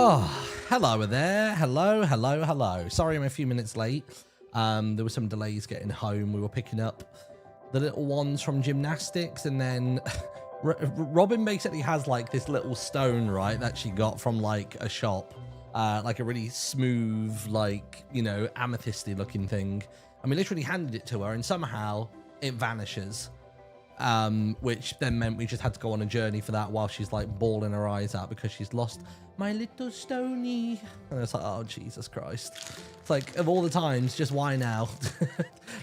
Oh, hello there. Hello. Sorry I'm a few minutes late. There were some delays getting home. We were picking up the little ones from gymnastics, and then Robin basically has like this little stone, right, that she got from like a shop, like a really smooth, like, you know, amethysty looking thing. And we literally handed it to her, and somehow it vanishes. Which then meant we just had to go on a journey for that while she's like bawling her eyes out because she's lost my little Stony. And it's like, oh, Jesus Christ. It's like, of all the times, just why now?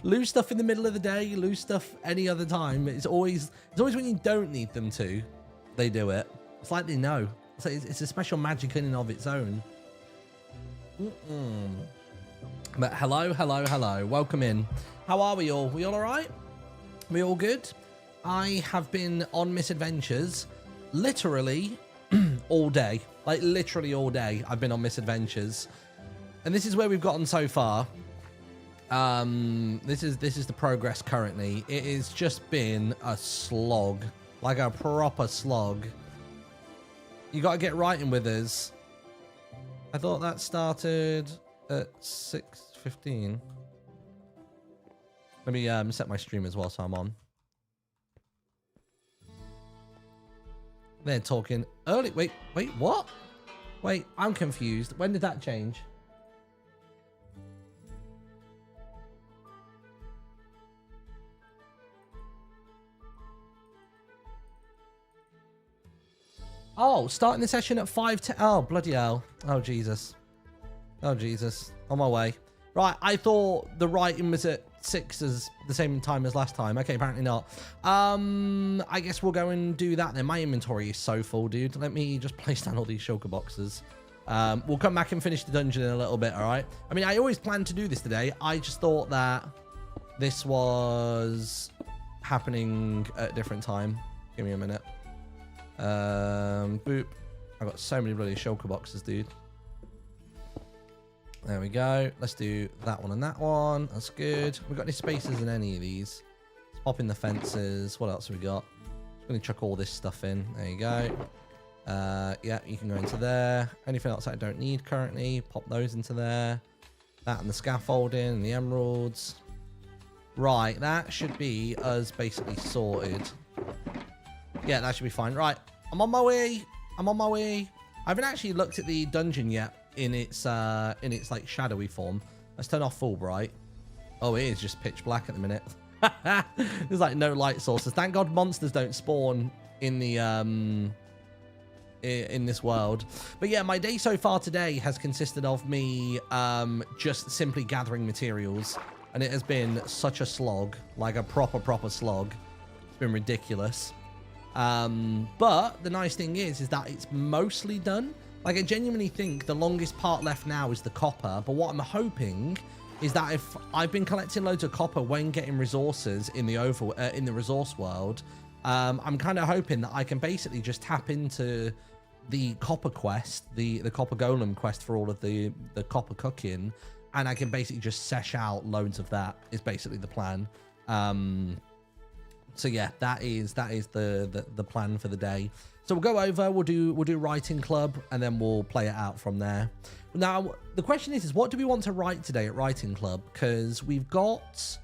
Lose stuff in the middle of the day, lose stuff any other time. It's always when you don't need them to, they do it. It's like they know. It's a special magic in and of its own. But hello. Welcome in. How are we all? We all right? We all good? I have been on Misadventures literally all day. Like literally all day I've been on Misadventures. And this is where we've gotten so far. This is the progress currently. It has just been a slog. Like a proper slog. You got to get writing with us. I thought that started at 6:15. Let me set my stream as well so I'm on. They're talking early. Wait, what? Wait, I'm confused. When did that change? Oh, starting the session at 5 to... Oh, bloody hell. Oh, Jesus. Oh, Jesus. On my way. Right, I thought the writing was at 6 as the same time as last time. Okay, apparently not. I guess we'll go and do that then. My inventory is so full, dude. Let me just place down all these shulker boxes. We'll come back and finish the dungeon in a little bit, all right? I mean, I always planned to do this today. I just thought that this was happening at a different time. Give me a minute. Boop. I've got so many bloody shulker boxes, dude. There we go. Let's do that one and that one. That's good. We got any spaces in any of these? Let's pop in the fences. What else have we got? Just going to chuck all this stuff in. There you go. Yeah, you can go into there. Anything else I don't need currently, pop those into there. That and the scaffolding and the emeralds. Right, that should be us basically sorted. Yeah, that should be fine. Right, I'm on my way. I haven't actually looked at the dungeon yet. In its like shadowy form. Let's turn off full bright. Oh, it is just pitch black at the minute. There's like no light sources. Thank God monsters don't spawn in the in this world. But yeah, my day so far today has consisted of me just simply gathering materials, and it has been such a slog, like a proper slog. It's been ridiculous. But the nice thing is that it's mostly done. Like, I genuinely think the longest part left now is the copper. But what I'm hoping is that if I've been collecting loads of copper when getting resources in the in the resource world, I'm kind of hoping that I can basically just tap into the copper quest, the copper golem quest for all of the copper cooking, and I can basically just sesh out loads of that. Is basically the plan. So yeah, that is the plan for the day. So we'll go over, we'll do writing club, and then we'll play it out from there. Now, the question is what do we want to write today at writing club? Because we've got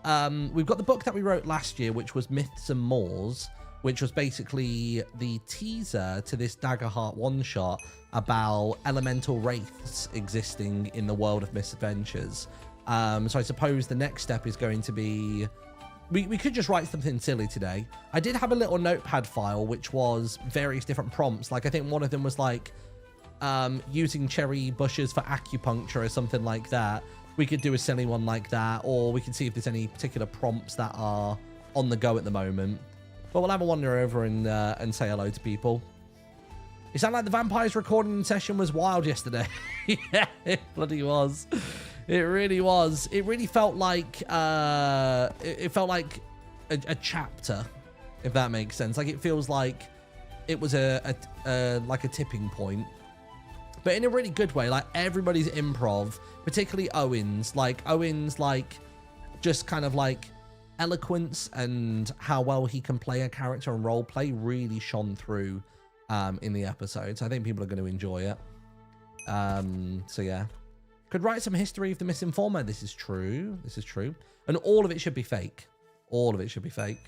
the book that we wrote last year, which was Myths and Mores, which was basically the teaser to this Daggerheart one-shot about elemental wraiths existing in the world of Misadventures. So I suppose the next step is going to be... We could just write something silly today. I did have a little notepad file, which was various different prompts. Like, I think one of them was like using cherry bushes for acupuncture or something like that. We could do a silly one like that, or we can see if there's any particular prompts that are on the go at the moment. But we'll have a wander over and say hello to people. It sounded like the vampires recording session was wild yesterday. Yeah, it bloody was. It really was. It really felt like it felt like a chapter, if that makes sense. Like, it feels like it was like a tipping point, but in a really good way. Like, everybody's improv, particularly Owen's. Like, just kind of like eloquence and how well he can play a character and role play really shone through in the episodes. I think people are going to enjoy it. So yeah. Could write some history of the misinformer. This is true. This is true. And all of it should be fake. All of it should be fake.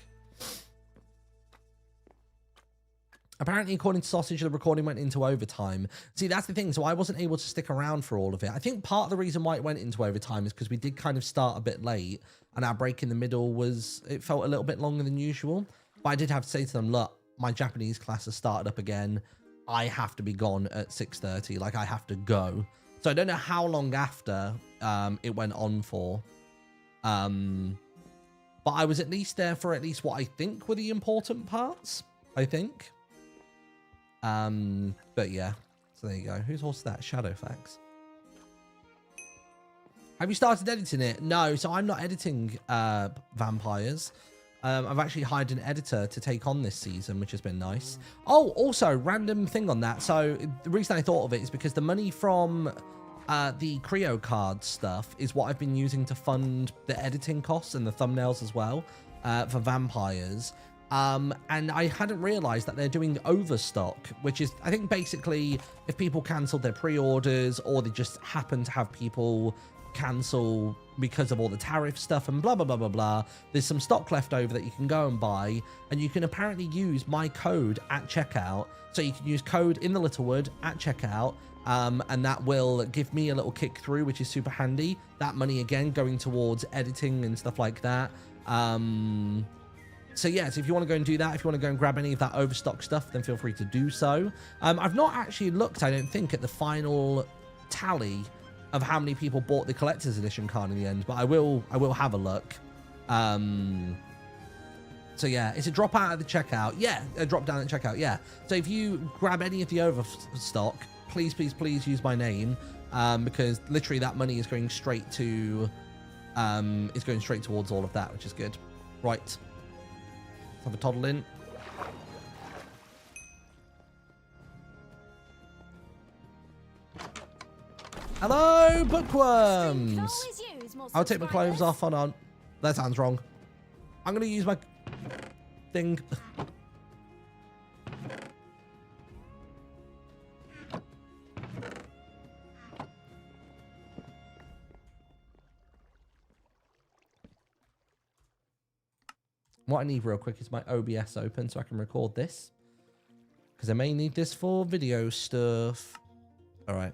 Apparently, according to Sausage, the recording went into overtime. See, that's the thing. So I wasn't able to stick around for all of it. I think part of the reason why it went into overtime is because we did kind of start a bit late. And our break in the middle it felt a little bit longer than usual. But I did have to say to them, look, my Japanese class has started up again. I have to be gone at 6:30. Like, I have to go. So I don't know how long after it went on for. But I was at least there for at least what I think were the important parts, I think. But yeah, so there you go. Whose horse is that? Shadowfax. Have you started editing it? No, so I'm not editing vampires. I've actually hired an editor to take on this season, which has been nice. Oh, also, random thing on that. So the reason I thought of it is because the money from the Creo card stuff is what I've been using to fund the editing costs and the thumbnails as well for vampires. And I hadn't realized that they're doing overstock, which is, I think, basically if people cancel their pre-orders or they just happen to have people cancel because of all the tariff stuff and blah, blah, blah, blah, blah. There's some stock left over that you can go and buy, and you can apparently use my code at checkout. So you can use code in the Littlewood at checkout, and that will give me a little kick through, which is super handy. That money, again, going towards editing and stuff like that. So yeah, so if you want to go and do that, if you want to go and grab any of that overstock stuff, then feel free to do so. I've not actually looked, I don't think, at the final tally of how many people bought the collector's edition card in the end, but I will have a look. So yeah, it's a drop out at the checkout. Yeah, a drop down at checkout. Yeah. So if you grab any of the overstock, please, please, please use my name, because literally that money is going straight to, towards all of that, which is good. Right. Let's have a toddle in. Hello, bookworms. I'll take my clothes off. Hold on. That sounds wrong. I'm going to use my thing. What I need real quick is my OBS open so I can record this, because I may need this for video stuff. All right.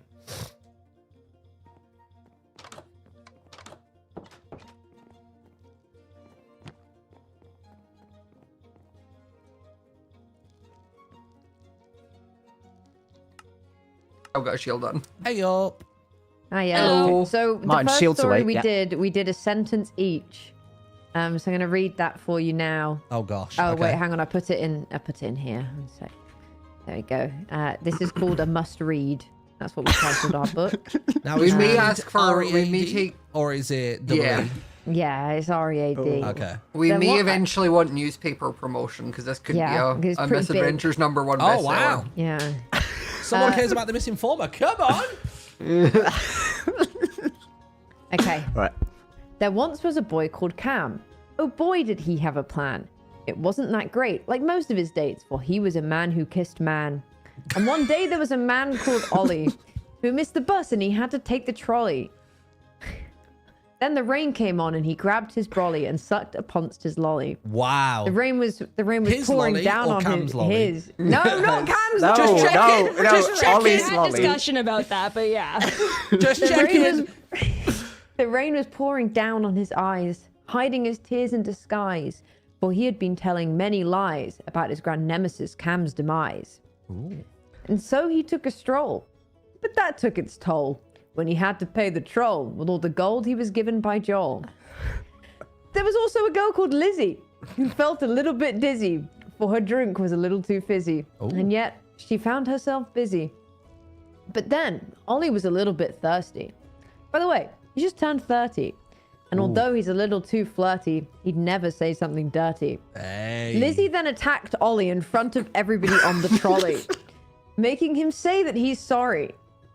I've got a shield on. Hey up. Hi, Hello. So the Mine, first shields story away, we did a sentence each. So I'm gonna read that for you now. Oh gosh. Oh okay. wait, hang on. I put it in here. One sec. There we go. This is called a must read. That's what we titled our book. Now We is may it ask for, we may READ, take, or is it double Yeah. E? Yeah, it's READ. Okay. we Then may what- eventually want newspaper promotion, because this could Yeah, be it's a pretty big. Misadventures #1 Oh bestseller. wow. Yeah. Someone cares about the misinformer. Come on. Okay. Right. There once was a boy called Cam. Oh boy, did he have a plan. It wasn't that great, like most of his dates, for he was a man who kissed man. And one day there was a man called Ollie who missed the bus and he had to take the trolley. Then the rain came on and he grabbed his brolly and sucked uponst his lolly. Wow. The rain was His pouring lolly down or on Cam's lolly? his. No, not Cam's. No, Just check no, it. no, Just check Ollie's it. Had lolly. discussion about that, but yeah. Just The checking. the rain was pouring down on his eyes, hiding his tears in disguise, for he had been telling many lies about his grand nemesis Cam's demise. Ooh. And so he took a stroll. But that took its toll when he had to pay the troll with all the gold he was given by Joel. There was also a girl called Lizzie who felt a little bit dizzy, for her drink was a little too fizzy. Ooh. And yet she found herself busy. But then Ollie was a little bit thirsty. By the way, he just turned 30. And although he's a little too flirty, he'd never say something dirty. Hey. Lizzie then attacked Ollie in front of everybody on the trolley, making him say that he's sorry.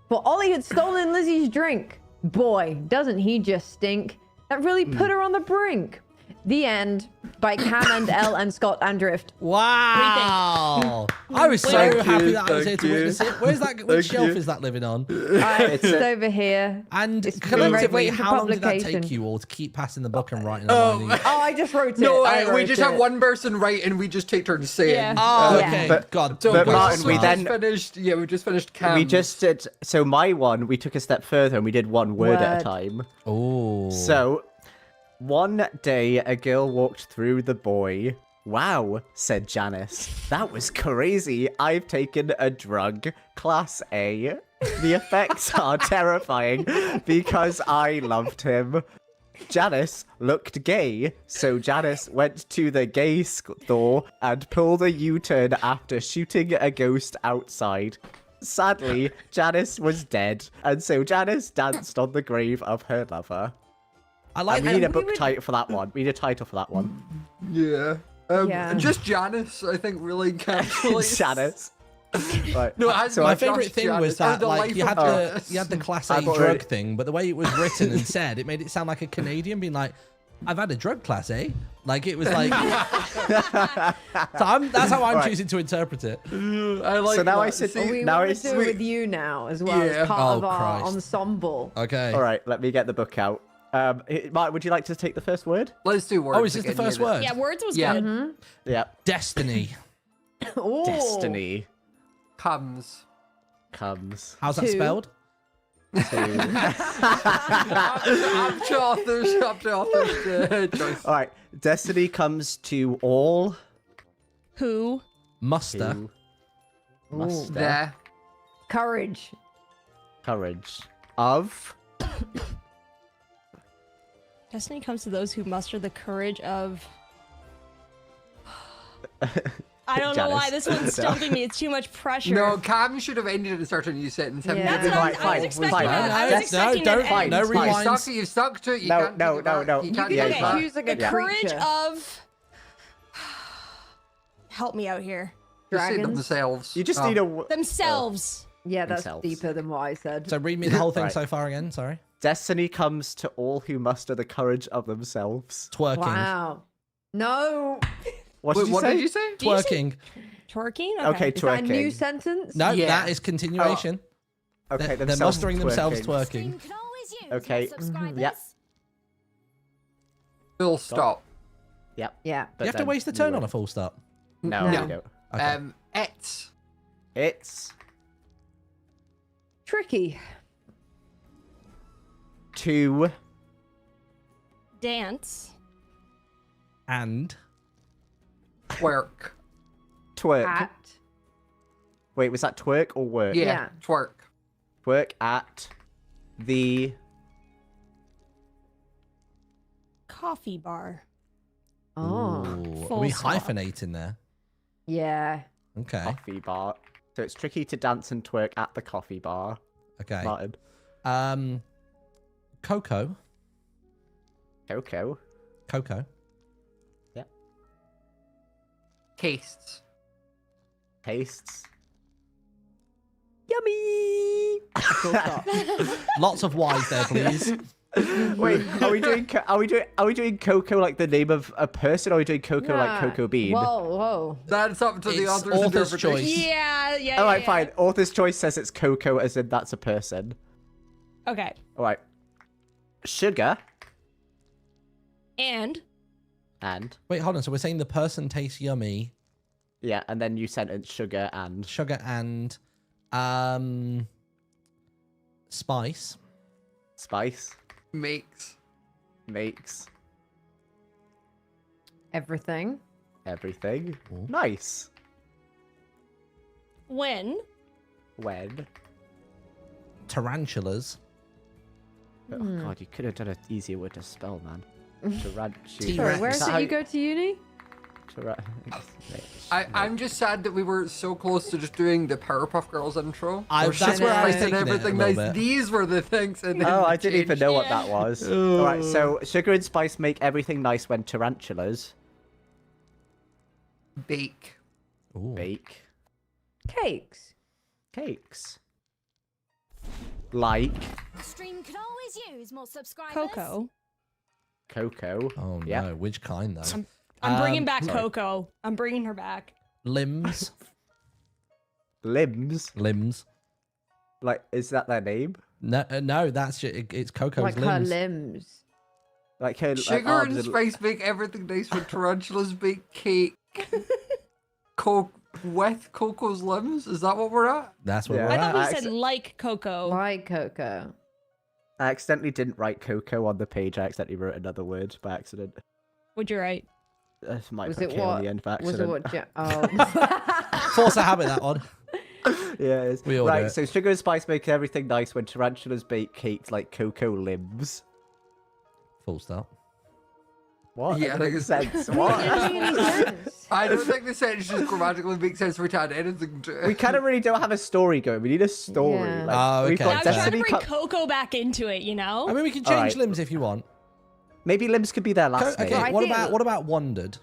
For Ollie had stolen Lizzie's drink. Boy, doesn't he just stink. That really put her on the brink. The End by Cam and L and Scott and Drift. Wow! I was so Thank happy you, that I was here thank to you. witness it. Where's that? Which Thank shelf you. is that living on? It's over here. And It's collectively, waiting for how long did that publication. take you all to keep passing the book and writing and lining? Oh, I just wrote it. No, I we wrote just it. have one person write and we just take turns saying. Yeah. Oh, Yeah. okay. But- God. So But we Martin, also we just then- finished. Yeah, we just finished Cam. We just did. So my one, we took a step further and we did one word at a Word. time. Oh. So, one day a girl walked through the boy. Wow, said Janice. That was crazy. I've taken a drug, class A. The effects are terrifying because I loved him. Janice looked gay, so Janice went to the gay store and pulled a U-turn after shooting a ghost outside. Sadly, Janice was dead, and so Janice danced on the grave of her lover. I like And we need a that. book title for that one. We need a title for that one. Yeah. Yeah. Just Janice, I think, really encapsulates. Janice. Right. No, it has So to My be favorite just thing Janice, was or that the like life you of had Janice. the class A I've drug already- thing, but the way it was written and said, it made it sound like a Canadian being like, "I've had a drug class A." Like it was like. That's how I'm Right. choosing to interpret it. I like So now that. I said- See, We Now want it's- to do it with you now as well Yeah. as part Oh, of our Christ. ensemble. Okay. All right, let me get the book out. Martin, would you like to take the first word? Let's do words. Oh, is this the again, first yeah. word? Yeah, words was Yeah. good. Yeah. Destiny. Ooh. Destiny Comes. comes How's that Two. spelled? to. Up to author's choice. All right, destiny comes to all. Who? Muster. Who Ooh. muster There. Courage. courage of. Destiny comes to those who muster the courage of. I don't know why Janice. this one's stumping me. It's too much pressure. No, Cam should have ended it and started a new sentence. Him Yeah. That's giving what up I was Fine, expecting. fine. I was No, expecting don't- an end. no Fine, You fine. stuck, you stuck to it. You No, can't no, take it no, back. no. You You can't can take just it back. choose like The a courage creature. of. Help me out here. Just say Dragons. themselves. You just Oh. need a. Themselves. Yeah, that's Themselves. deeper than what I said. So read me the whole thing Right. so far again. Sorry. Destiny comes to all who muster the courage of themselves. Twerking. Wow. No. What Wait, did you what say? did you say? Did you say Twerking. Twerking? Okay, Is that a new twerking. sentence? No, Yeah. that is continuation. Okay, They're themselves mustering themselves twerking. twerking. Okay, Yep. Full stop. Yep. Yeah. But You have to then waste a you turn were- on a full stop. No, No. you don't. Okay. It's It's Tricky. to Dance. And twerk. twerk. At. Wait, was that twerk or work? Yeah, Yeah. twerk. Twerk at the Coffee bar. Oh. Ooh, Full are we stop. hyphenating there? Yeah. Okay. coffee bar. So it's tricky to dance and twerk at the coffee bar. Okay. Martin. Coco. Coco. Coco. Tastes. Tastes. Yummy. Full stop. Lots of Y's there, please. Wait, are we doing Coco like the name of a person, or are we doing Coco like Nah. Coco Bean? Whoa. That's up to the It's author's author's interpretation. choice. Yeah. All right, fine. Author's choice says it's Coco, as in that's a person. Okay. All right. Sugar And and Wait, hold on. So we're saying the person tastes yummy. yeah, and then you sentence sugar and Sugar and spice. spice Makes. makes Everything. everything Ooh. nice. when When Tarantulas. oh god, you could have done an easier word to spell, man. Tarantula. T-Rex. Sorry, where is that it how you go to uni? I'm just sad that we were so close to just doing the Powerpuff Girls intro. That's Shit where I was spiced and taking it a everything little nice. bit. These were the things. And then Oh, we I didn't even changed. know what that was. All right, so sugar and spice make everything nice when tarantulas Bake. Ooh. bake Cakes. cakes. Like Stream could always use more subscribers. Coco. Coco. Oh Yep. no, which kind though? I'm bringing back sorry. Coco. I'm bringing her back. Limbs. Limbs. Limbs. Like, is that their name? No, no, that's just, it's Coco's Like her limbs. limbs. Like her Sugar arms and spice make everything nice when tarantulas bake cake. With Coco's limbs? Is that what we're at? That's where Yeah. we're I at. thought we said like Coco. Like Coco. I accidentally didn't write Coco on the page. I accidentally wrote another word by accident. Would you write? Might Was put it K on what? the end by Was accident. it what? Oh. Force a habit, that one. Yeah, it is. We all do Right, it. so sugar and spice make everything nice when tarantulas bake cakes like Coco limbs. Full stop. What? Yeah, That makes I think sense. It What? doesn't make any sense. I don't think the sentence just grammatically makes sense for it to add anything to it. We kind of really don't have a story going. We need a story. Yeah. Like, Oh, we've okay. I got was trying to Destiny bring Co- Coco back into it, you know? I mean, we can All change right. limbs if you want. Maybe limbs could be their last Okay, name. I what think- about wondered?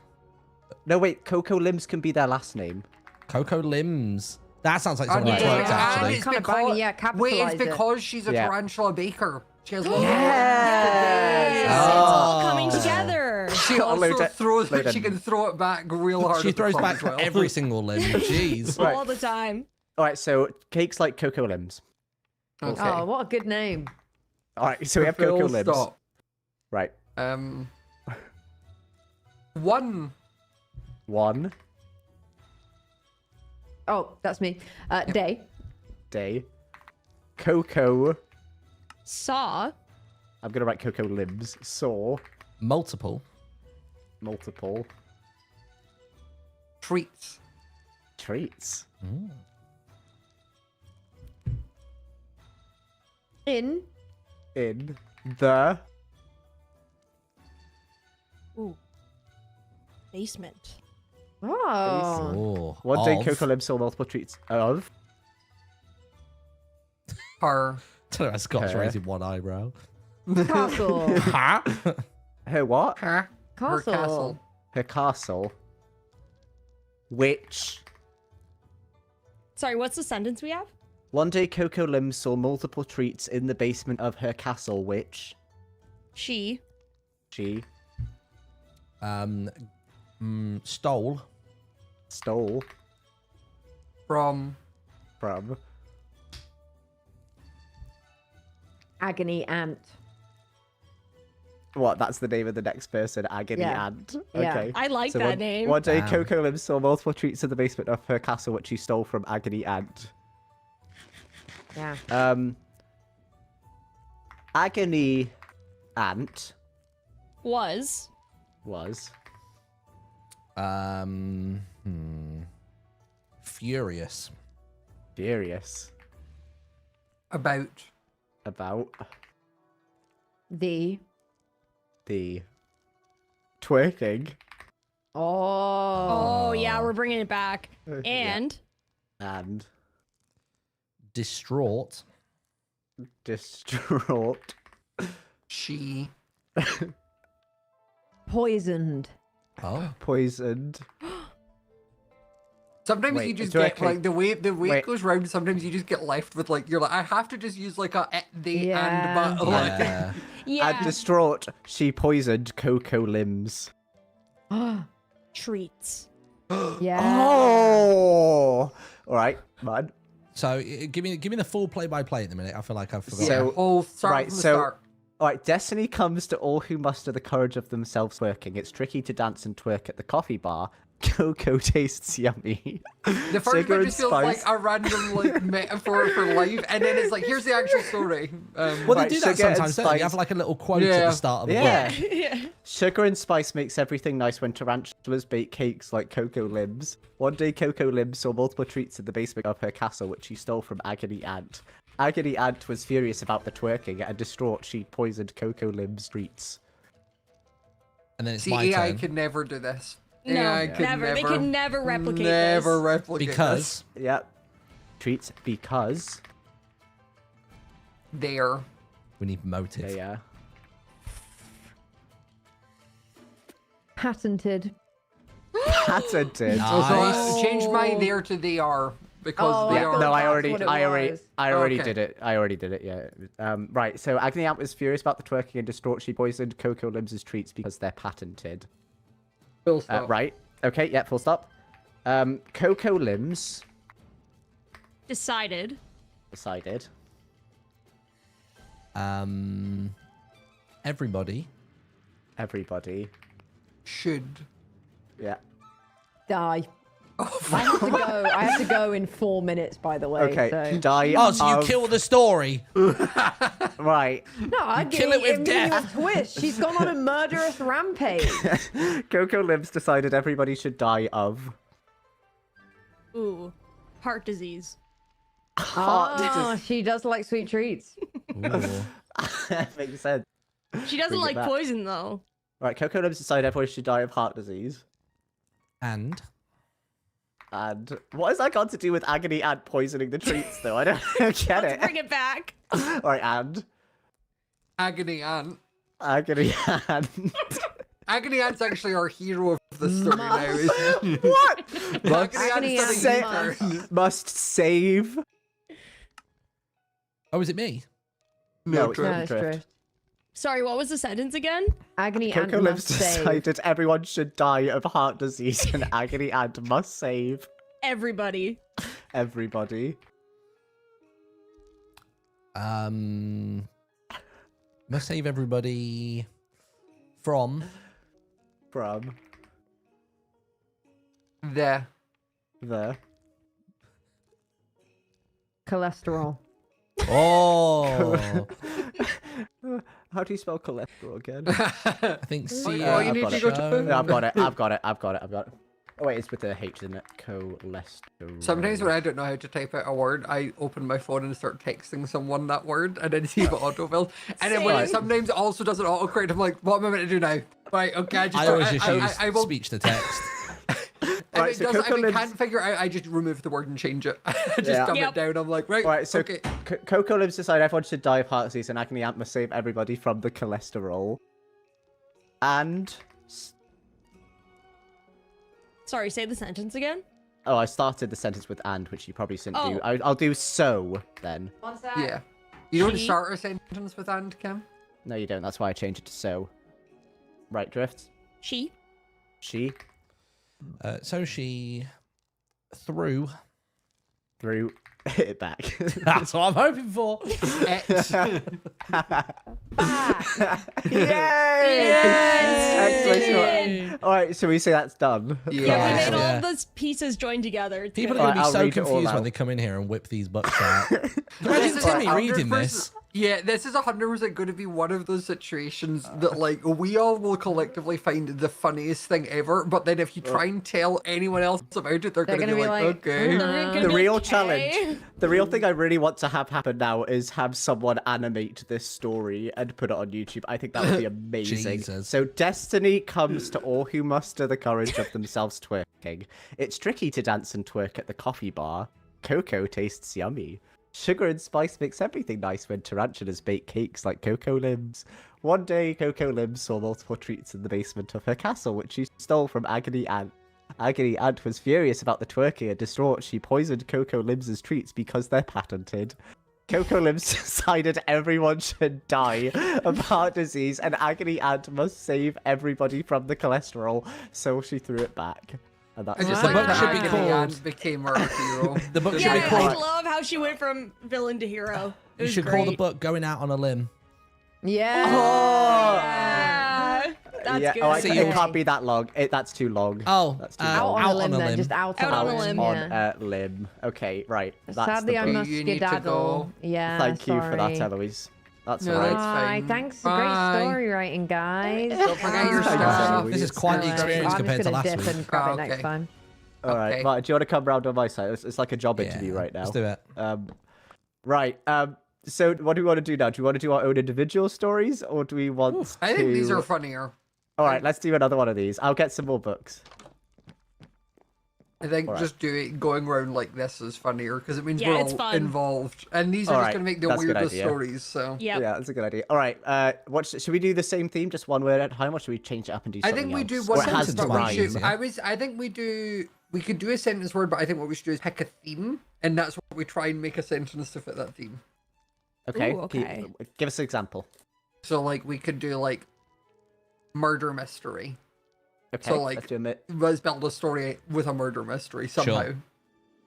No, wait. Coco limbs can be their last name. Coco limbs. That sounds like something And that yeah, works yeah. actually. it's Kinda because, banging, yeah, wait, capitalise it's it. because she's a Yeah. tarantula baker. She has lots Yes, it's Oh. all coming together. She also Load it- throws, load but she it. can throw it back real hard. She at the throws club back as well. every single limb. Jeez. Right. All the time. All right, so cakes like Coco limbs. Okay. Oh, what a good name. All right, so we have Coco Full limbs. stop. Right. One. Oh, that's me. Day. Day. Coco. Saw. I'm gonna write Coco limbs. Saw. Multiple. Multiple. Treats. Treats. In. In the Ooh. Basement. Oh. Oh. one day of. Coco limbs saw multiple treats of Her. Don't know how Scott's Her. raising one eyebrow. Castle. Ha! her what? Her. Her Castle. castle. Her castle. Which Sorry, what's the sentence we have? one day Coco limbs saw multiple treats in the basement of her castle, which She. she Stole. stole From. from. Agony Ant. What? That's the name of the next person, Agony Yeah. Ant. Yeah. Okay. I like that name. One day Damn. Coco limbs saw multiple treats in the basement of her castle, which she stole from Agony Ant. Yeah. Agony Ant Was. was Furious. furious About. about The. the twerking Oh. Oh, yeah, we're bringing it back. Yeah. And. and Distraught. distraught. She. Poisoned. Oh. Poisoned. Sometimes Wait, you just do I get click- like the way it Wait. goes round. Sometimes you just get left with like you're like I have to just use like a the Yeah. and but like Yeah. Yeah. And distraught, she poisoned Coco limbs. Treats. Yeah. Oh! Alright, man. So give me the full play-by-play at the minute. I feel like I've forgotten. So- oh start right, from the so- start. Alright, destiny comes to all who muster the courage of themselves twerking. It's tricky to dance and twerk at the coffee bar. Coco tastes yummy. The first Sugar bit and just feels like spice. a random like metaphor for life, and then it's like here's the actual story. well, Right, they do that sugar and sometimes, don't they? You spice. have like a little quote at Yeah. the start of the Yeah. book. Yeah. Sugar and spice makes everything nice when tarantulas bake cakes like Coco limbs. One day Coco limbs saw multiple treats in the basement of her castle, which she stole from Agony Ant. Agony Ant was furious about the twerking, and distraught she poisoned Coco limbs' treats. And then it's See, my AI turn. could never do this. No, AI could never. They could never replicate never this. replicate Because Yep. Treats because this. There. we need motive. they are. Patented. Patented. Nice. So I changed my there to they are. because Oh, they I are. thought No, I that's already, what it I already, was. I already Okay. did it. I already did it. Yeah. Right. So Agony Ant was furious about the twerking and distraught. She poisoned Coco Limbs' treats because they're patented. Full stop. Right. Okay. Yeah. Full stop. Coco Limbs Decided. decided. Everybody. Should. Yeah. Die. I have to go. I have to go in 4 minutes, by the way. Okay. So. Die. Oh, so you of- kill the story. Right. No, I'm kill it with giving you a death. twist. She's gone on a murderous rampage. Coco Limbs decided everybody should die of. Ooh. Heart disease. Oh, she does like sweet treats. Ooh. Makes sense. She doesn't Bring it like back. poison though. Right. Coco Limbs decided everybody should die of heart disease. And And what has that got to do with Agony Ant poisoning the treats, though? I don't get Let's it. bring it back. All right, and Agony Ant. Agony Ant. Agony Ant's actually our hero of the story now. Isn't What? he? Agony Ant's Ant done a must- U-turn. Must save. oh, is it me? No, it's No, not it's Drift. Drift. Sorry, what was the sentence again? Agony Ant Coco Limbs must save. decided everyone should die of heart disease, and Agony Ant must save Everybody. everybody. Must save everybody from. From There. the Cholesterol. Oh, how do you spell cholesterol again? I think C. Oh, you need to go to- Yeah, I've got it. I've got it. Oh wait, it's with the H, isn't it? Cholesterol. Sometimes when I don't know how to type out a word, I open my phone and start texting someone that word and then see if it autofills. And then when it Same. sometimes also doesn't autocorrect, I'm like, what am I meant to do now? Right, okay, I always just use I will, speech to text. and Right, it so doesn't, Coco if it Limbs- can't figure it out, I just remove the word and change it. I just Yeah. dumb Yep. it down. I'm like, right, Right, so okay. Coco Limbs decided everyone should die of heart disease, and Agony Ant must save everybody from the cholesterol. And Sorry, say the sentence again. oh, I started the sentence with "and," which you probably shouldn't do. Oh. I'll do "so" then. Yeah. You don't She- start a sentence with and, Kim? No, you don't. That's why I changed it to "so." Right, Drift. She. She So she threw. threw it back. That's what I'm hoping for. X. Yay! Excellent. All right, so we say that's done. Yeah, we Yeah. made all Yeah. the pieces join together. It's People gonna are be- going to be I'll so read it all confused when out. they come in here and whip these books out. This Imagine is Timmy 100%. reading this. Yeah, this is 100% going to be one of those situations that, like, we all will collectively find the funniest thing ever, but then if you try and tell anyone else about it, they're going to be like, okay. They're gonna The be real like, challenge, "Okay." the real thing I really want to have happen now is have someone animate this story and put it on YouTube. I think that would be amazing. Jesus. So destiny comes to all who muster the courage of themselves twerking. It's tricky to dance and twerk at the coffee bar. Cocoa tastes yummy. Sugar and spice makes everything nice when tarantulas bake cakes like Coco Limbs. One day, Coco Limbs saw multiple treats in the basement of her castle, which she stole from Agony Ant. Agony Ant was furious about the twerking and distraught. She poisoned Coco Limbs' treats because they're patented. Coco Limbs decided everyone should die of heart disease, and Agony Ant must save everybody from the cholesterol, so she threw it back. And that's I just The like book that should be Agony called- Ant became our hero. The book should Yeah, be I called. love how she went from villain to hero. It You was should great. call the book "Going Out on a Limb." Yeah. Yeah, that's yeah, good. oh, See, it you- can't be that long. That's too long. Oh, That's too Out long. on a limb then, just out Out on on a a limb. limb. On Yeah. a limb. Okay, right. That's Sadly, the I book. must You need to skedaddle. go. Yeah, Thank you for that, sorry. Eloise. That's No, all that's right. Bye. fine. Thanks. Bye. Great story writing, guys. Don't forget your Thanks, stuff. Eloise. this is quite the Alright, experience I'm compared just to gonna last dip week. and grab it Okay. next time. All right, Okay. Martin, do you want to come round on my side? It's like a job Yeah, interview right now. Let's do it. Right. So what do we want to do now? Do we want to do our own individual stories, or do we want to... I think these are funnier. All right, let's do another one of these. I'll get some more books. I think Alright. just going around like this is funnier because it means Yeah, we're it's all fun. involved, and these are Alright, just going to make the that's a good weirdest idea. stories. So Yep. Yeah, that's a good idea. All right. Should we do the same theme, just one word at a time, or should we change it up and do I something think we else? do Or one it has sentence to one. we should- rhyme. Yeah. I think we We could do a sentence word, but I think what we should do is pick a theme, and that's what we try and make a sentence to fit that theme. Okay. Ooh, okay. Give us an example. So, like, we could do, like, murder mystery. Okay. So, like, let's do a let's build a story with a murder mystery somehow. Sure.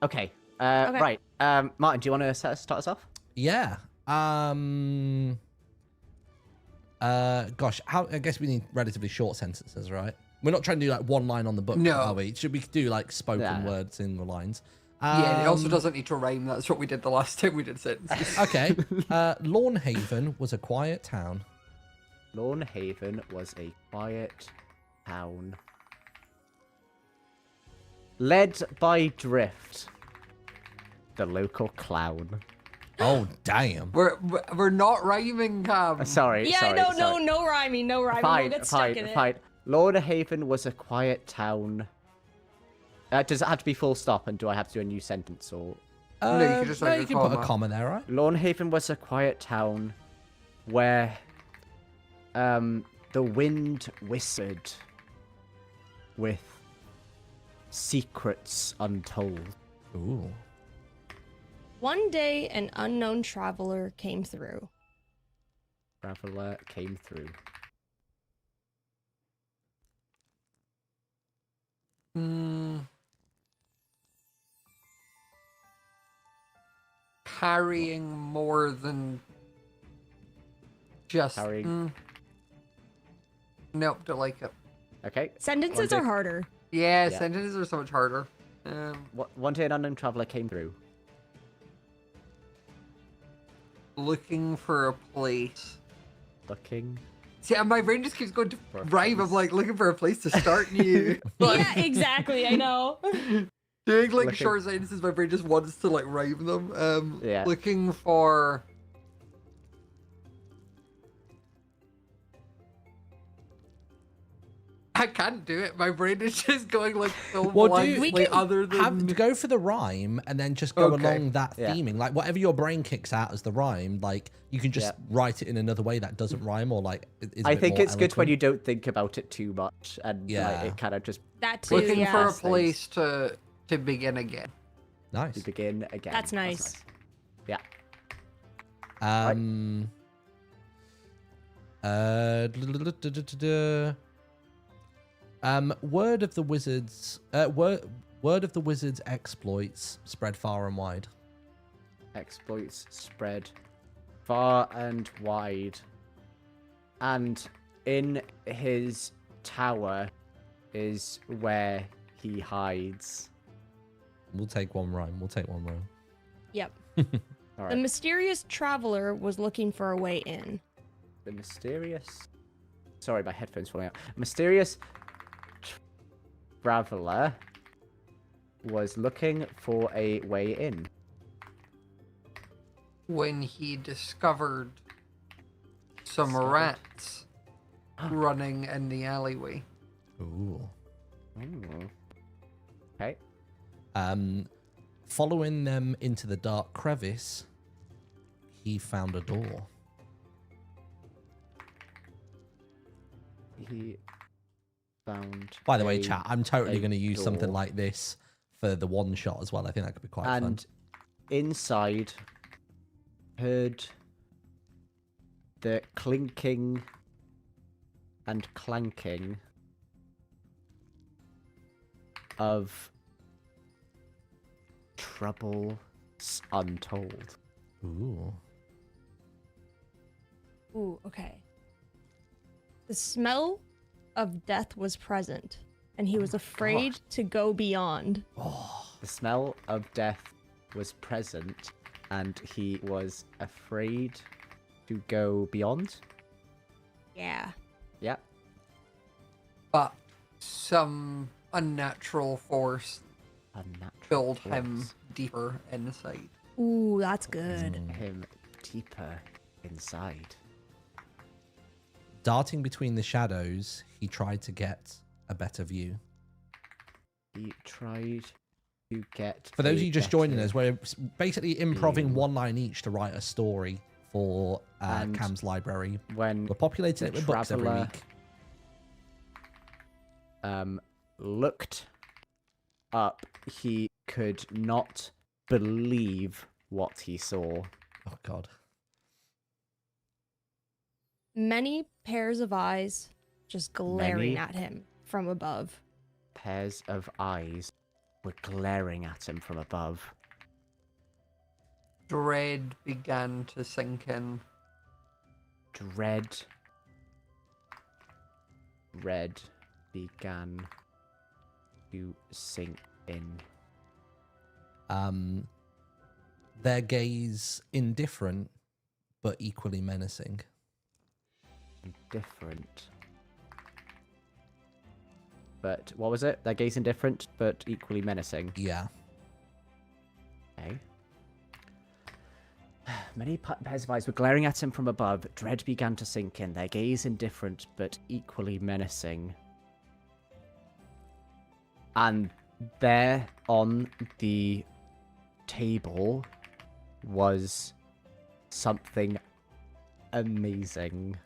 Okay. Okay. Right. Martin, do you want to start us off? Yeah. Gosh, I guess we need relatively short sentences, right? We're not trying to do like one line on the book, No. are we? Should we do like spoken Yeah. words in the lines? Yeah, and it also doesn't need to rhyme. That's what we did the last time we did sentences. Okay. Lawnhaven was a quiet town. Lawnhaven was a quiet town. Led by Drift, the local clown. Oh, damn. We're not rhyming, Cam. Sorry, Yeah, sorry. no, sorry. no rhyming, no rhyming. Fine, We'll get stuck in it. fine. Lawnhaven was a quiet town. Does it have to be full stop, and do I have to do a new sentence, or? No, you can just write you a can put a comma. comma there, right? Lawnhaven was a quiet town where the wind whispered with secrets untold. Ooh. One day, an unknown traveler came through. Traveler came through. Carrying more than just. Carrying. Nope, don't like it. Sentences Okay. One are day- harder. Yeah, Yeah. sentences are so much harder. One day an unknown traveler came through. Looking for a place. Looking. See, my brain just keeps going to For a rhyme. I'm place. like looking for a place to start new. Like, Yeah, exactly. I know. doing like Looking- short sentences, my brain just wants to like rhyme them. Yeah. Looking for. I can't do it. My brain is just going like so Well, blank, do We like can other than. have go for the rhyme and then just go Okay. along that Yeah. theming. Like whatever your brain kicks out as the rhyme, like you can just Yeah. write it in another way that doesn't rhyme or like is a I bit think more it's good when eloquent. you don't think about it too much, and Yeah. like, it kind of just That too, Looking yeah. for a Things. place to begin again. Nice. to begin again. That's nice. Yeah. Word of the wizards. Word of the wizards' exploits spread far and wide. Exploits spread far and wide, and in his tower is where he hides. We'll take one rhyme. We'll take one rhyme. Yep. All The right. mysterious traveler was looking for a way in. The mysterious. Sorry, my headphones falling out. Mysterious traveler was looking for a way in. When he discovered some Discovered. rats running in the alleyway. Ooh. Ooh. Okay. Following them into the dark crevice, he found a door. He found. By the way, a- chat, I'm totally a going to use something door. like this for the one shot as well. I think that could be quite fun. And inside, heard the clinking and clanking of trouble untold. Ooh. Ooh, okay. The smell of death was present, and he was afraid to go beyond. The smell of death was present, and he was afraid to go beyond. Yeah. Yeah. But some unnatural force Unnatural filled him force. deeper inside. Ooh, that's good. Him deeper inside. Darting between the shadows, he tried to get a better view. He tried to get. For those of a you just joining better us, we're basically improving view. one line each to write a story for And Cam's library. when We're populating the it with books every traveller week. looked up, he could not believe what he saw. Oh God. Many pairs of eyes just glaring Many? at him from above. Pairs of eyes were glaring at him from above. Dread began to sink in. Dread began to sink in. Their gaze indifferent, but equally menacing. Different. But what was it? Their gaze indifferent, but equally menacing. Yeah. Okay. Many pairs of eyes were glaring at him from above. Dread began to sink in, their gaze indifferent, but equally menacing. And there on the table was something amazing.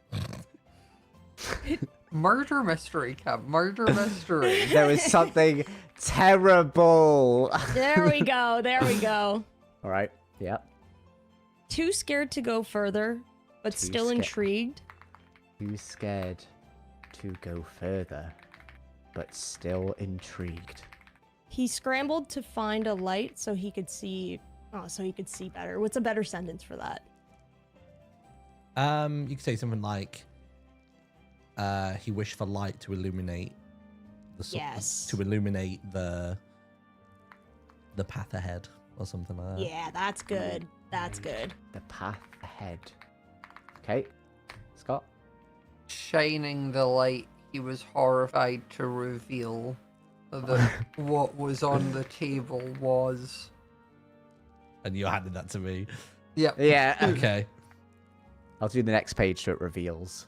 Murder mystery, Cam. Murder mystery. There was something terrible. There we go. There we go. All right. Yeah. Too scared to go further, but Too still sca- intrigued. Too scared to go further, but still intrigued. He scrambled to find a light so he could see. Oh, so he could see better. What's a better sentence for that? You could say something like, he wished for light to illuminate Yes. to illuminate the path ahead, or something like that. Yeah, that's good. That's good. The path ahead. Okay. Scott? Shining the light, he was horrified to reveal that what was on the table was... And you handed that to me. Yep. Yeah. Okay. I'll do the next page so it reveals.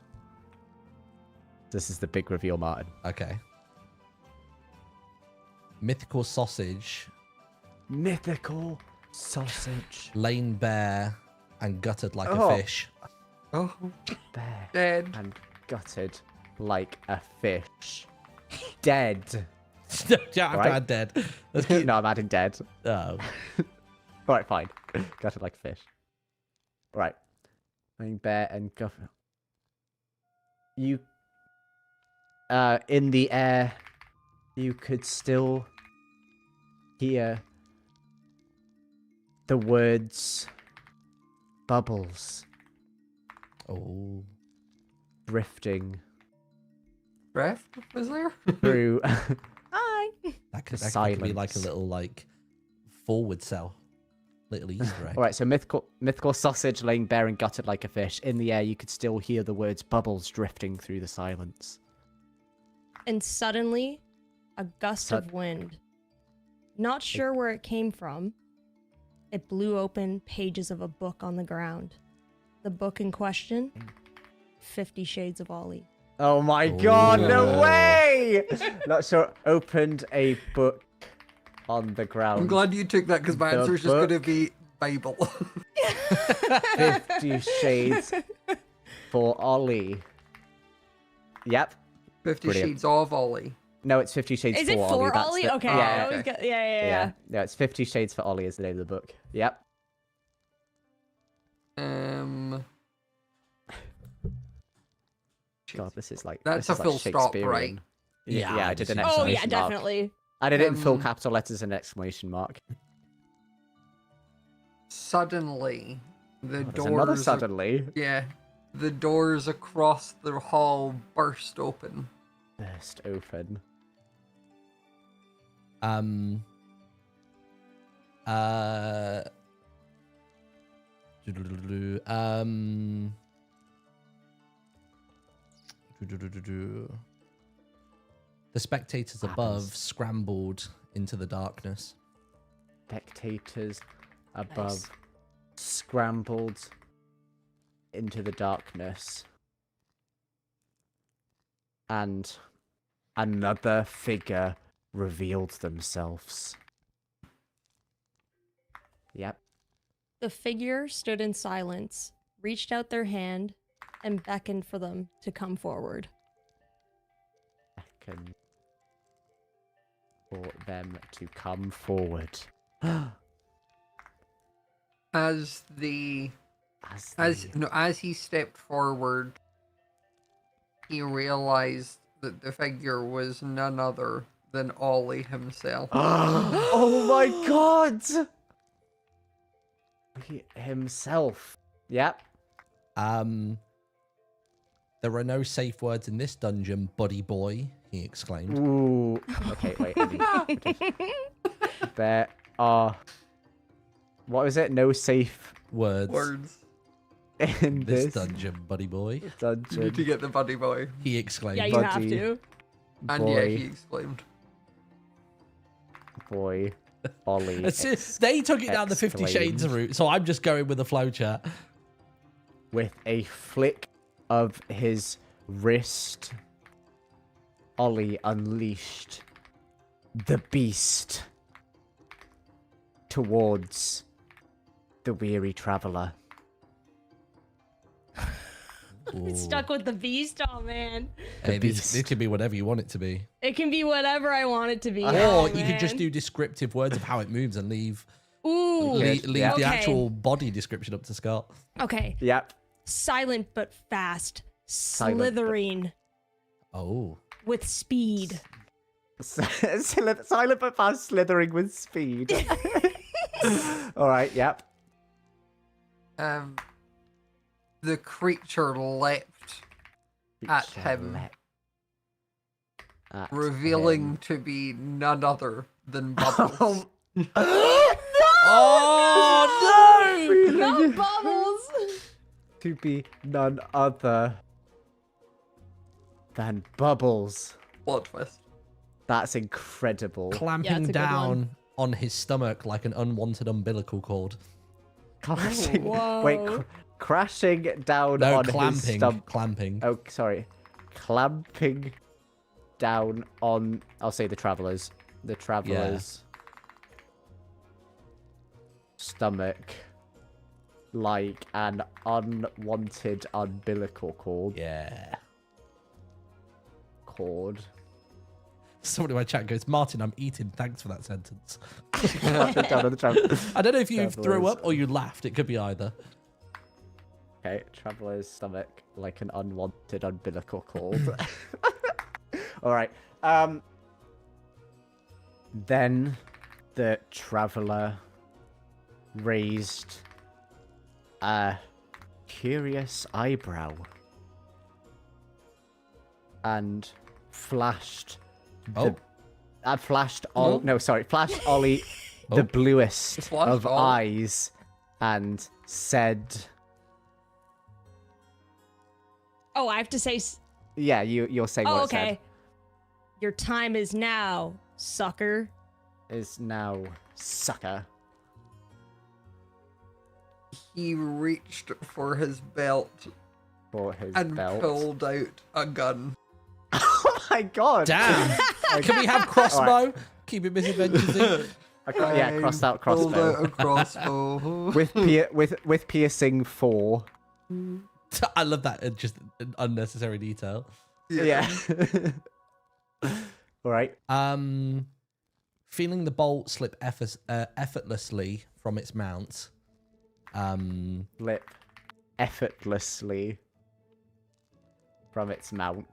This is the big reveal, Martin. Okay. Mythical sausage, Mythical sausage. lain bare and gutted like Oh. a fish. Oh, Bare dead. and gutted like a fish. Dead. Yeah, I'm Right. glad dead. Let's keep... No, I'm adding dead. Oh. Alright, fine. Gutted like a fish. Right. Laying bare and gutted. You... in the air, you could still hear the words bubbles Oh. drifting Breath was there? through. Hi. That could be like a Silence. little forward cell. Little Easter egg. Alright, so mythical sausage laying bare and gutted like a fish. In the air, you could still hear the words bubbles drifting through the silence. And suddenly, a gust of wind. Not sure where it came from. It blew open pages of a book on the ground. The book in question, 50 Shades of Ollie. Oh my god, no Oh. way! Not sure. Opened a book on the ground. I'm glad you took that because my The answer is just going to book. be Bible. 50 Shades for Ollie. Yep. 50 Brilliant. Shades of Ollie. No, it's 50 Shades Is for it Ollie. for That's Ollie? the- Okay. Yeah, I always okay. get, yeah. No, it's 50 Shades for Ollie is the name of the book. Yep. God, this is like That's this a is like full stop, right? Shakespearean. Yeah, Yeah, I did an this is- Oh, yeah, exclamation mark. definitely. I did it in full Um, capital letters and exclamation mark. Suddenly, the There's another doors... suddenly Yeah. The doors across the hall burst open. burst open. The spectators What above happens? scrambled into the darkness. Spectators above Nice. scrambled into the darkness. And another figure revealed themselves. Yep. The figure stood in silence, reached out their hand, and beckoned for them to come forward. Second. for them to come forward. As he stepped forward, he realized that the figure was none other than Ollie himself. Oh my god! He himself. Yep. There are no safe words in this dungeon, buddy boy, he exclaimed. Ooh. Okay, wait. There are... What was it? No safe Words in this dungeon, buddy boy. You need to get the buddy boy. He exclaimed. Yeah, you have Buddy. to. And yeah, he exclaimed. Boy. Ollie. They took it down the 50 Shades route, so I'm just going with the flowchart. With a flick of his wrist, Ollie unleashed the beast towards the weary traveler. Stuck with the beast, oh man. Hey, this could be whatever you want it to be. It can be whatever I want it to be. Or oh, you could just man. do descriptive words of how it moves and leave Ooh. the actual body description up to Scott. Okay. Yep. Silent but fast. Silent but- Slithering Oh. with speed. Silent but fast, slithering with speed. All right, yep. The creature leapt at him, revealing to be none other than Bubbles. Oh, no! Not Bubbles! To be none other than Bubbles. Plot twist. That's incredible. Clamping it's a good down one. on his stomach like an unwanted umbilical cord. Crashing. Whoa. Wait, crashing down No, on his clamping. stomach. Clamping. Oh, sorry. Clamping down on, I'll say the traveler's stomach like an unwanted umbilical cord. Yeah. Somebody in my chat goes, Martin, I'm eating. Thanks for that sentence. Down on the traveler. I don't know if you threw Traveller's- up or you laughed. It could be either. Okay, traveler's stomach like an unwanted umbilical cord. All right. Then the traveler raised a curious eyebrow and flashed flashed Ollie the bluest Flashed of Ollie. eyes and said, Oh, I have to say. yeah, you'll say what Oh, it said. okay. Your time is now, sucker. Is now sucker. He reached for his belt For his and belt. pulled out a gun. Oh my god! Damn. Can we have crossbow? Keep it misadventures in. Yeah, crossed out Pulled out crossbow. a crossbow. with piercing 4. I love that. Just an unnecessary detail. Yeah. All right. Feeling the bolt slip effortlessly from its mount. Flip effortlessly from its mount.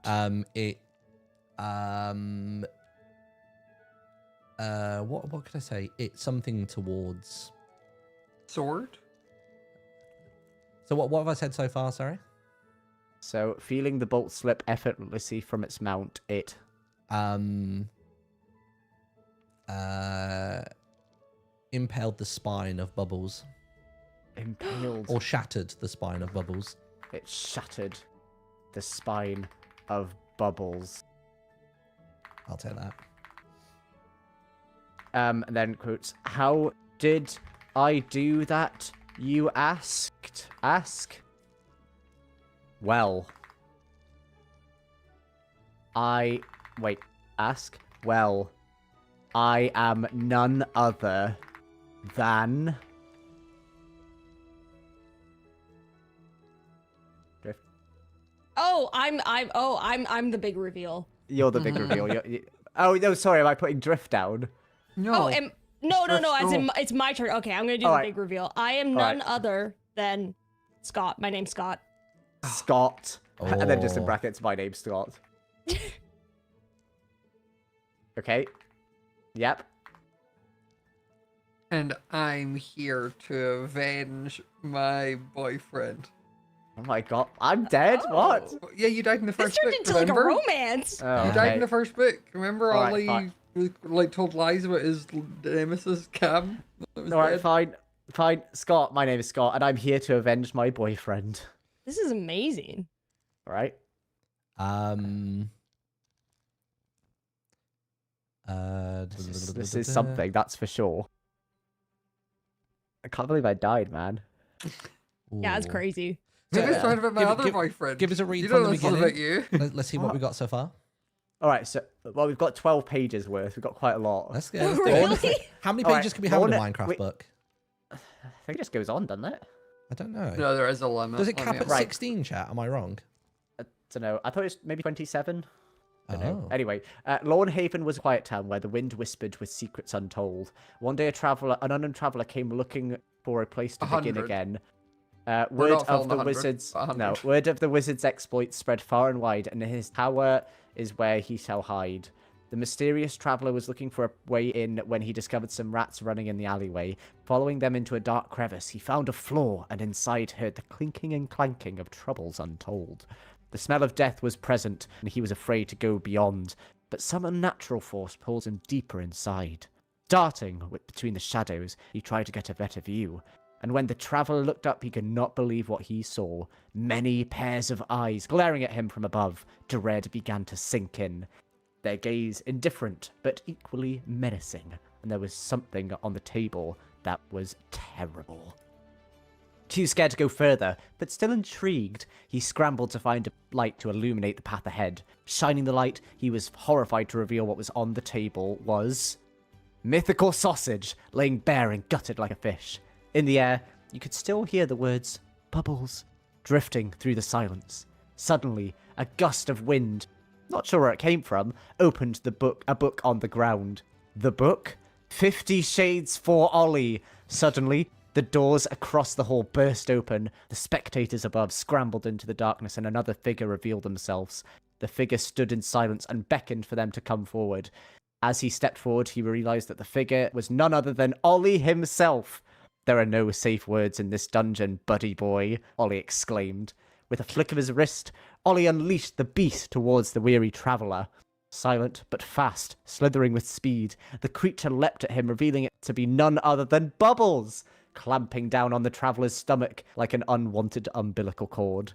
What could I say? It's something towards. Sword? So what have I said so far? Sorry. So, feeling the bolt slip effortlessly from its mount, it impaled the spine of Bubbles, impaled. or shattered the spine of Bubbles. It shattered the spine of Bubbles. I'll take that. And then quotes, "How did I do that? You asked. Ask. Well, ask. Well, I am none other than." Oh, I'm the big reveal. You're the big reveal. Oh, no, sorry, am I putting drift down? No. Oh, no. As in, it's my turn. Okay, I'm gonna do the big reveal. I am none other than Scott. My name's Scott. Scott. And then just in Oh. brackets, my name's Scott. Okay. Yep. And I'm here to avenge my boyfriend. Oh my god, I'm dead? What? Yeah, you died in the This first turned book, into like a remember? romance. Oh, You died okay. in the first book. Remember All right, Ollie fine. like told lies about his nemesis Cam? That was Alright, dead? fine. Scott, my name is Scott, and I'm here to avenge my boyfriend. This is amazing. Alright? This is something, that's for sure. I can't believe I died, man. Yeah, it's Ooh. crazy. Maybe it's So, talking about my other boyfriend. give us a read you from don't the know this about beginning. you. Let's see what we got so far. Alright, so, well, we've got 12 pages worth. We've got quite a lot. Let's do it. Really? How many All right, pages can we have in a Lorna- Minecraft wait. book? I think it just goes on, doesn't it? I don't know. No, there is a limit. Does it Let cap me at have a- 16, chat? Am I wrong? I don't know. I thought it was maybe 27. I don't know. Oh. Anyway, Lornhaven was a quiet town where the wind whispered with secrets untold. One day an unknown traveler came looking for a place to begin 100. again. We're Word not of filling the 100, wizard's but 100. word of the wizard's exploits spread far and wide, and his tower is where he shall hide. The mysterious traveler was looking for a way in when he discovered some rats running in the alleyway. Following them into a dark crevice, he found a floor, and inside heard the clinking and clanking of troubles untold. The smell of death was present, and he was afraid to go beyond, but some unnatural force pulls him deeper inside. Darting between the shadows, he tried to get a better view, and when the traveller looked up, he could not believe what he saw. Many pairs of eyes glaring at him from above. Dread began to sink in, their gaze indifferent but equally menacing, and there was something on the table that was terrible. Too scared to go further, but still intrigued, he scrambled to find a light to illuminate the path ahead. Shining the light, he was horrified to reveal what was on the table was mythical sausage, laying bare and gutted like a fish. In the air, you could still hear the words bubbles drifting through the silence. Suddenly, a gust of wind, not sure where it came from, opened a book on the ground. The book? 50 Shades for Ollie. Suddenly, the doors across the hall burst open. The spectators above scrambled into the darkness, and another figure revealed themselves. The figure stood in silence and beckoned for them to come forward. As he stepped forward, he realized that the figure was none other than Ollie himself. "There are no safe words in this dungeon, buddy boy," Ollie exclaimed. With a flick of his wrist, Ollie unleashed the beast towards the weary traveller. Silent but fast, slithering with speed, the creature leapt at him, revealing it to be none other than Bubbles, clamping down on the traveller's stomach like an unwanted umbilical cord.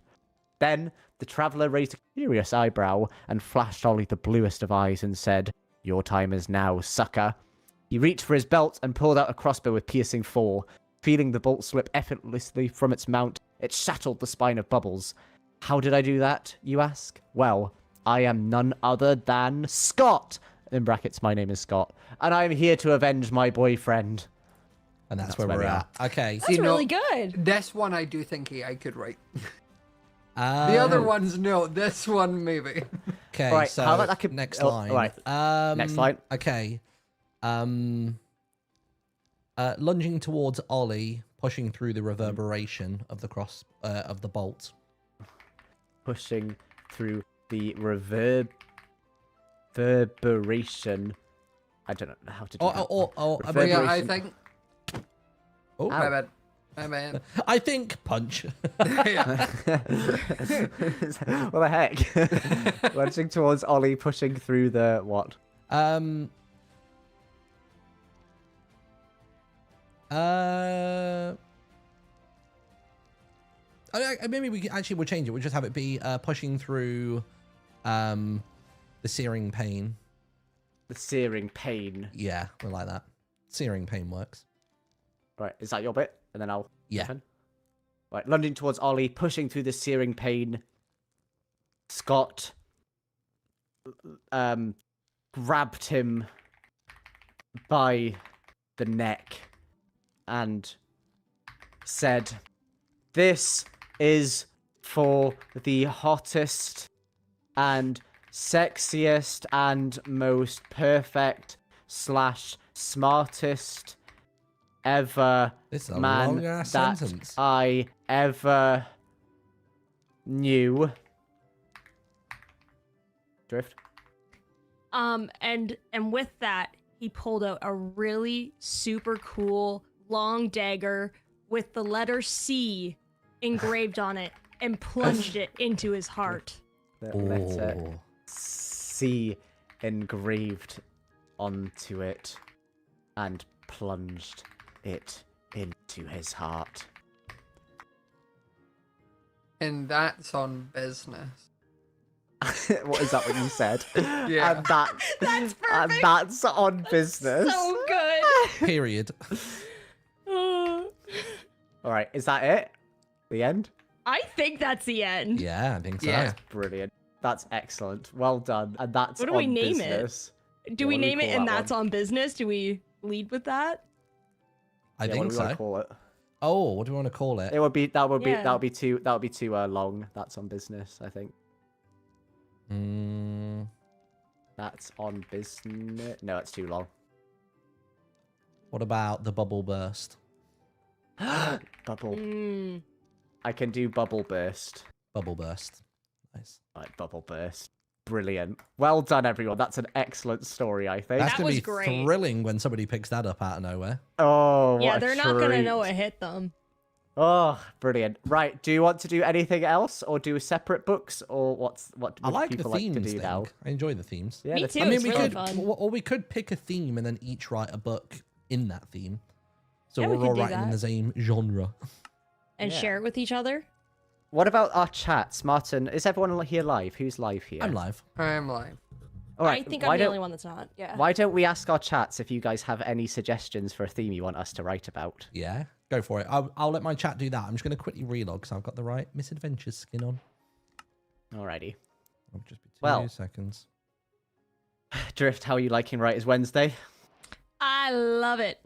Then the traveller raised a curious eyebrow and flashed Ollie the bluest of eyes and said, "Your time is now, sucker." He reached for his belt and pulled out a crossbow with piercing 4. Feeling the bolt slip effortlessly from its mount, it shattered the spine of Bubbles. How did I do that, you ask? Well, I am none other than Scott! In brackets, my name is Scott. And I am here to avenge my boyfriend. And that's where we're at. Okay. That's really good. This one I do think I could write. The The other ones, no. This one, maybe. Okay, Right, so how about that could- next oh, line. right. Next line. Okay. Lunging towards Ollie, pushing through the reverberation of the of the bolt. Pushing through the reverberation. I don't know how to do that. But yeah, I Reverberation. think. Oh, My bad. My bad. I think punch. Yeah. What the heck? Lunging towards Ollie, pushing through the what? Maybe we'll change it. We'll just have it be pushing through the searing pain. The searing pain. Yeah, we like that. Searing pain works. Right, is that your bit? And then I'll... Yeah. jump in? Right, lunging towards Ollie, pushing through the searing pain. Scott grabbed him by the neck and said, "This is for the hottest and sexiest and most perfect / smartest ever This is a man long-ass that sentence. I ever knew. Drift. And with that, he pulled out a really super cool long dagger with the letter C engraved on it and plunged it into his heart. The letter Oh. C engraved onto it and plunged it into his heart. And that's on business. What is that what you said? Yeah. And that's perfect. And that's on business. So good. Period. All right, is that it? The end? I think that's the end. Yeah, I think so. Yeah. That's brilliant. That's excellent. Well done. And that's What do we on name business. Do Yeah, we what do we name it call and that that's one? on business? Do we lead with that? I Yeah, think what do we want so. to call it? Oh, what do we want to call it? It would be that would Yeah. be too long. That's on business, I think. That's on business. No, it's too long. What about the bubble burst? Bubble. Mm. I can do bubble burst. Bubble burst. Nice. Right, bubble burst. Brilliant. Well done, everyone. That's an excellent story, I think. That's That gonna was be great. thrilling when somebody picks that up out of nowhere. Oh, what Yeah, a they're not gonna know treat. it hit them. Oh, brilliant. Right, do you want to do anything else or do separate books or what I would like the people themes like to do thing. now? I enjoy the themes. Yeah, Me the too. I themes mean, It's we really could, fun. or we could pick a theme and then each write a book in that theme. So Yeah, we we're could all do writing in that. the same genre. And Yeah. share it with each other. What about our chats? Martin, is everyone here live? Who's live here? I'm live. I'm live. All right, I think why I'm the don't- only one that's not. Yeah. Why don't we ask our chats if you guys have any suggestions for a theme you want us to write about? Yeah, go for it. I'll let my chat do that. I'm just going to quickly relog because I've got the right Misadventures skin on. Alrighty. I'll just be 2 Well. seconds. Drift, how are you liking Writers Wednesday? I love it.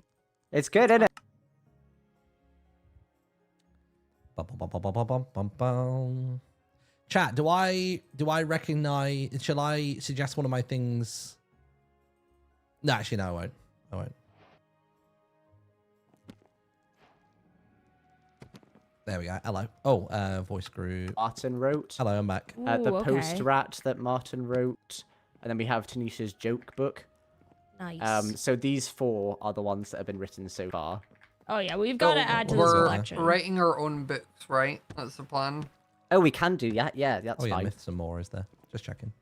It's good, isn't it? Bum, bum, bum, bum, bum, bum, bum, bum. Chat, do I recognize? Shall I suggest one of my things? No, actually, no, I won't. I won't. There we go. Hello. Oh, voice group. Martin wrote. Hello, I'm back. Ooh, The okay. post rat that Martin wrote. And then we have Tanisha's joke book. Nice. So these 4 are the ones that have been written so far. Oh yeah, we've got to So add to this we're collection. writing our own books, right? That's the plan. Oh, we can do that. Yeah, that's Oh yeah, fine. myths and more is there? Just checking.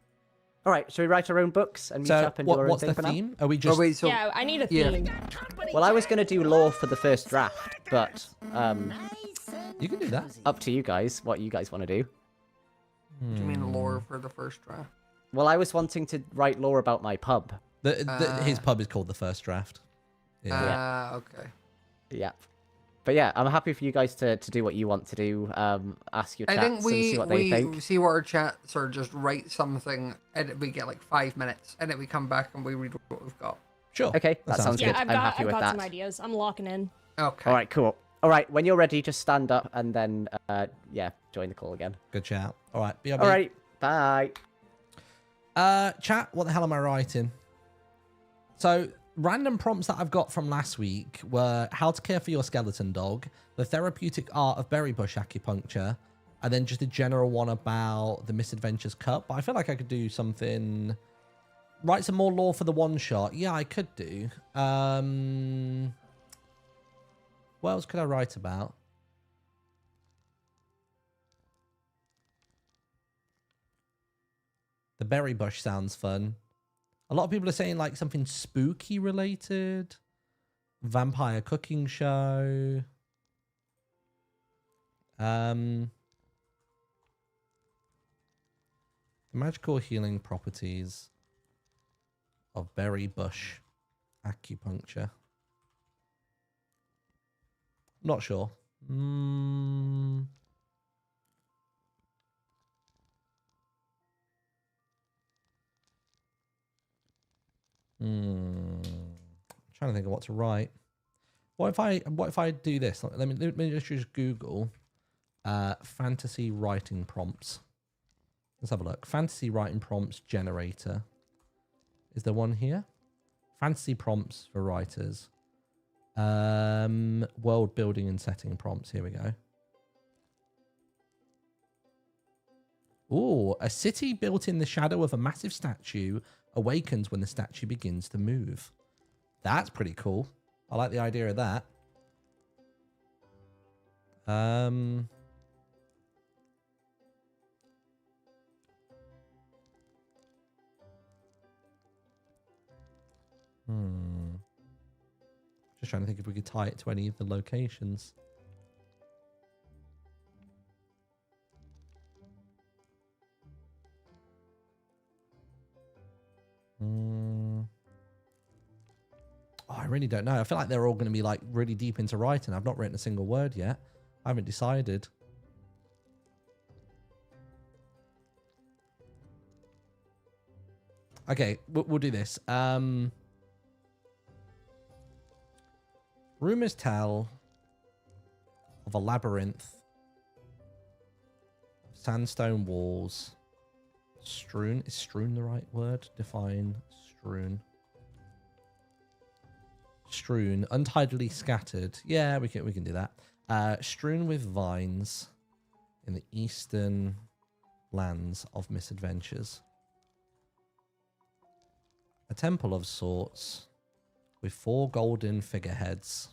All right, shall we write our own books and meet So, up and do our own what's thing the for now? theme? Are we just? Oh wait, so Yeah, I need a Yeah. theme. Well, I was going to do lore for the first draft, but You can do that. up to you guys what you guys want to do. what do you mean lore for the first draft? Well, I was wanting to write lore about my pub. His pub is called the First Draft. Yeah. Okay. Yeah. But yeah, I'm happy for you guys to do what you want to do. Ask your I chats think and we see what they think. see what our chats are. Just write something, and we get like 5 minutes, and then we come back and we read what we've got. Sure. Okay, that sounds good. Yeah, good. I've I'm got happy with that. some ideas. I'm locking in. Okay. All right, cool. All right, when you're ready, just stand up and then, join the call again. Good chat. All right. BRB. All right, bye. Chat, what the hell am I writing? So, random prompts that I've got from last week were how to care for your skeleton dog, the therapeutic art of berry bush acupuncture, and then just a general one about the Misadventures Cup. But I feel like I could do something... Write some more lore for the one-shot. Yeah, I could do. What else could I write about? The berry bush sounds fun. A lot of people are saying like something spooky related. Vampire cooking show. The magical healing properties of berry bush acupuncture. Not sure. Trying to think of what to write. What if I do this? Let me just Google fantasy writing prompts. Let's have a look. Fantasy writing prompts generator. Is there one here? Fantasy prompts for writers. World building and setting prompts. Here we go. Ooh, a city built in the shadow of a massive statue awakens when the statue begins to move. That's pretty cool. I like the idea of that. Just trying to think if we could tie it to any of the locations. Oh, I really don't know. I feel like they're all going to be like really deep into writing. I've not written a single word yet. I haven't decided. Okay, we'll do this. Rumors tell of a labyrinth, sandstone walls, strewn. Is strewn the right word? Define strewn. Strewn, untidily scattered. Yeah, we can do that. Strewn with vines in the eastern lands of Misadventures. A temple of sorts with 4 golden figureheads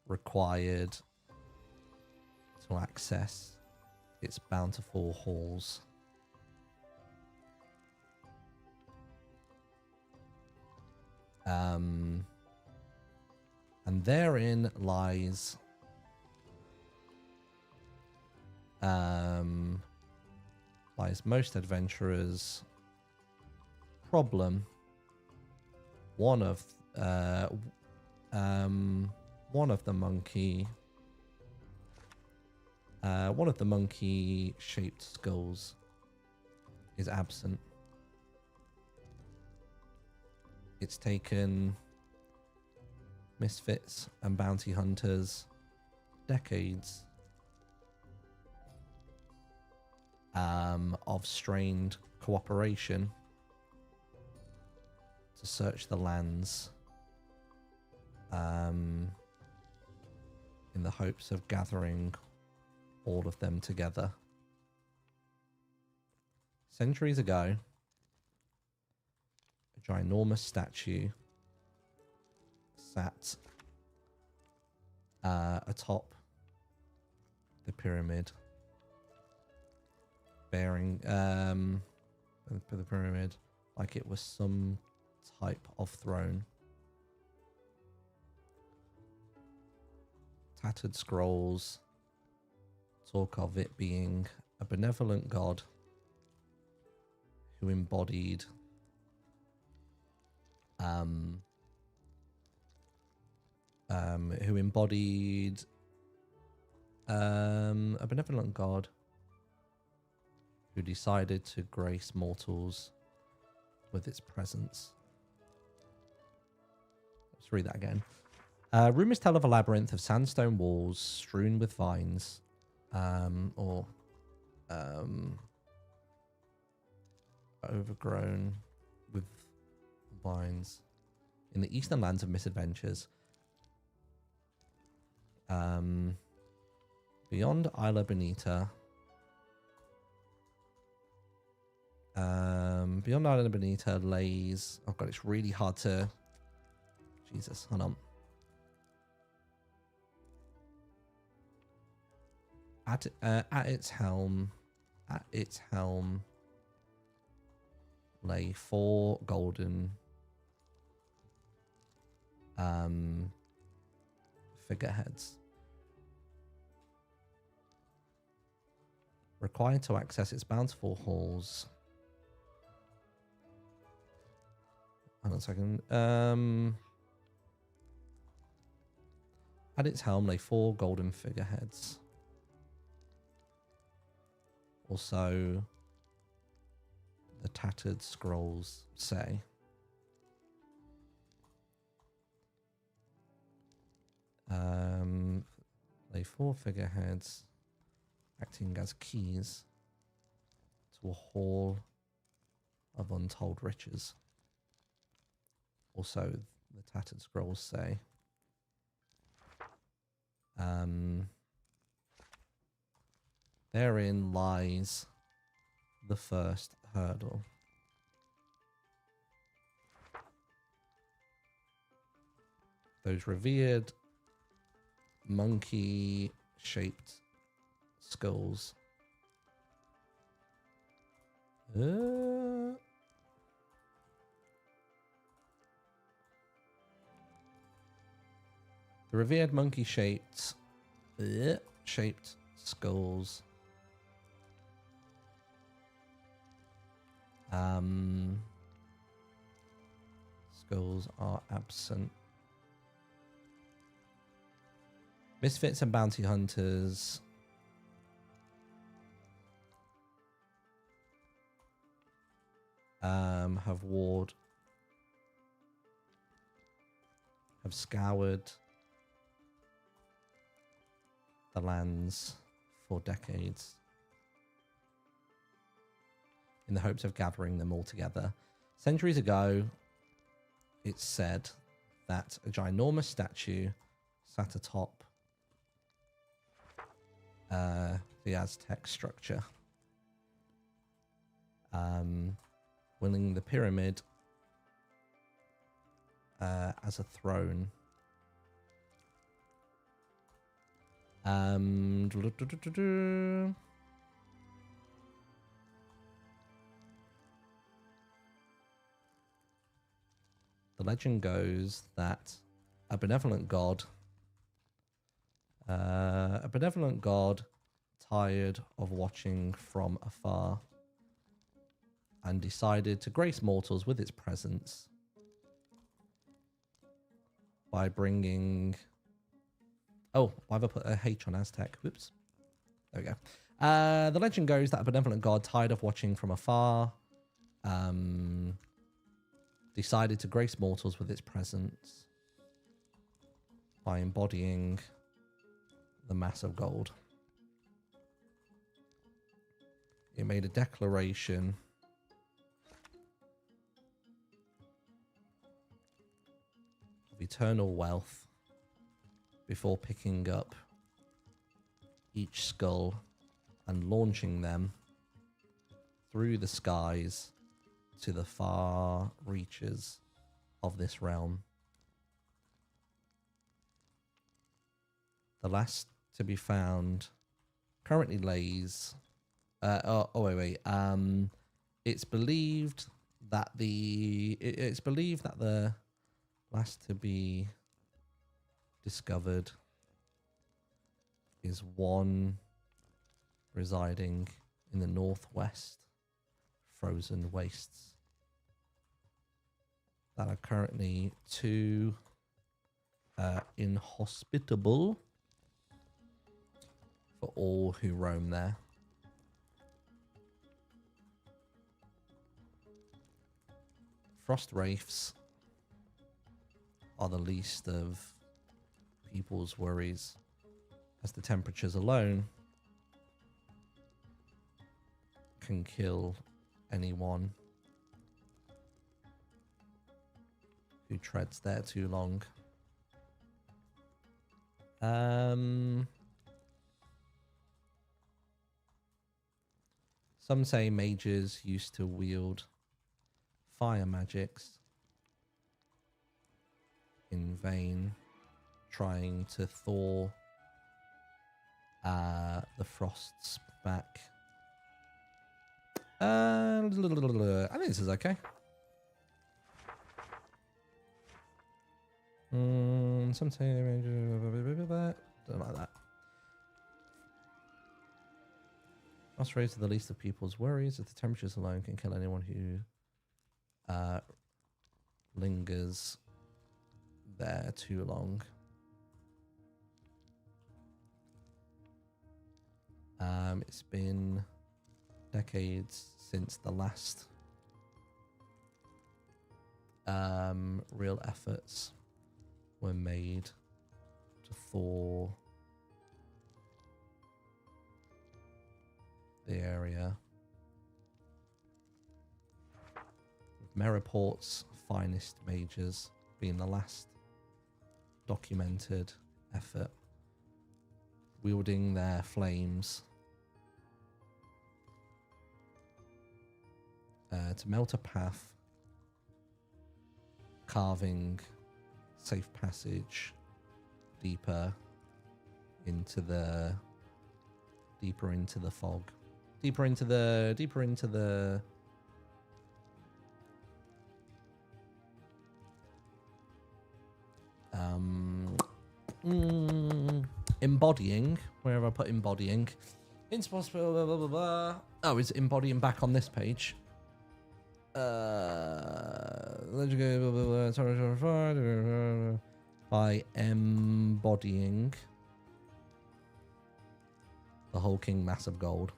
required to access its bountiful halls. And therein lies most adventurers' problem. One of the monkey-shaped skulls is absent. It's taken misfits and bounty hunters decades of strained cooperation to search the lands in the hopes of gathering all of them together. Centuries ago, a ginormous statue sat atop the pyramid, bearing the pyramid like it was some type of throne. Tattered scrolls talk of it being a benevolent god who embodied a benevolent god who decided to grace mortals with its presence. Let's read that again. Rumors tell of a labyrinth of sandstone walls strewn with vines, overgrown with vines in the eastern lands of Misadventures. Beyond Isla Bonita. Beyond Isla Bonita lays... Oh god, it's really hard to... Jesus, hold on. At its helm lay 4 golden figureheads required to access its bountiful halls. Hold on a second. At its helm lay 4 golden figureheads. Also, the tattered scrolls say. Lay 4 figureheads acting as keys to a hall of untold riches. Also, the tattered scrolls say, therein lies the first hurdle. Those revered monkey-shaped skulls. The revered monkey-shaped skulls. Skulls are absent. Misfits and bounty hunters have scoured the lands for decades in the hopes of gathering them all together. Centuries ago, it's said that a ginormous statue sat atop the Aztec structure, willing the pyramid as a throne. The legend goes that a benevolent god, tired of watching from afar, and decided to grace mortals with its presence by bringing... Oh, why have I put a H on Aztec? Whoops. There we go. The legend goes that a benevolent god, tired of watching from afar, decided to grace mortals with its presence by embodying the mass of gold. It made a declaration of eternal wealth before picking up each skull and launching them through the skies to the far reaches of this realm. The last to be found currently lays... It's believed that the last to be discovered is one residing in the northwest frozen wastes that are currently too inhospitable for all who roam there. Frost wraiths are the least of people's worries, as the temperatures alone can kill anyone who treads there too long. Some say mages used to wield fire magics in vain, trying to thaw the frosts back. I think this is okay. Some say don't like that. Frost rays are the least of people's worries, as the temperatures alone can kill anyone who lingers there too long. It's been decades since the last real efforts were made to thaw the area. With Meriport's finest mages being the last documented effort, wielding their flames to melt a path, carving safe passage deeper into the fog, deeper into the embodying. Where have I put embodying? Impossible. Blah, blah, blah, blah. Oh, is embodying back on this page? By embodying the hulking mass of gold.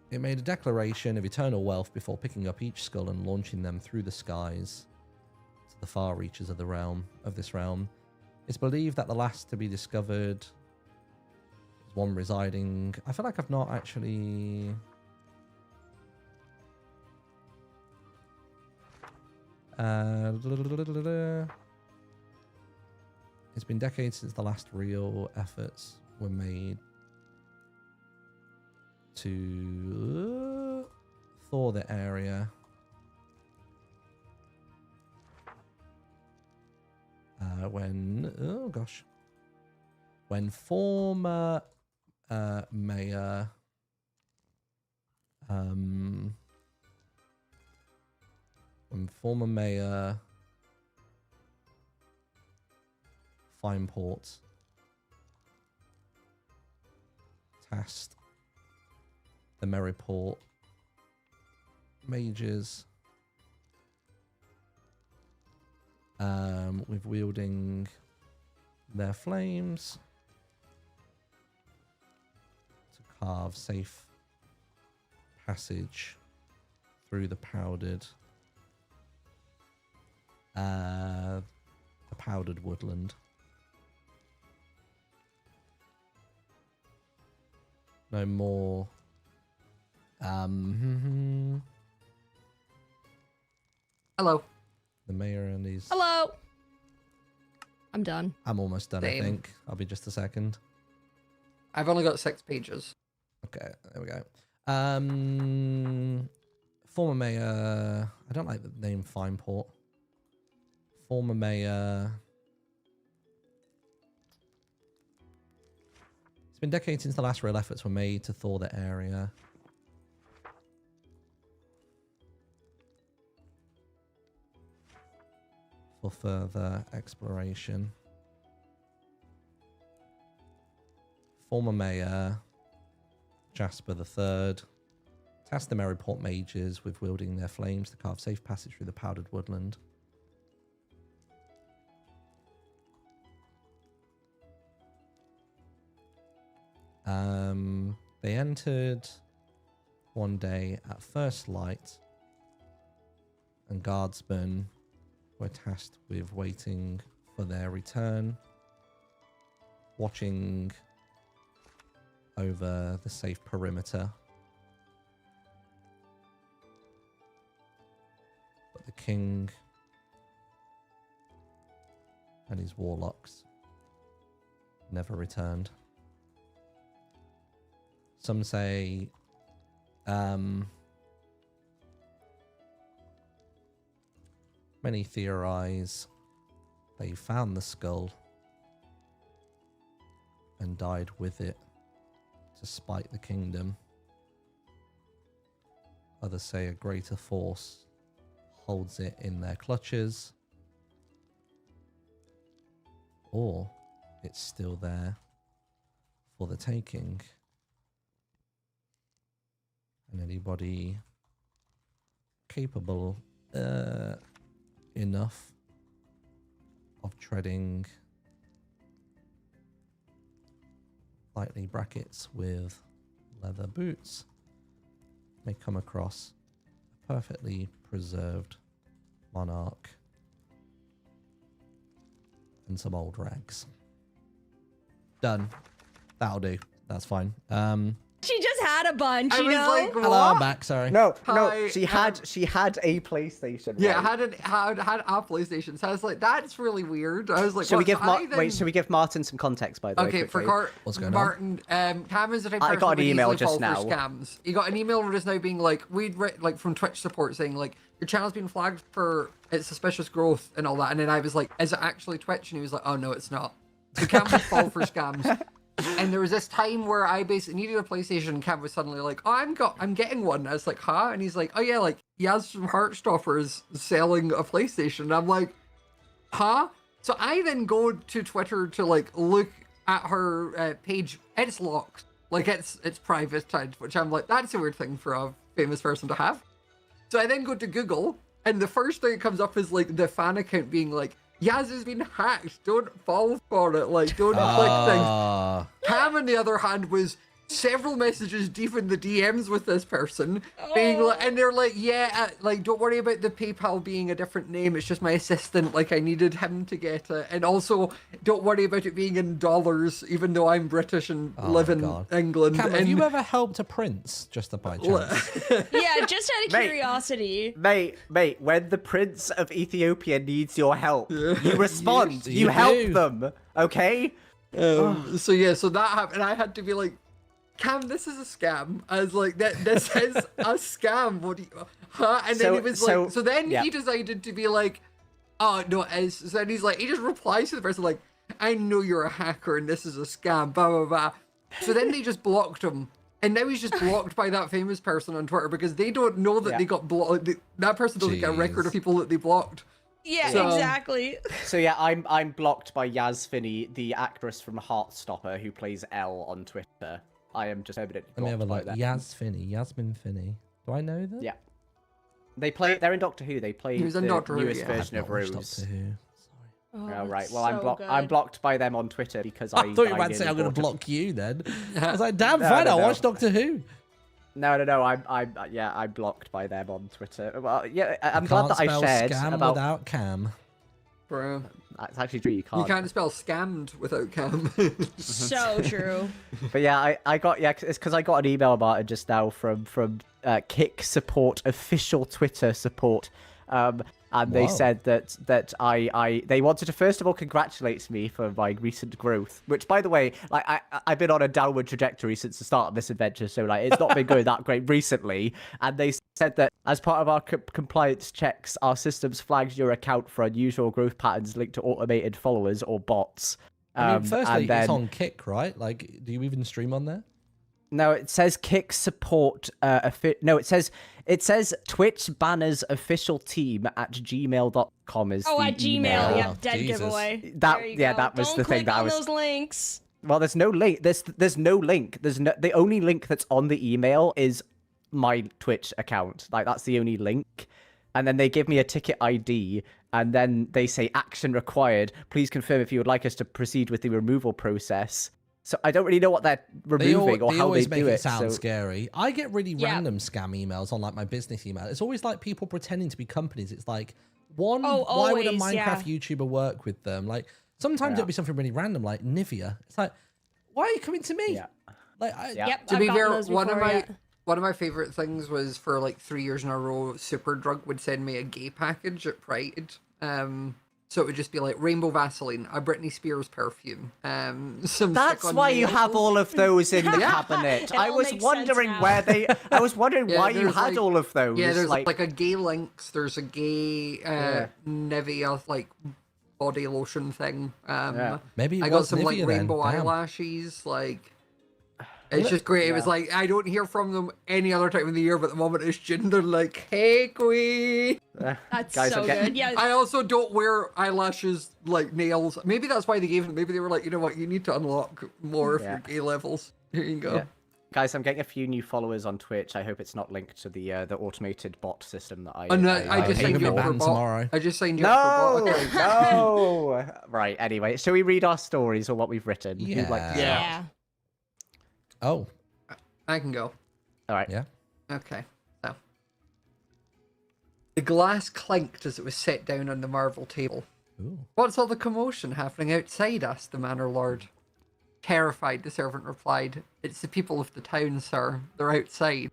It made a declaration of eternal wealth before picking up each skull and launching them through the skies to the far reaches of the realm of this realm. It's believed that the last to be discovered is one residing. I feel like I've not actually. It's been decades since the last real efforts were made to thaw the area. When former mayor Fineport tasked the Merryport mages with wielding their flames to carve safe passage through the powdered woodland. No more. Hello. The mayor and his. Hello. I'm done. I'm almost done. Same. I think. I'll be just a second. I've only got 6 pages. Okay, there we go. Former mayor. I don't like the name Fineport. Former mayor. It's been decades since the last real efforts were made to thaw the area. For further exploration. Former mayor Jasper III tasked the Merryport mages with wielding their flames to carve safe passage through the powdered woodland. They entered one day at first light, and guardsmen were tasked with waiting for their return, watching over the safe perimeter. But the king and his warlocks never returned. Some say many theorize they found the skull and died with it to spite the kingdom. Others say a greater force holds it in their clutches, or it's still there for the taking. And anybody capable enough of treading lightly brackets with leather boots may come across a perfectly preserved monarch and some old rags. Done. That'll do. That's fine. She just had a bunch, I you was know? like, Hello, what? I'm back. Sorry. No, Hi, she had a PlayStation. Yeah, right? had a PlayStation. So I was like, that's really weird. I was like, Should we give then... should we give Martin some context by the way? Okay, for quickly? What's going on? Martin, Cam is the type of I person got an who would email easily just fall now. for scams. He got an email just now being like, like from Twitch support saying like, your channel's been flagged for its suspicious growth and all that. And then I was like, is it actually Twitch? And he was like, oh no, it's not. So Cam would fall for scams. And there was this time where I basically needed a PlayStation, and Cam was suddenly like, "Oh, I'm getting one." And I was like, "Huh?" And he's like, "Oh yeah, like Yaz from Heartstopper is selling a PlayStation." And I'm like, "Huh?" So I then go to Twitter to like look at her page. It's locked, like it's private, which I'm like, that's a weird thing for a famous person to have. So I then go to Google, and the first thing that comes up is like the fan account being like, Yaz has been hacked. Don't fall for it. Like, don't click things. Cam, on the other hand, was several messages deep in the DMs with this person, being like, and they're like, yeah, like, don't worry about the PayPal being a different name. It's just my assistant. Like, I needed him to get it. And also, don't worry about it being in dollars, even though I'm British and live in England. Cam, have you ever helped a prince just by chance? Yeah, just out of curiosity. Mate, when the Prince of Ethiopia needs your help, you respond. You You help do. them, okay? So yeah, so that happened. And I had to be like, Cam, this is a scam. I was like, this is a scam. What do you, huh? And then he was like, so then he decided to be like, oh, no, it is. So then he's like, he just replies to the person like, I know you're a hacker and this is a scam, blah, blah, blah. So then they just blocked him. And now he's just blocked by that famous person on Twitter because they don't know that they got blocked. That person doesn't get a record of people that they blocked. Yeah, So- exactly. So yeah, I'm blocked by Yaz Finney, the actress from Heartstopper who plays Elle on Twitter. I am just permanently Let me have a blocked look. by them. Yasmin Finney. Do I know them? Yeah. They're in Doctor Who. They play He was in the Doctor Who, newest yeah. version I've of not watched Rose. Doctor Who. Oh, right. that's Well, so I'm good. blocked by them on Twitter because I thought you were about to say I'm going to nearly block you then. I was like, damn, No, fine, no, I'll no. watch Doctor Who. No. I'm blocked by them on Twitter. Well, yeah, I'm You glad can't that I spell shared scam about. without Cam. Bro. It's actually true. You can't. You can't spell scammed without Cam. So true. But yeah, I got it's because I got an email about it just now from Kick Support official Twitter support, and they Wow. said that they wanted to first of all congratulate me for my recent growth, which by the way, like I've been on a downward trajectory since the start of Misadventures, so like it's not been going that great recently, and they said that as part of our compliance checks, our systems flagged your account for unusual growth patterns linked to automated followers or bots. I mean, firstly, and then, it's on Kick, right? Like, do you even stream on there? No, it says Kick Support. No, it says Twitch banners official team at gmail.com is Oh, the at Gmail. email. Yep, dead Jesus. giveaway. That- There you yeah, go. that was Don't the thing click that I on was- those links. Well, there's no link. There's no link. The only link that's on the email is my Twitch account. Like that's the only link. And then they give me a ticket ID, and then they say action required. Please confirm if you would like us to proceed with the removal process. So I don't really know what they're removing or they how always they make do it it. sound So scary. I get really Yeah. random scam emails on like my business email. It's always like people pretending to be companies. It's like, one, Oh, why would a always, yeah. Minecraft YouTuber work with them? Like sometimes it'll be something really random, like Nivea. It's like, why are you coming to me? Yeah. Like, Yeah. Yep, To I've be gotten fair, those one of before, my yeah. one of my favorite things was for like 3 years in a row, Superdrug would send me a gay package at Pride. So it would just be like rainbow Vaseline, a Britney Spears perfume, some that's stick-on why you nails. have all of those in the Yeah. cabinet. It I all was makes sense wondering now. where they. I was wondering Yeah, why you there's, had like- all of those. Yeah, there's like a gay Lynx, there's a gay Yeah. Nivea like body lotion thing. maybe it I got was some like Nivea then. rainbow Damn. eyelashes, like it's just great. It was like I don't hear from them any other time of the year, but the moment it's June, they're like, "Hey, queen." That's Guys, so I'm getting- good. Yeah. I also don't wear eyelashes like nails. Maybe that's why they gave it. Maybe they were like, you know what, you need to unlock more of Yeah. your gay levels. Here you go. Yeah. Guys, I'm getting a few new followers on Twitch. I hope it's not linked to the automated bot system that I. And I I just hate signed you being up for banned bot. tomorrow. I just signed you up for No, bot. Okay. no. Right. Anyway, shall we read our stories or what we've written? Who'd like to Yeah. start? Yeah. Oh, I can go. All right. yeah. Okay. So the glass clinked as it was set down on the marble table. Ooh. What's all the commotion happening outside? Asked the manor lord. Terrified, the servant replied, "It's the people of the town, sir. They're outside."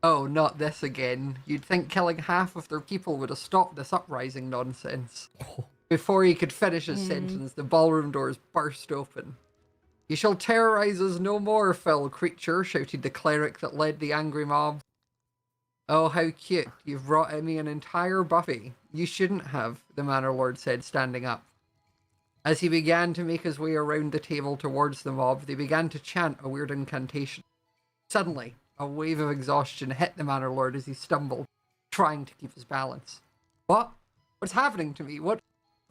"Oh, not this again. You'd think killing half of their people would have stopped this uprising nonsense." Before he could finish his sentence, the ballroom doors burst open. "You shall terrorize us no more, foul creature," shouted the cleric that led the angry mob. "Oh, how cute. You've brought me an entire buffet. You shouldn't have," the manor lord said, standing up. As he began to make his way around the table towards the mob, they began to chant a weird incantation. Suddenly, a wave of exhaustion hit the manor lord as he stumbled, trying to keep his balance. "What? What's happening to me? What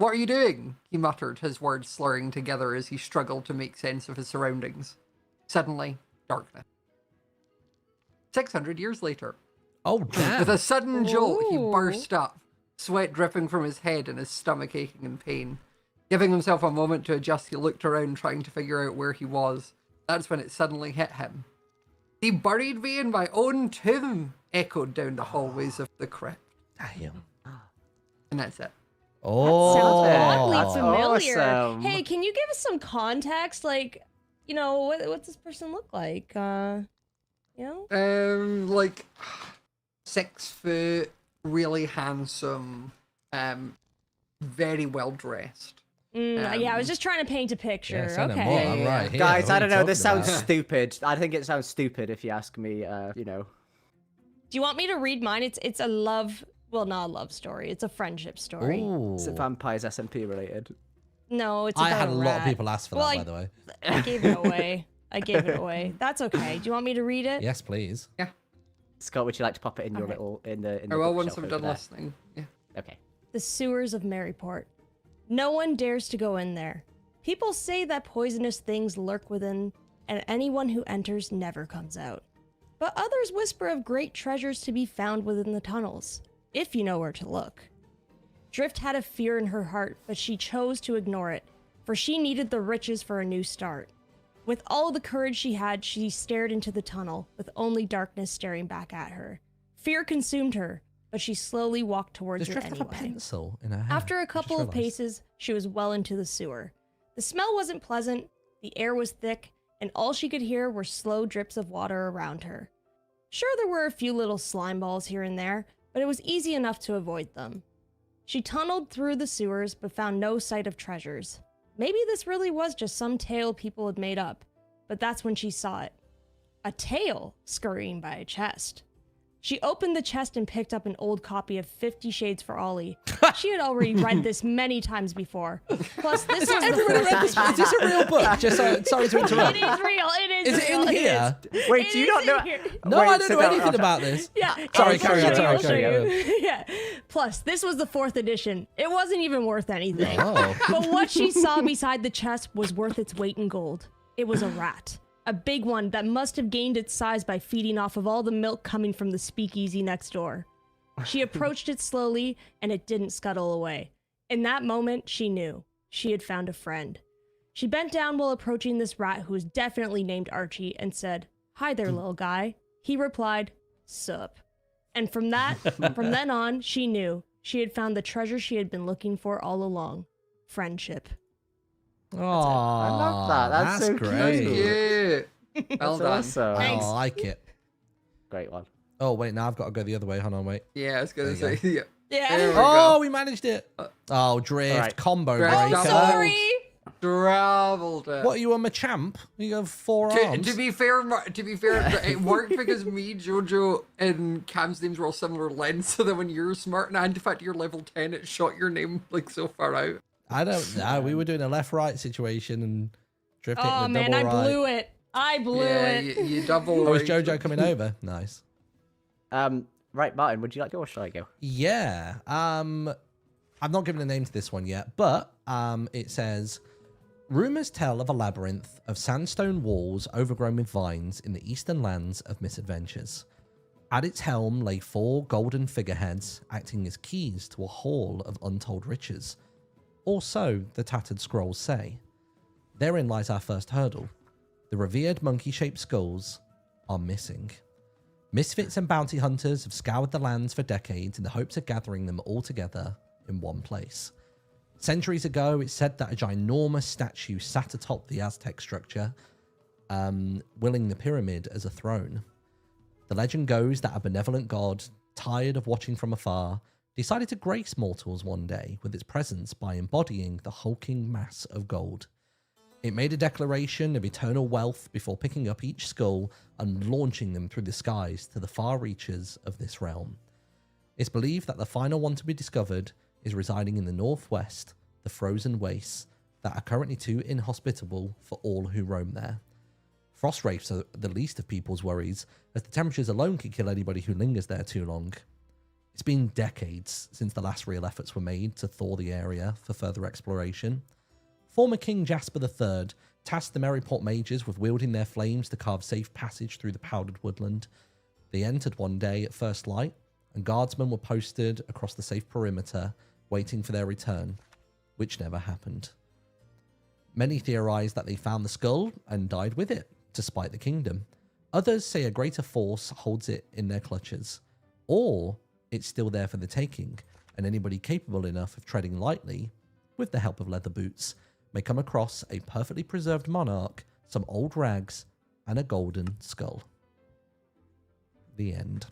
are you doing?" he muttered, his words slurring together as he struggled to make sense of his surroundings. Suddenly, darkness. 600 years later. Oh, damn. With a sudden jolt, he Ooh. burst up, sweat dripping from his head and his stomach aching in pain. Giving himself a moment to adjust, he looked around, trying to figure out where he was. That's when it suddenly hit him. "They buried me in my own tomb," echoed down the hallways of the crypt. Damn. And that's it. Oh, Sounds oddly That's familiar. awesome. Hey, can you give us some context? Like, you know, what's this person look like? You know? Like 6 foot, really handsome, very well dressed. Yeah, I was just trying to paint a picture. Yeah, say no Okay. more. I'm right here. Guys, What I are don't you know. This talking sounds about? stupid. I think it sounds stupid if you ask me. You know. Do you want me to read mine? It's a love, well, not a love story. It's a friendship story. Ooh. Is it vampires SMP related? No, it's I about had a lot of rat. people ask for that, by the way. I gave it away. I gave it away. That's okay. Do you want me to read it? Yes, please. Scott, would you like to pop it in your Okay. little in the? I will bookshelf once I'm over done there? listening. Yeah. Okay. The sewers of Maryport. No one dares to go in there. People say that poisonous things lurk within, and anyone who enters never comes out. But others whisper of great treasures to be found within the tunnels, if you know where to look. Drift had a fear in her heart, but she chose to ignore it, for she needed the riches for a new start. With all the courage she had, she stared into the tunnel, with only darkness staring back at her. Fear consumed her, but she slowly walked towards Does it Drift have a anyway. pencil in her hand? After a I just couple of realised. paces, she was well into the sewer. The smell wasn't pleasant, the air was thick, and all she could hear were slow drips of water around her. Sure, there were a few little slime balls here and there, but it was easy enough to avoid them. She tunneled through the sewers, but found no sight of treasures. Maybe this really was just some tale people had made up, but that's when she saw it. A tail scurrying by a chest. She opened the chest and picked up an old copy of 50 Shades for Ollie. She had already read this many times before. Plus, this was the Everyone fourth read this. Is this a real book? Just sorry to interrupt. It is real. It is Is it real. in here? Wait, It do you is not in know? here. No, Wait, I don't so know anything I'll- about this. Yeah. Sorry, I'll carry show on, you, sorry, I'll show carry you. Yeah. Plus, this was the 4th edition. It wasn't even worth anything. Oh. But what she saw beside the chest was worth its weight in gold. It was a rat. A big one that must have gained its size by feeding off of all the milk coming from the speakeasy next door. She approached it slowly, and it didn't scuttle away. In that moment, she knew. She had found a friend. She bent down while approaching this rat who was definitely named Archie and said, "Hi there, little guy." He replied, "Sup." And from then on, she knew. She had found the treasure she had been looking for all along. Friendship. Oh, I love that. That's so great. cute. Yeah. Well That's done. awesome. Thanks. Oh, I like it. Great one. Oh, wait, now I've got to go the other way. Hold on, wait. Yeah, I was gonna There you say. Yeah. Yeah. There we Oh, go. we managed it. Oh, Drift, Alright. combo Drift, breaker. Oh, Breaker. sorry. Traveled it. What, are you a Machamp? You have 4 To arms? be fair, it worked because me, Jojo, and Cam's names were all similar lengths, so that when you're smart and in fact you're level 10, it shot your name like so far out. I don't know. We were doing a left-right situation and Drift hitting Oh the man, double I right. blew it. I blew Yeah, it. you double. Oh, is right. Jojo coming over? Nice. Right, Martin, would you like to go or shall I go? Yeah. I've not given a name to this one yet, but it says, rumors tell of a labyrinth of sandstone walls overgrown with vines in the eastern lands of Misadventures. At its helm lay 4 golden figureheads acting as keys to a hall of untold riches. Or so the tattered scrolls say. Therein lies our first hurdle. The revered monkey-shaped skulls are missing. Misfits and bounty hunters have scoured the lands for decades in the hopes of gathering them all together in one place. Centuries ago, it's said that a ginormous statue sat atop the Aztec structure, willing the pyramid as a throne. The legend goes that a benevolent god, tired of watching from afar, decided to grace mortals one day with its presence by embodying the hulking mass of gold. It made a declaration of eternal wealth before picking up each skull and launching them through the skies to the far reaches of this realm. It's believed that the final one to be discovered is residing in the northwest, the frozen wastes that are currently too inhospitable for all who roam there. Frost wraiths are the least of people's worries, as the temperatures alone could kill anybody who lingers there too long. It's been decades since the last real efforts were made to thaw the area for further exploration. Former King Jasper III tasked the Merryport mages with wielding their flames to carve safe passage through the powdered woodland. They entered one day at first light, and guardsmen were posted across the safe perimeter, waiting for their return, which never happened. Many theorize that they found the skull and died with it, to spite the kingdom. Others say a greater force holds it in their clutches, or it's still there for the taking, and anybody capable enough of treading lightly, with the help of leather boots, may come across a perfectly preserved monarch, some old rags, and a golden skull. The end.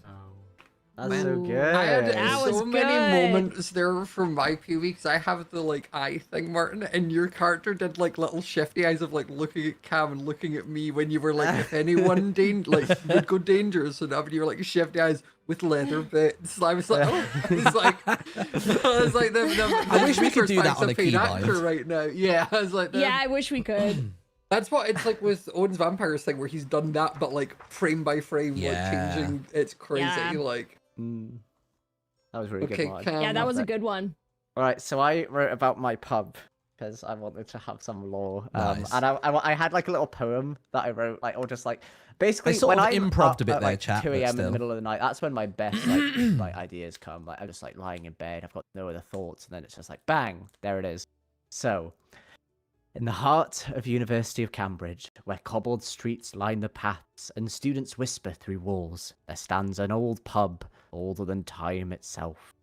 That's so good. I had That was so many good. moments there from my POV because I have the like eye thing, Martin, and your character did like little shifty eyes of like looking at Cam and looking at me when you were like, if anyone would go dangerous enough, and you were like shifty eyes with leather bits. I was like, oh, it's like, I was like, I wish we could do that on a paid keybind. actor right now. Yeah, I was like, Yeah, I wish we could. that's what it's like with Odin's Vampires thing, where he's done that, but like frame by frame, Yeah. like changing. It's crazy, Yeah. like. That was really Okay, good. Mark. Cam. Yeah, that was a good one. All right, so I wrote about my pub because I wanted to have some lore. Nice. And I had like a little poem that I wrote, like, or just like basically I sort when of I'm improv'd up a bit at, there, like, chat, 2 but a.m. in still. the middle of the night. That's when my best like ideas come. Like I'm just like lying in bed. I've got no other thoughts, and then it's just like bang, there it is. So, in the heart of University of Cambridge, where cobbled streets line the paths and students whisper through walls, there stands an old pub, older than time itself.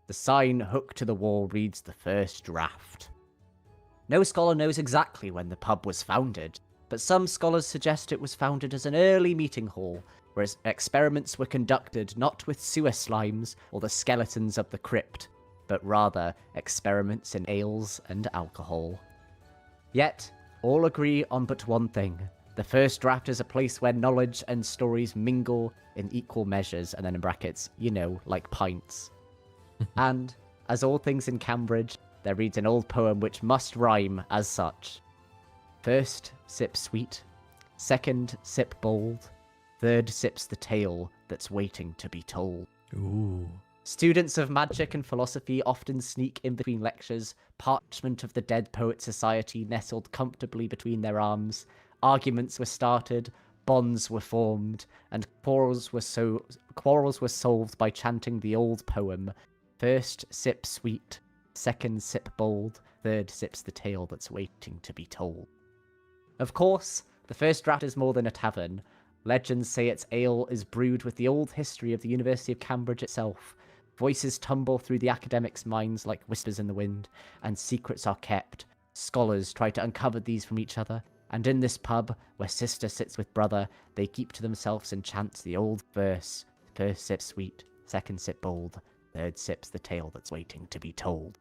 The sign hooked to the wall reads the first draft. No scholar knows exactly when the pub was founded, but some scholars suggest it was founded as an early meeting hall, where experiments were conducted not with sewer slimes or the skeletons of the crypt, but rather experiments in ales and alcohol. Yet, all agree on but one thing. The first draft is a place where knowledge and stories mingle in equal measures, and then in brackets, you know, like pints. And, as all things in Cambridge, there reads an old poem which must rhyme as such. First, sip sweet. Second, sip bold. Third, sips the tale that's waiting to be told. Ooh. Students of magic and philosophy often sneak in between lectures, parchment of the Dead Poet Society nestled comfortably between their arms. Arguments were started, bonds were formed, and quarrels were solved by chanting the old poem. First, sip sweet. Second, sip bold. Third, sips the tale that's waiting to be told. Of course, the first draft is more than a tavern. Legends say its ale is brewed with the old history of the University of Cambridge itself. Voices tumble through the academics' minds like whispers in the wind, and secrets are kept. Scholars try to uncover these from each other, and in this pub, where sister sits with brother, they keep to themselves and chant the old verse. First sip sweet, second sip bold, third sips the tale that's waiting to be told.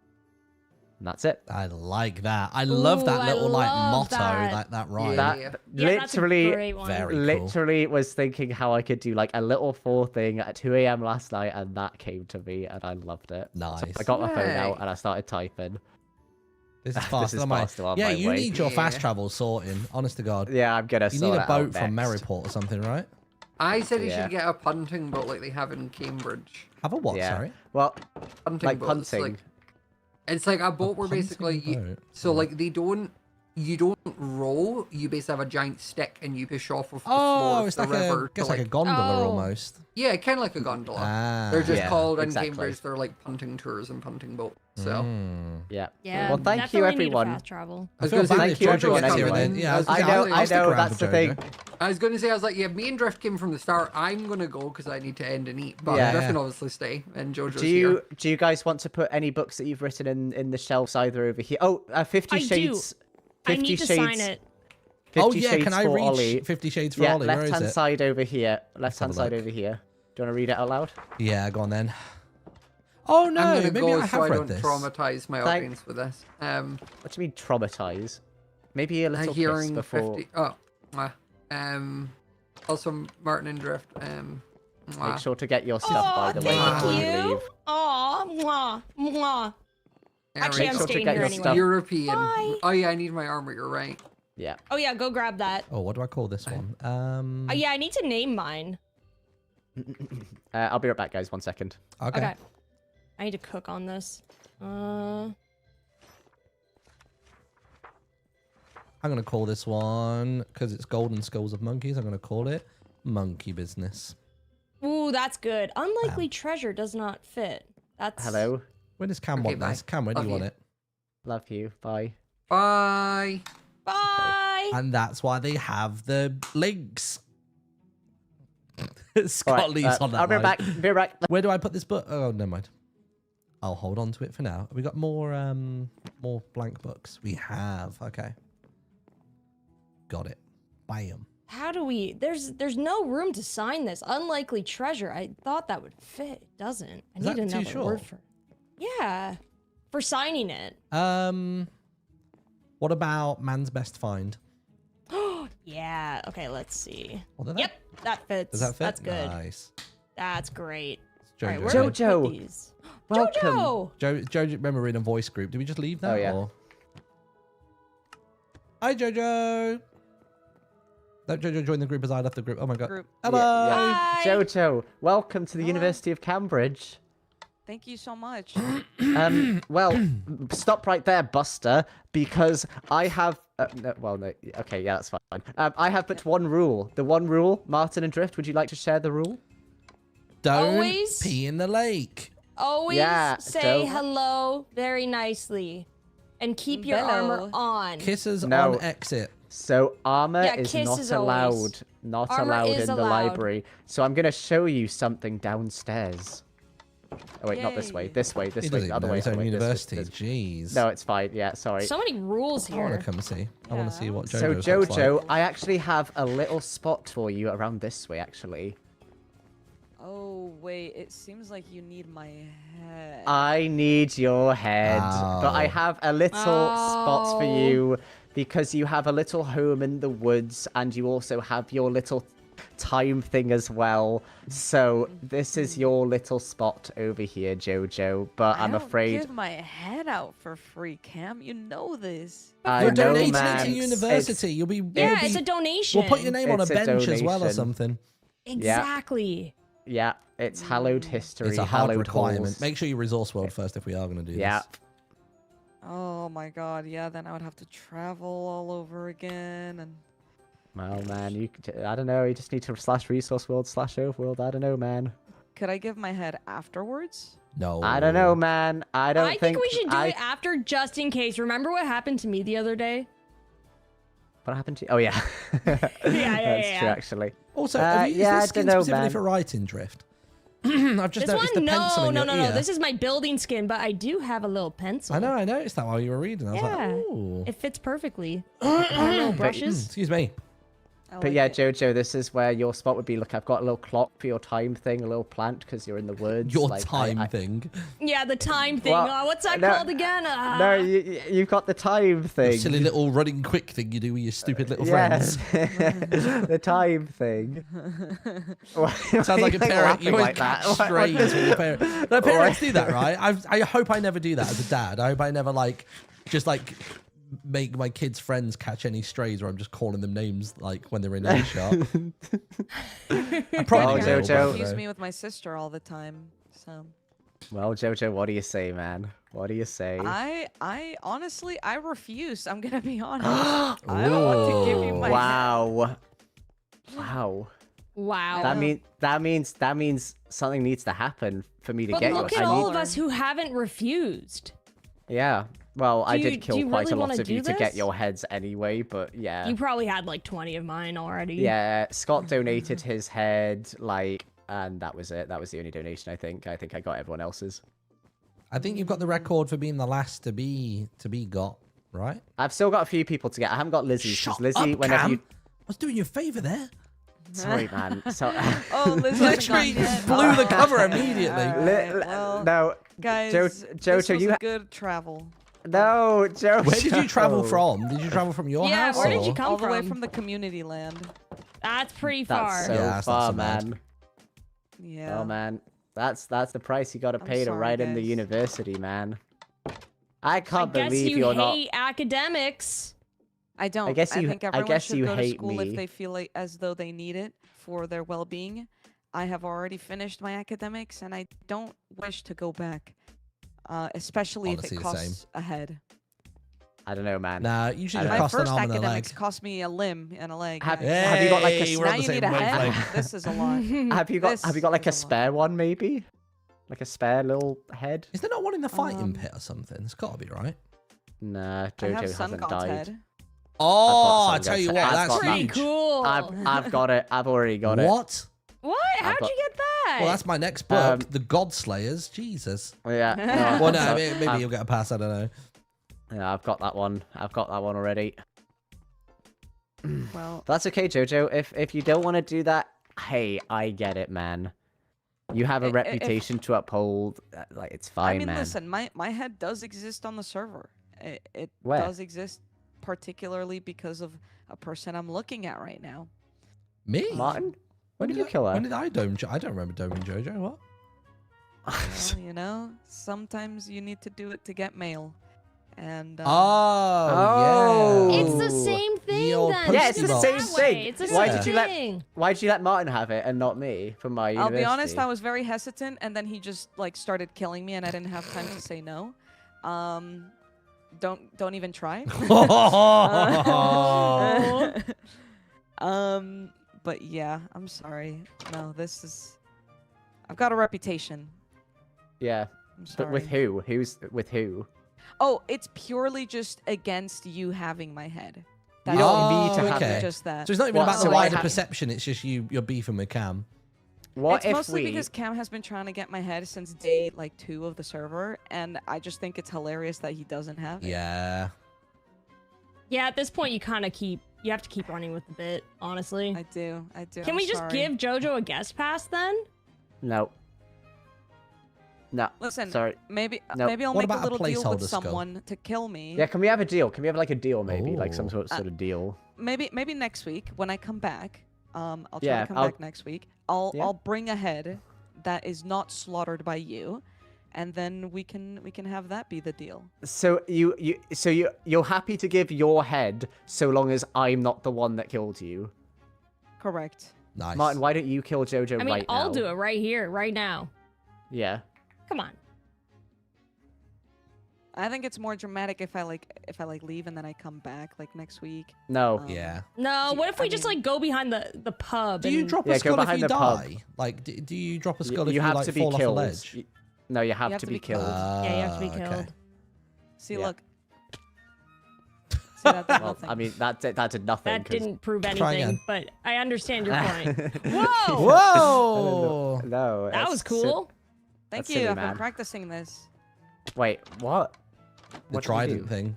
And that's it. I like that. I love that Ooh, little like love motto, that. that rhyme. Yeah. That Yeah, that's a literally, great one. Very cool. literally was thinking how I could do like a little 4 thing at 2 a.m. last night, and that came to me, and I loved it. So Nice. I got my phone Yay. out and I started typing. This is This faster is than mine. faster on Yeah, my you way. need your fast Yeah. travel sorting. Honest to God. Yeah, I'm gonna You sort need a it out boat from next. Merryport or something, right? I said he Yeah. should get a punting boat like they have in Cambridge. Have a what? Yeah. Sorry. Well, Punting like boat. punting. It's like a boat where punting basically boat? so like you don't row, you basically have a giant stick and you push off of the floor Oh, of it's the like river a, to, guess like a like, gondola Oh. almost. yeah, kind of like a gondola. Ah. They're just Yeah, called in exactly. Cambridge, they're like punting tours and punting boats. So Mm. Yeah. Yeah. Well, thank you, definitely need a everyone. fast travel. I was feel gonna say bad thank if you, Jojo everyone, gets here anyway. and then- yeah, I was I gonna say, know, I'll stick around that's for the thing. Jojo. I was going to say, I was like, yeah, me and Drift came from the start. I'm going to go because I need to end and eat. But Yeah. Drift can obviously stay. And JoJo's Do you guys want to put any books that you've written in the shelves either over here? Oh, 50 I do. Shades. 50 I need to Shades. sign it. 50 Oh yeah, Shades can I for reach Ollie. 50 Shades for Yeah, Ollie? Where is left-hand it? side over here. Left-hand have a side look. over here. Do you want to read it out loud? Yeah, go on then. Oh no, I'm going to maybe go I so have I read don't this. traumatize my Thank- audience with this. What do you mean traumatize? Maybe a little kiss Hearing before. 50. Oh, mwah. Also, Martin and Drift. Mwah. Make sure to get your stuff by the way thank before you you. leave. Aw, mwah, mwah. Actually, Make I'm sure to staying get here your anyway. stuff. European. Bye. Oh yeah, I need my armor. You're right. Yeah. Oh yeah, go grab that. Oh, what do I call this one? Yeah, I need to name mine. I'll be right back, guys. 1 second. Okay. Okay. I need to cook on this. I'm gonna call this one because it's Golden Skulls of Monkeys. I'm gonna call it Monkey Business. Ooh, that's good. Unlikely treasure does not fit. That's Hello. When does Cam Okay, want this? bye. Cam, when do Love you want you. it? Love you. Bye. Bye. Bye. And that's why they have the links. All Scott right, leaves on that. I'll be line. back. Be right back. Where do I put this book? Oh, never mind. I'll hold on to it for now. Have we got more blank books? We have. Okay. Got it. Bam. How do we? There's no room to sign this. Unlikely treasure. I thought that would fit. It doesn't. I Is need that too another short? word for. Yeah, for signing it. What about Man's Best Find? Yeah. Okay. Let's see. What are they? Yep, that fits. Does that fit? That's good. Nice. That's great. It's All right, Jojo. where do I Jojo. put these? Welcome. Jojo. Jojo, remember we're in a voice group. Did we just leave that? Oh, yeah. Or... Hi, Jojo. No, Jojo joined the group as I left the group. Oh my god. Group. Hello. Hi. Jojo, welcome to the Hello. University of Cambridge. Thank you so much. Well, stop right there, Buster, because I have. No. Okay, yeah, that's fine. I have but one rule. The one rule, Martin and Drift. Would you like to share the rule? Don't Always- pee in the lake. Always Yeah, say don't- hello very nicely, and keep your Hello. armor on. Kisses No. on exit. So armor Yeah, is not kisses allowed. always. Not Armor allowed is in the allowed. library. So I'm gonna show you something downstairs. Oh wait, not this way. Yay. This way. This He way. doesn't The other know way. his other own way, this way, university. this- Jeez. No, it's fine. Yeah, sorry. So many rules I want here. to come see. I want to see what Jojo So looks Jojo, like. I actually have a little spot for you around this way, actually. Oh, wait. It seems like you need my head. I need your head, but I Oh. have a little spot for Oh. you because you have a little home in the woods and you also have your little time thing as well. So this is your little spot over here, Jojo, but I'm I don't afraid give my head out for free, Cam. You know this. I You're know, donating man. it to university. You'll be. Yeah, you'll be- it's a donation. We'll put your name on a It's a bench as well or donation. something. Exactly. Yeah, it's hallowed history, It's a hard hallowed requirement. halls. Make sure you resource world first if we are going to do Yeah. this. Oh my god, yeah, then I would have to travel all over again and Well, man, I don't know. You just need to /resource world /overworld. I don't know, man. could I give my head afterwards? No. I don't know, man. I don't I think we should do I- it after, just in case. Remember what happened to me the other day? What happened to you? Oh, yeah. That's true, yeah. actually. Also, Yeah, is I this skin dunno, specifically man. for writing drift? I've just This noticed one, the pencil no, in no, your no, ear. no. This is my building skin, but I do have a little pencil. I know, I noticed that while you were reading. I was Yeah. like, ooh. It fits perfectly. My little brushes. Excuse me. I But like yeah, it. Jojo, this is where your spot would be. Look, I've got a little clock for your time thing, a little plant because you're in the woods. Your like, time thing. Yeah, the time thing. Well, Oh, what's that no- called again? No, you've got the time The thing. silly little running quick thing you do with your stupid little Yes, friends. the time thing. Sounds like a parent. You always like that. catch strays with your parents. No, parents do that, right? I hope I never do that as a dad. I hope I never just make my kids' friends catch any strays where I'm just calling them names like when they're in a shop. I probably Oh, will, Jojo. but I Confuse don't me know. with my sister all the time. So Well, Jojo, what do you say, man? What do you say? I honestly I refuse. I'm gonna be honest. I don't want to give you my head. Wow. Wow. Wow. That means something needs to happen for me to But get look yours. at I all need, of us who haven't refused. yeah. Well, I Do you- did do kill you quite really a lot wanna of you do to get this? your heads anyway, but yeah. You probably had like 20 of mine already. Yeah, Scott donated his head, like, and that was it. That was the only donation, I think. I think I got everyone else's. I think you've got the record for being the last to be got, right? I've still got a few people to get. I haven't got Lizzie's, Shut because Lizzie, up, whenever Cam. you... I was doing you a favour there. Sorry, man. So... Oh, Liz hasn't Literally gone yet. blew the cover immediately. Alright, well, no, guys, this Jojo, was you a good travel. No, Jojo. Where did you travel from? Did you travel from your Yeah, house? where did or- you come All the way from? from the community land. That's pretty far. That's so Yeah, that's not far, so bad. man. Yeah. Oh, man. That's the price you got to I'm pay to sorry, ride in the guys. university, man. I I can't guess believe you you're not... hate academics. I don't. guess you- think I everyone guess should you go to hate school me. if they feel like as though they need it for their well-being. I have already finished my academics, and I don't wish to go back, especially Honestly, if the it same. costs a head. I don't know, man. Nah, you should I have don't My know. cost an first arm and a leg. academics cost me a limb and a leg. Have- guys. have you got, like, a Hey, we're now on the you same need a head? wavelength. This is a lot. Have you got This like a is a lot. spare one, maybe? Like a spare little head? Is there not one in the fighting Um, pit or something? It's got to be, right? Nah, I Jojo have Sun hasn't God's died. head. Oh, I some tell you guys- what, I've that's got Pretty huge. cool. I've got it. I've already got it. What? What? How'd got- you get that? Well, that's my next book, Um, The God Slayers. Jesus. Yeah. Well, no, so- maybe you'll get a pass. I don't know. Yeah, I've got that one. I've got that one already. Well, That's okay, Jojo. If you don't want to do that, hey, I get it, man. You have a If- reputation to uphold. Like, it's fine, I mean, man. listen, my head does exist on the server. It Where? does exist particularly because of a person I'm looking at right now. Me? Martin? When did you kill her? When did I dome? I don't remember doming Jojo. What? Well, you know, sometimes you need to do it to get mail. And Oh, yeah. It's the same thing The old then. Yeah, it's Think the of it same that thing. way. It's the Why same did you let- thing. Why'd you let Martin have it and not me for my I'll university? be honest, I was very hesitant, and then he just like started killing me, and I didn't have time to say no. Don't even try. But yeah, I'm sorry. No, this is. I've got a reputation. Yeah, I'm sorry. but with who? Who's with who? Oh, it's purely just against you having my head. You don't need to Oh, have okay. it. Just that. So it's not even What, about so the I wider have- perception. It's just you're beefing with Cam. What It's if mostly we? because Cam has been trying to get my head since day like 2 of the server, and I just think it's hilarious that he doesn't have it. Yeah. Yeah, at this point, you have to keep running with the bit, honestly. I do. Can I'm we just sorry. give JoJo a guest pass then? No. No. Listen, Sorry. maybe No. maybe I'll What make a about a little deal with placeholder skull? someone to kill me. Yeah, can we have a deal? Can we have like a deal maybe? Like some Ooh. sort of deal. Maybe next week when I come back. I'll try Yeah, to come I'll- back next week. I'll Yeah. I'll bring a head that is not slaughtered by you, and then we can have that be the deal. So you're happy to give your head so long as I'm not the one that killed you. Correct. Nice. Martin, why don't you kill Jojo I mean, right now? I'll do it right here, right now. Yeah. Come on. I think it's more dramatic if I leave and then I come back like next week. No. Yeah. No, Do- what if we I just mean- like go behind the pub? Do you and- drop Yeah, a go skull if behind you the pub. die? Like, do you drop a Y- skull if you you have like to be fall killed. off a ledge? No, you have to be killed. Yeah, you have to be Ah, killed. See, Yeah. look. See, that did Well, nothing. I mean, that did nothing. That 'cause- didn't prove Try anything, again. but I understand your point. Whoa! Whoa! No. That it's was si- cool. Thank that's you. silly, I've man. been practicing this. Wait, what? The What did you trident do? thing.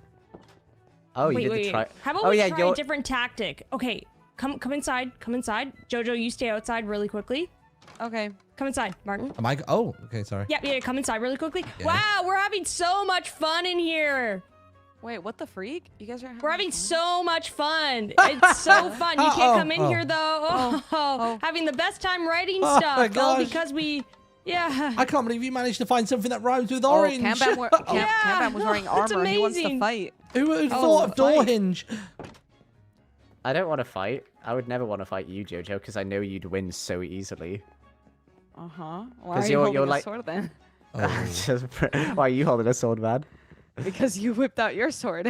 Oh, wait, you did wait, the try. wait. How about Oh, we yeah, try a you're- different tactic? Okay, come inside. Come inside. Jojo, you stay outside really quickly. Okay. Come inside, Martin. Am I? Oh, okay. Sorry. Yeah, come inside really quickly. Yeah. Wow, we're having so much fun in here. Wait, what the freak? You guys are. We're having fun? so much fun. It's so fun. You can't come in Oh. here though. Oh, having the best time writing Oh, stuff. my All gosh. because we, yeah. I can't believe you managed to find something that rhymes with Oh, orange. Cambam, Yeah, Cambam was wearing that's armor. He wants to amazing. fight. Who would have Oh, thought of door fight. hinge? I don't want to fight. I would never want to fight you, Jojo, because I know you'd win so easily. Uh huh. Why 'Cause are you you're holding a like- sword then? Oh. Why are you holding a sword, man? Because you whipped out your sword.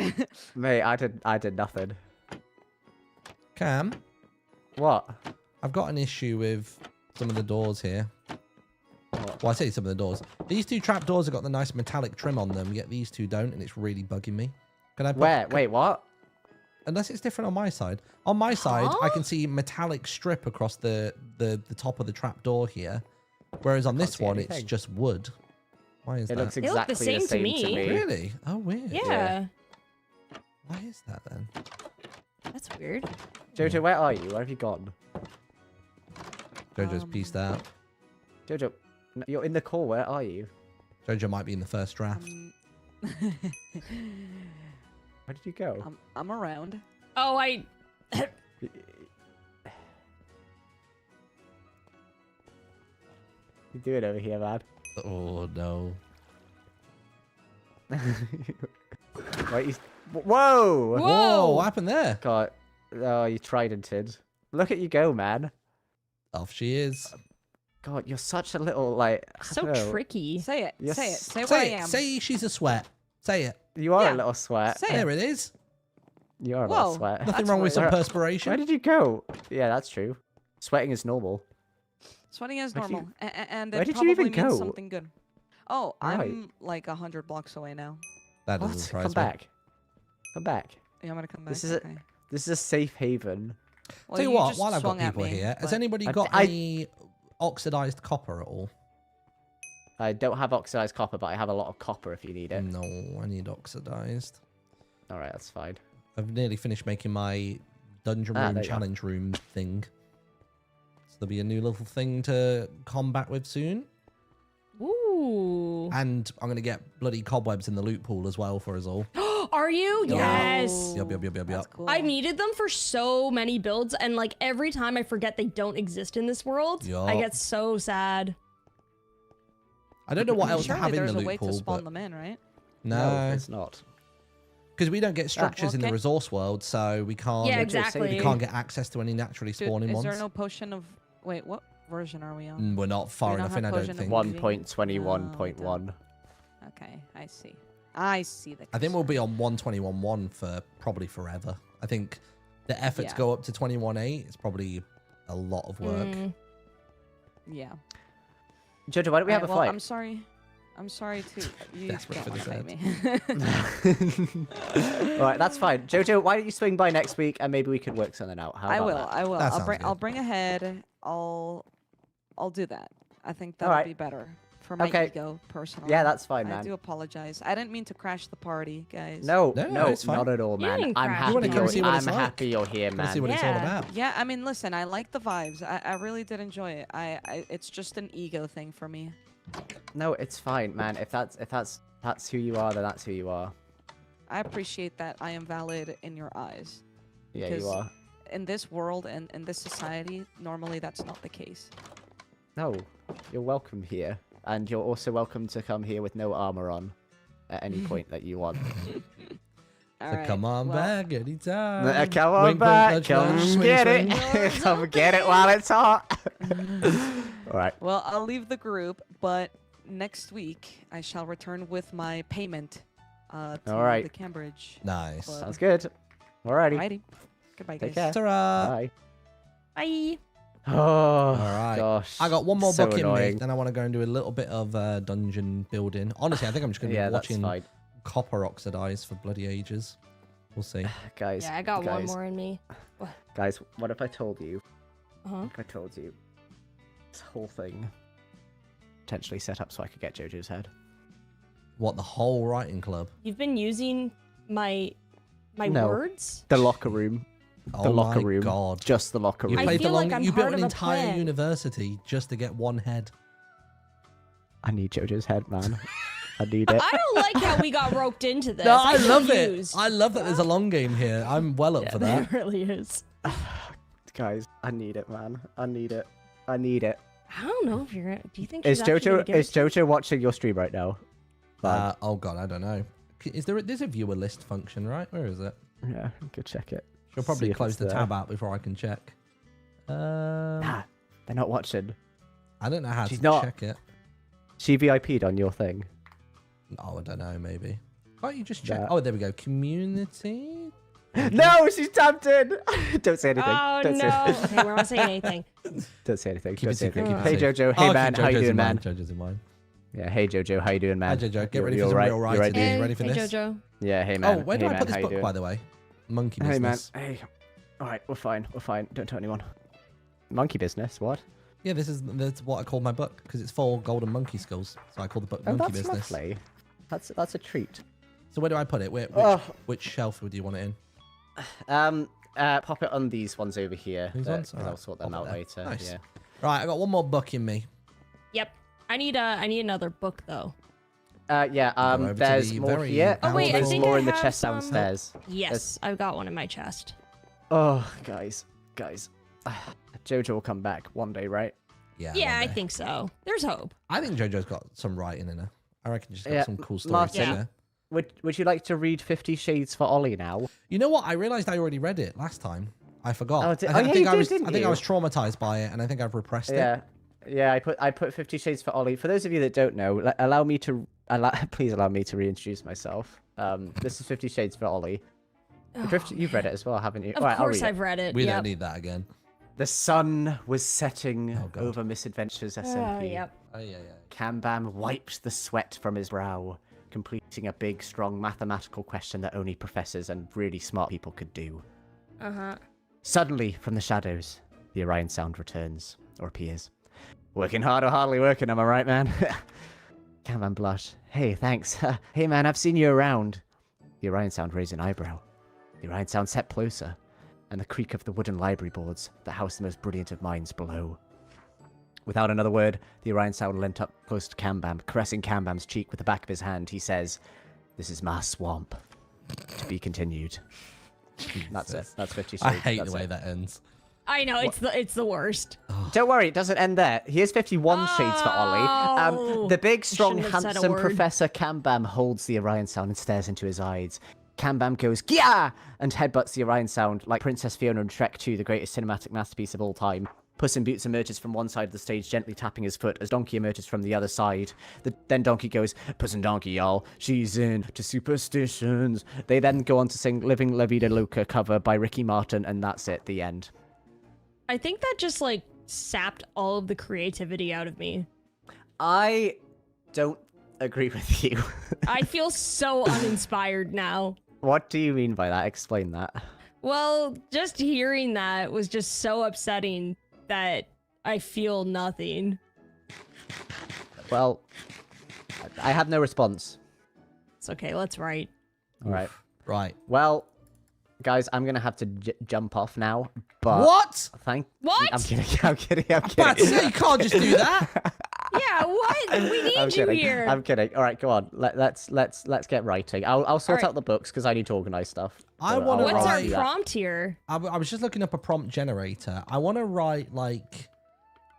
Mate, I did nothing. Cam, What? I've got an issue with some of the doors here. What? Well, I say some of the doors. These two trap doors have got the nice metallic trim on them, yet these two don't, and it's really bugging me. Can I? Wait, what? Unless it's different on my side. On my side, I can see metallic strip across the top of the trap door here, whereas on this see one it's anything. just wood. Why is It that? looks They look the exactly same to me. Really? Oh, weird. Yeah. Why is that then? That's weird. Jojo, where are you? Where have you gone? Jojo's pieced out. Jojo, you're in the core. Where are you? Jojo might be in the first draft. Where did you go? Um, I'm around. Oh, I. You doing over here, man? Oh no. Wait, Whoa! Whoa! What happened there? God, oh, you tridented. Look at you go, man. Off she is. God, you're such a little like. I So don't know. tricky. Say it. Yes. Say it. Say what I Say it. am. Say she's a sweat. Say it. You are Yeah. a little sweat. Say There it. it is. You are a little Whoa. sweat. Nothing That's wrong with some rude. Where perspiration. did you go? Yeah, that's true. Sweating is normal. Sweating is Where did you- normal, and where it did you probably even means go? something good. Oh, Right. I'm like 100 blocks away now. That doesn't What? surprise Come me. back. Come back. Yeah, I'm gonna come back. This is a- okay. This is a safe haven. Well, Tell you you what, just while I've got swung at people me, here, has but- anybody I- got I- any oxidized copper at all? I don't have oxidized copper, but I have a lot of copper if you need it. No, I need oxidized. All right, that's fine. I've nearly finished making my dungeon Ah, room there you go. challenge room thing. So there'll be a new little thing to combat with soon. Ooh. And I'm going to get bloody cobwebs in the loot pool as well for us all. Are you? Yes. Yup, yup, yup, yup, That's yup. cool. I've needed them for so many builds, and like every time I forget they don't exist in this world, I Yup. get so sad. I don't know what else to Surely have in there's the a way loot to pool, spawn but them in, right? no, it's not. because we don't get structures in the okay. resource world, so we can't. Yeah, Jojo, exactly. We can't get access to any naturally Dude, spawning is ones. there no potion of? Wait, what version are we on? We're not far don't enough in, have I don't potion of think. one- 1.21.1. Okay, I see. I see the. I think we'll be on 121.1 for probably forever. I think the effort to Yeah. go up to 21.8 is probably a lot of work. Mm. Yeah. Jojo, why don't we have a Alright, well, fight? I'm sorry. I'm sorry to you. Desperate Don't for wanna this fight me. All right, that's fine. Jojo, why don't you swing by next week and maybe we could work something out? How I about will. that? I will. That I'll sounds bring. good. I'll bring a head. I'll do that. I think that'll Alright. be better for my Okay. ego personally. Yeah, that's fine, I man. do apologize. I didn't mean to crash the party, guys. No, No, no, it's fine. not at all, You man. didn't I'm crash happy. You wanna come you're, see what it's I'm like. happy you're here, Let's see man. what it's all Yeah. about. Yeah, I mean, listen, I like the vibes. I really did enjoy it. It's just an ego thing for me. No, it's fine, man. If that's who you are, then that's who you are. I appreciate that I am valid in your eyes. Yeah, Because- you are. In this world and in this society, normally that's not the case. No, you're welcome here, and you're also welcome to come here with no armor on at any point that you want. All So right, come on well, back anytime. Come on Wink, wink, back, nudge, come nudge, swing, get swing. it, come get it while it's hot. All right. Well, I'll leave the group, but next week I shall return with my payment to Alright. the Cambridge. Nice. Club. Sounds good. Alrighty. Alrighty. Goodbye, Take guys. care. Ta-ra. Bye. Bye. Oh, right. gosh. I got one more so book in me, annoying. then I want to go and do a little bit of dungeon building. Honestly, I think I'm just going to be Yeah, that's watching fine. copper oxidize for bloody ages. We'll see. Guys, Yeah, I got one guys, more in me. Guys, what if I told you? Uh-huh. If I told you this whole thing potentially set up so I could get Jojo's head? What, the whole writing club? You've been using my No. words? The locker room. Oh locker my room. god. Just the locker You room. I played the feel like long. I'm You built part an of a entire plan. university just to get one head. I need Jojo's head, man. I need it. I don't like how we got roped into this. No, I feel love it. used. I love that there's a long game here. I'm well up Yeah, for there that. really is. Guys, I need it, man. I need it. I need it. I don't know if you're gonna. Do you think Is she's actually gonna Jojo give is it to you? Jojo watching your stream right now? Oh god, I don't know. Is there's a viewer list function, right? Where is it? Yeah, go check it. She'll probably See if close it's the there. tab out before I can check. Nah, they're not watching. I don't know how She's to not. check it. She VIP'd on your thing. Oh, I don't know. Maybe. Can't you just check? That- Oh, there we go. Community. No, she's tapped in. Don't say anything. Oh Don't no. say anything. Okay, we're not saying anything. Don't say anything. Keep Don't it say secret. anything. Keep it Hey secret. Jojo. Hey Oh, man. okay, How you Jojo's doing, in man? mine. Jojo's in mine. Yeah. Hey Jojo. How you doing, man? Hi, Jojo. Get You- ready you for some alright? real You writing. ready? You ready for Hey, this? Jojo. Yeah. Hey man. Oh, where do hey, I man. put this How you book, doing? by the way? Monkey Hey man. business. Hey. All right. We're fine. We're fine. Don't tell anyone. Monkey business. What? Yeah, that's what I call my book because it's for golden monkey skills. So I call the book Oh, Monkey that's Business. lovely. That's a treat. So where do I put it? Oh. Which shelf would you want it in? Pop it on these ones over here. These ones? 'cause I'll Alright, sort them pop it out there. later. Nice. Yeah. Right, I got one more book in me. Yep. I need another book though. Yeah. Go over to There's the more very here. Oh, wait, I There's think more I in the have chest some- downstairs. Yes, I've got one in my chest. Oh, guys. Jojo will come back one day, right? Yeah. Yeah, one I day. think so. There's hope. I think JoJo's got some writing in her. I reckon she's got Yeah, some cool stories Martin. to Yeah. share. Would you like to read 50 Shades for Ollie now? You know what? I realized I already read it last time. I forgot. Oh, I, did- thi- oh, I yeah, think you I did, was. didn't I think I you? was traumatized by it, and I think I've repressed it. Yeah. I put 50 Shades for Ollie. For those of you that don't know, please allow me to reintroduce myself. This is 50 Shades for Ollie. Drift, you've read it as well, haven't you? Of Alright, I'll course read it. I've read it. We yep. don't need that again. The sun was setting Oh, God. over Misadventures Oh, SMP. yep. Oh yeah. Kambam wiped the sweat from his brow, completing a big, strong mathematical question that only professors and really smart people could do. Uh-huh. Suddenly, from the shadows, the Orion sound returns, or appears. Working hard or hardly working, am I right, man? Kambam blushed. Hey, thanks. Hey, man, I've seen you around. The Orion sound raised an eyebrow. The Orion sound stepped closer, and the creak of the wooden library boards that house the most brilliant of minds below. Without another word, the Orion sound leant up close to Kambam, caressing Kambam's cheek with the back of his hand. He says, "This is my swamp. To be continued." That's it. That's 50 Shades. I hate That's the way it. that ends. I know, it's the worst. Don't worry, it doesn't end there. Here's 51 shades for Ollie. Oh, The big, strong, shouldn't have said a handsome word. Professor Kambam holds the Orion sound and stares into his eyes. Kambam goes, "Gia!" and headbutts the Orion sound like Princess Fiona in Shrek 2, the greatest cinematic masterpiece of all time. Puss in Boots emerges from one side of the stage, gently tapping his foot, as Donkey emerges from the other side. Then Donkey goes, "Puss and Donkey, y'all. She's into superstitions." They then go on to sing Living La Vida Loca cover by Ricky Martin, and that's it, the end. I think that just like sapped all of the creativity out of me. I don't agree with you. I feel so uninspired now. What do you mean by that? Explain that. Well, just hearing that was just so upsetting that I feel nothing. Well, I have no response. It's okay, let's write. All right. Right. Well, guys, I'm gonna have to jump off now. But What? What? I'm kidding. I'm kidding. But you can't just do that. Yeah, what? We need I'm you kidding. here. I'm kidding. All right, go on. Let's get writing. I'll sort All right. out the books because I need to organize stuff. I So wanna I'll What's our do that. prompt here? I was just looking up a prompt generator. I want to write like,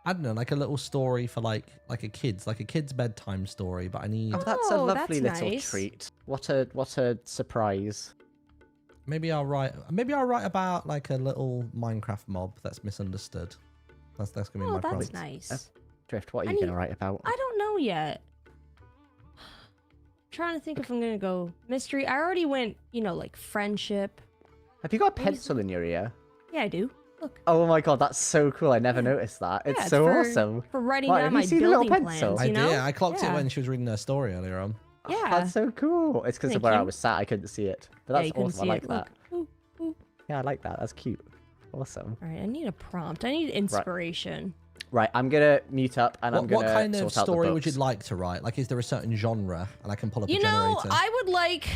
I don't know, like a little story for like a kid's bedtime story. But I need Oh, that's a Oh, lovely that's little nice. treat. What a surprise. maybe I'll write about like a little Minecraft mob that's misunderstood. That's gonna be Oh, my that's prompt. nice. Drift, what are I you need- gonna write about? I don't know yet. Trying to think if I'm gonna go mystery. I already went, like friendship. Have you got a pencil in your ear? Yeah, I do. Look. Oh my god, that's so cool. I never noticed that. It's Yeah, so for, awesome. For writing Right, down have you my seen the little building pencil? plans, I you know? did. I clocked it Yeah. when she was reading her story earlier on. Yeah. Oh, that's so cool. It's because of Thank where I you. was sat. I couldn't see it. But Yeah, that's you couldn't awesome. I see like it. that. Look. Ooh. Yeah, I like that. That's cute. Awesome. All right, I need a prompt. I need inspiration. Right, I'm gonna mute up and I'm What gonna kind of sort out the story would you books. like to write? Like, is there a certain genre? And I can pull up a You know, generator. I would like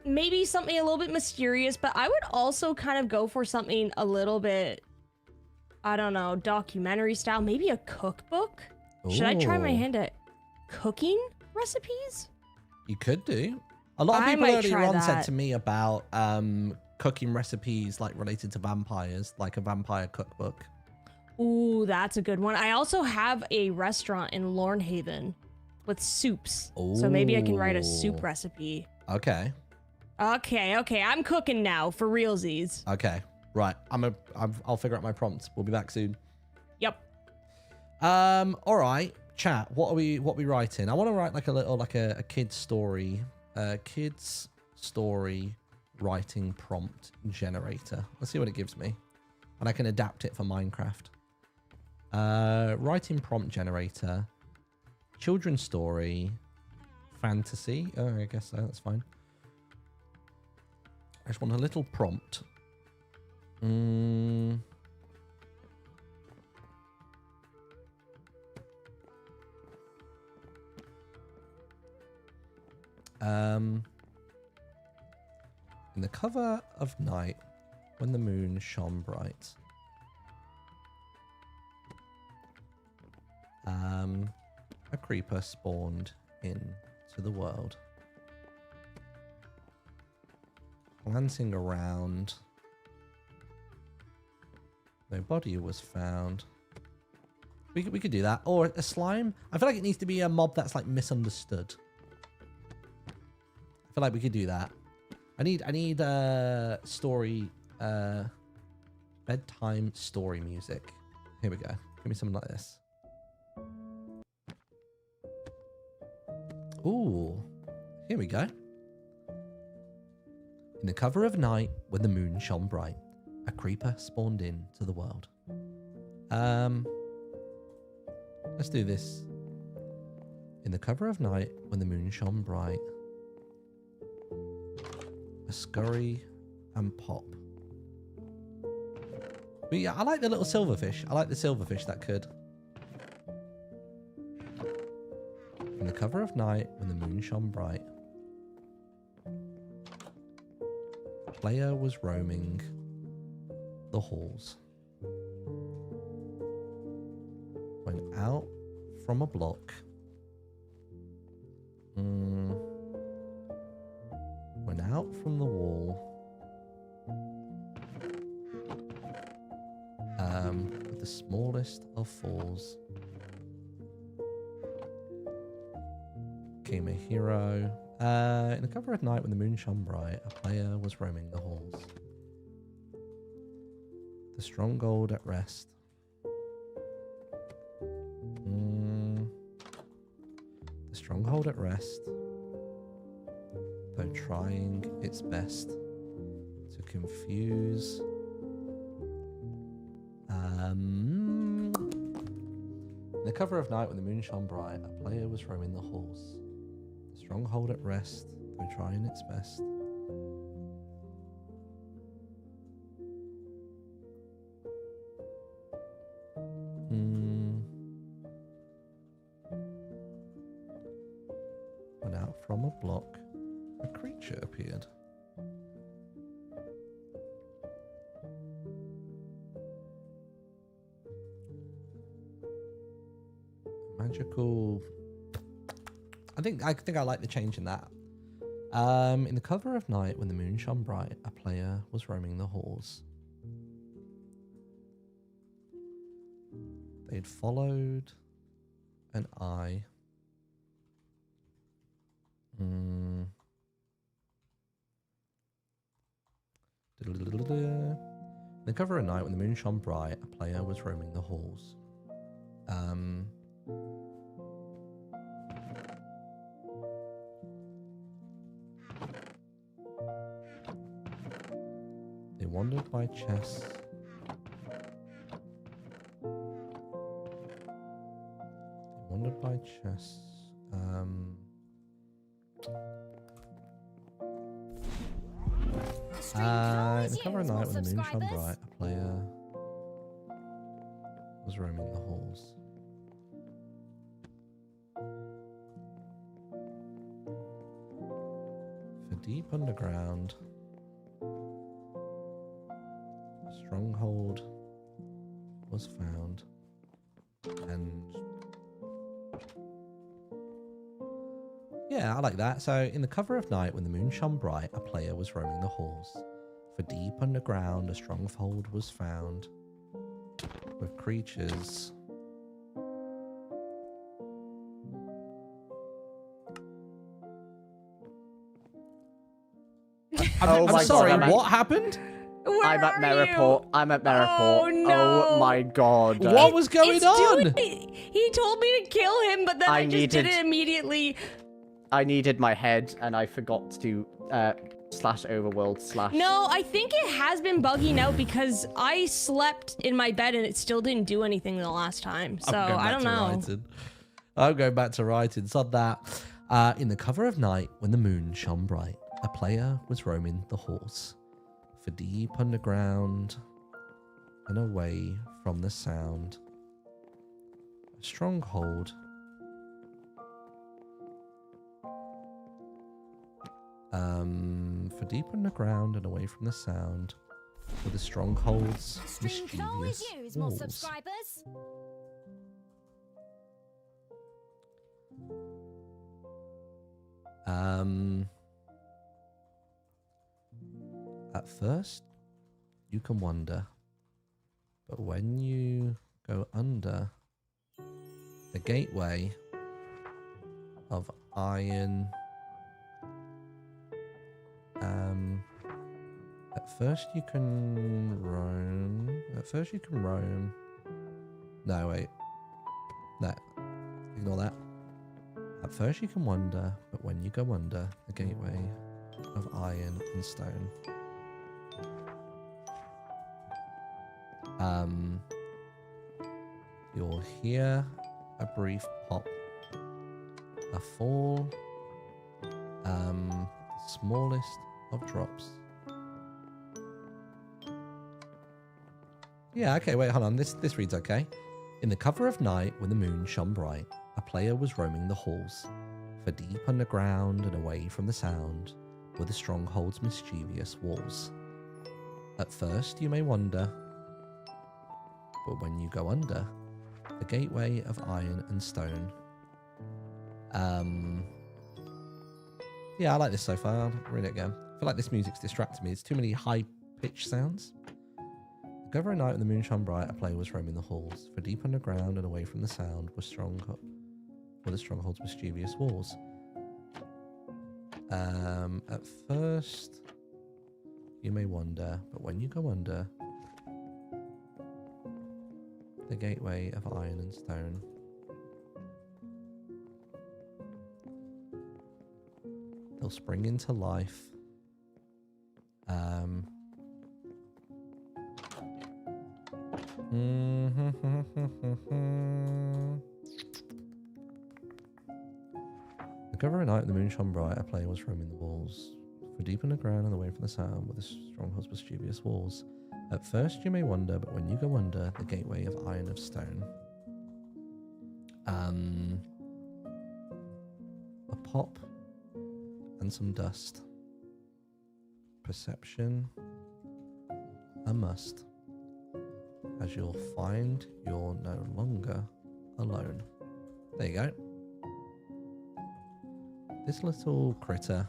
maybe something a little bit mysterious, but I would also kind of go for something a little bit, I don't know, documentary style. Maybe a cookbook. Should I try my Ooh. hand at cooking recipes? You could do. A lot of I people might earlier try on said that. to me about cooking recipes like related to vampires, like a vampire cookbook. Ooh, that's a good one. I also have a restaurant in Lornehaven with soups. So maybe I can write a soup Ooh. recipe. Okay. Okay. I'm cooking now for realsies. Okay. Right. I'll figure out my prompts. We'll be back soon. Yep. All right. Chat. What are we writing? I want to write like a little a kid's story. Kids story writing prompt generator. Let's see what it gives me. And I can adapt it for Minecraft. Writing prompt generator. Children's story. Fantasy. Oh, I guess so. That's fine. I just want a little prompt. In the cover of night, when the moon shone bright. A creeper spawned into the world. Glancing around, no body was found. We could do that. Or a slime. I feel like it needs to be a mob that's like misunderstood. I feel like we could do that. I need story, bedtime story music. Here we go. Give me something like this. Ooh, here we go. In the cover of night, when the moon shone bright, a creeper spawned into the world. Let's do this. In the cover of night, when the moon shone bright, a scurry and pop. But yeah, I like the little silverfish. I like the silverfish that could. In the cover of night, when the moon shone bright, a player was roaming the halls. Went out from a block. Went out from the wall. With the smallest of falls. Came a hero. In the cover of night, when the moon shone bright, a player was roaming the halls. The stronghold at rest. The stronghold at rest, though trying its best to confuse. In the cover of night, when the moon shone bright, a player was roaming the halls. The stronghold at rest, though trying its best. Went out from a block, a creature appeared. Magical. I think I like the change in that. In the cover of night, when the moon shone bright, a player was roaming the halls. They'd followed an eye. In the cover of night, when the moon shone bright, a player was roaming the halls. They wandered by chests. Wandered by chests. In the cover of night, when the moon shone bright, a player was roaming the halls. For deep underground, a stronghold was found, and yeah, I like that. So, in the cover of night, when the moon shone bright, a player was roaming the halls. For deep underground, a stronghold was found, with creatures. I'm sorry, God, what happened? I'm at Merriport. I'm at Merriport. Oh, no. Oh my God. What was going on? He told me to kill him, but then I just did it immediately. I needed my head, and I forgot to overworld / No, I think it has been bugging out because I slept in my bed and it still didn't do anything the last time. So I'm going I back don't to know. writing. I'm going back to writing. So that in the cover of night, when the moon shone bright, a player was roaming the halls, for deep underground and away from the sound. A stronghold. For deep underground and away from the sound, with the strongholds mischievous walls. At first, you can wonder, but when you go under the gateway of iron, at first you can roam. No, wait. No, ignore that. At first you can wander, but when you go under the gateway of iron and stone, you'll hear a brief pop, a fall, the smallest of drops. Yeah, okay, wait, hold on. This reads okay. In the cover of night, when the moon shone bright, a player was roaming the halls, for deep underground and away from the sound were the stronghold's mischievous walls. At first you may wonder, but when you go under the gateway of iron and stone. Yeah, I like this so far. I'll read it again. I feel like this music's distracting me. It's too many high-pitched sounds. The cover of night when the moon shone bright, a player was roaming the halls, for deep underground and away from the sound were the stronghold's mischievous walls. At first, you may wonder, but when you go under the gateway of iron and stone, they'll spring into life. The cover of night, the moon shone bright, a player was roaming the walls, for deep underground and away from the sound were the stronghold's mischievous walls. At first you may wonder, but when you go under the gateway of iron of stone, a pop and some dust. Perception, a must, as you'll find you're no longer alone. There you go. This little critter,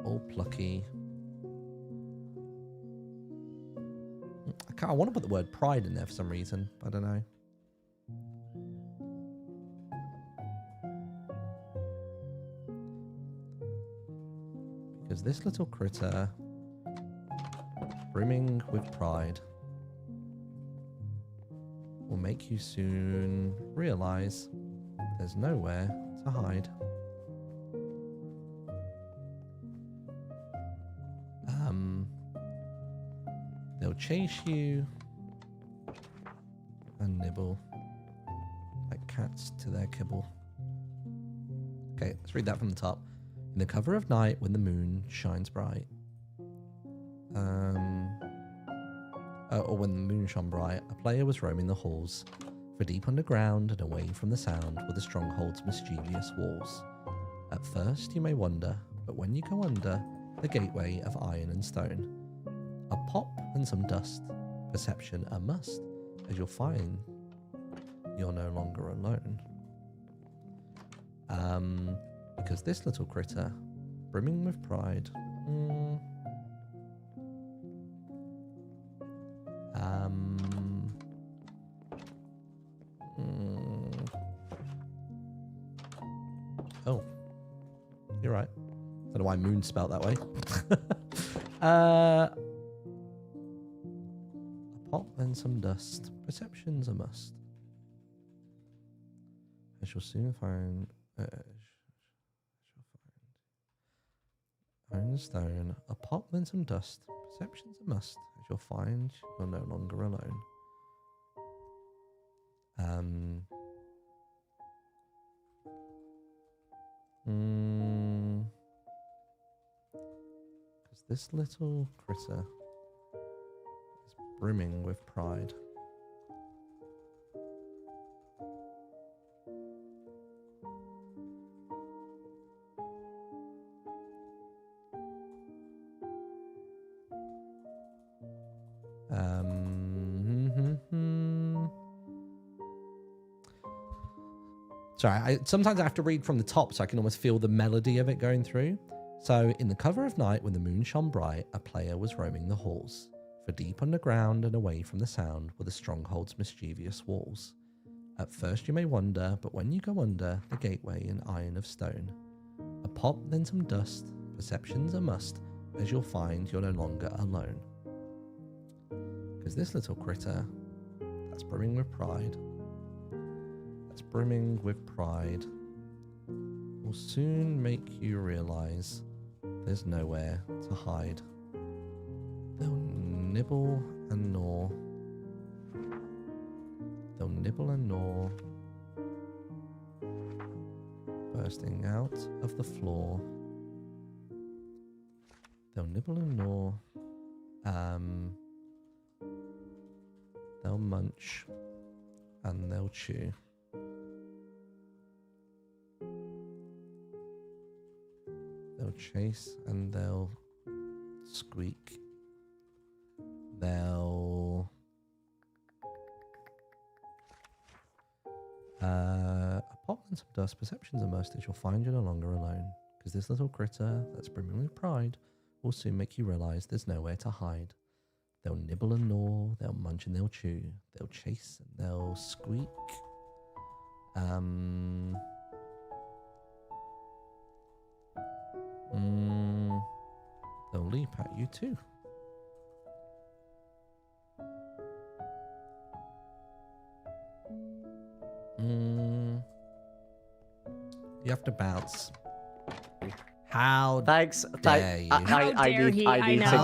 all plucky. I want to put the word pride in there for some reason. I don't know. Because this little critter, brimming with pride, will make you soon realize there's nowhere to hide. They'll chase you and nibble like cats to their kibble. Okay, let's read that from the top. In the cover of night when the moon shines bright. Or when the moon shone bright, a player was roaming the halls, for deep underground and away from the sound were the stronghold's mischievous walls. At first you may wonder, but when you go under the gateway of iron and stone, a pop and some dust, perception a must, as you'll find you're no longer alone. Because this little critter, brimming with pride, oh, you're right. Don't know why moon spelt that way. A pot, then some dust. Perception's a must. I shall soon find. Iron stone, a pot, then some dust. Perception's a must. As you'll find, you're no longer alone. Because this little critter is brimming with pride. Sorry, sometimes I have to read from the top so I can almost feel the melody of it going through. So, in the cover of night, when the moon shone bright, a player was roaming the halls. For deep underground and away from the sound were the stronghold's mischievous walls. At first you may wonder, but when you go under, the gateway in iron of stone. A pop, then some dust. Perception's a must, as you'll find you're no longer alone. Because this little critter, that's brimming with pride, brimming with pride, will soon make you realize there's nowhere to hide. They'll nibble and gnaw. They'll nibble and gnaw, bursting out of the floor. They'll nibble and gnaw. They'll munch and they'll chew. They'll chase and they'll squeak. They'll a pop and some dust. Perceptions are most, as you'll find you're no longer alone. Because this little critter that's brimming with pride will soon make you realize there's nowhere to hide. They'll nibble and gnaw, they'll munch and they'll chew. They'll chase and they'll squeak. They'll leap at you too. You have to bounce. How Thanks. dare you? I need to